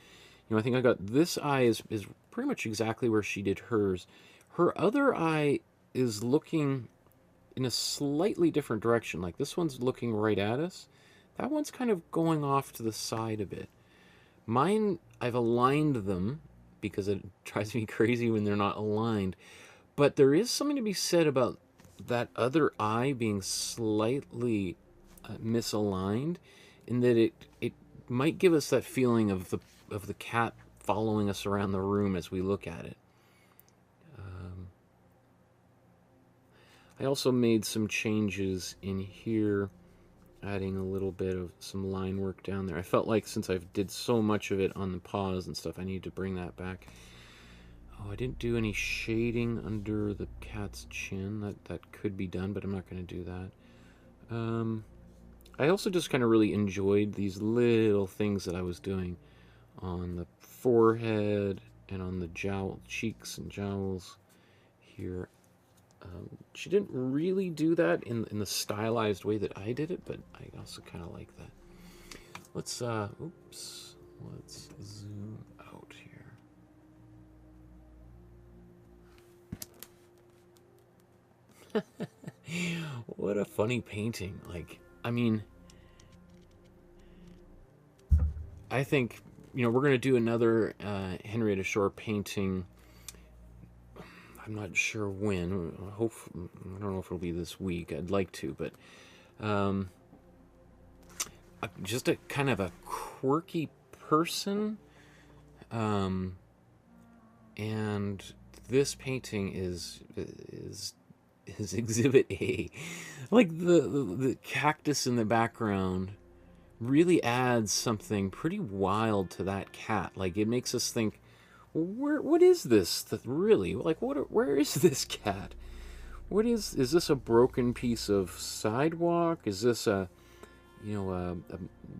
I think I got this eye is pretty much exactly where she did hers. Her other eye is looking in a slightly different direction. Like, this one's looking right at us. That one's kind of going off to the side a bit. Mine, I've aligned them because it drives me crazy when they're not aligned. But there is something to be said about that other eye being slightly misaligned, in that it might give us that feeling of the cat following us around the room as we look at it. I also made some changes in here, adding a little bit of some line work down there. I felt like since I did so much of it on the paws and stuff, I need to bring that back. Oh, I didn't do any shading under the cat's chin. That could be done, but I'm not going to do that. I also just kind of really enjoyed these little things that I was doing on the forehead and on the cheeks and jowls here. She didn't really do that in the stylized way that I did it, but I also kind of like that. Let's zoom out here. What a funny painting. Like, I mean, I think, we're going to do another Henrietta Shore painting. I'm not sure when. I don't know if it'll be this week. I'd like to, but just a kind of a quirky person. And this painting is Exhibit A. Like, the cactus in the background really adds something pretty wild to that cat. Like, it makes us think, what is this? Really? Like, where is this cat? Is this a broken piece of sidewalk? Is this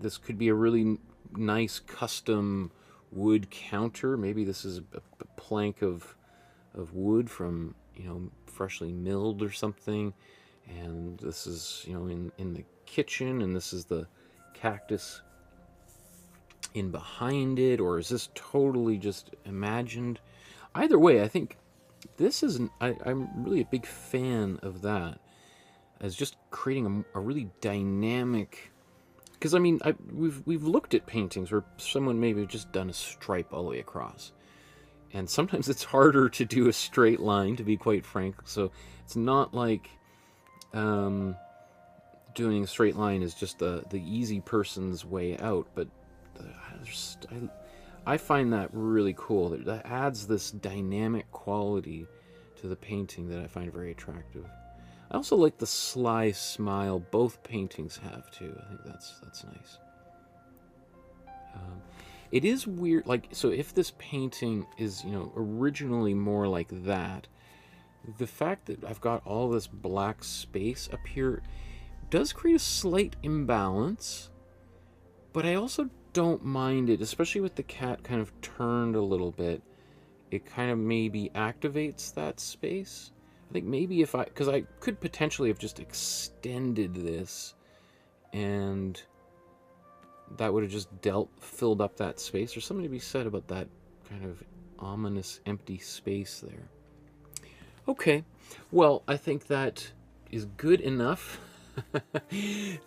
this could be a really nice custom wood counter. Maybe this is a plank of of wood from, you know, freshly milled or something. And this is, you know, in the kitchen, and this is the cactus in behind it, or is this totally just imagined? Either way, I think this is, I'm really a big fan of that, as just creating a really dynamic, because I mean, we've looked at paintings where someone maybe just done a stripe all the way across, and sometimes it's harder to do a straight line, to be quite frank. So it's not like doing a straight line is just the easy person's way out, but I find that really cool. That adds this dynamic quality to the painting that I find very attractive. I also like the sly smile both paintings have too. I think that's nice. It is weird, like, so if this painting is, you know, originally more like that, the fact that I've got all this black space up here does create a slight imbalance, but I also don't mind it, especially with the cat kind of turned a little bit. It kind of maybe activates that space. I think maybe if because I could potentially have just extended this, and that would have just filled up that space. There's something to be said about that kind of ominous empty space there. Okay, well, I think that is good enough.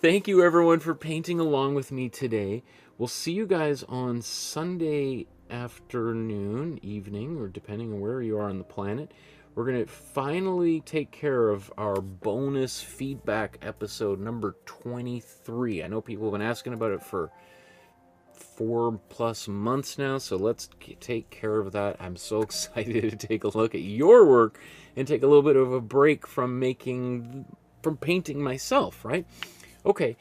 Thank you, everyone, for painting along with me today. We'll see you guys on Sunday afternoon, evening, or depending on where you are on the planet. We're going to finally take care of our bonus feedback episode number 23. I know people have been asking about it for 4+ months now, so let's take care of that. I'm so excited to take a look at your work and take a little bit of a break from painting myself, right? Okay,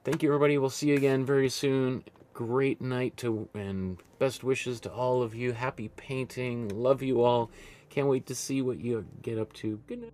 thank you, everybody. We'll see you again very soon. Great night and best wishes to all of you. Happy painting. Love you all. Can't wait to see what you get up to. Good night.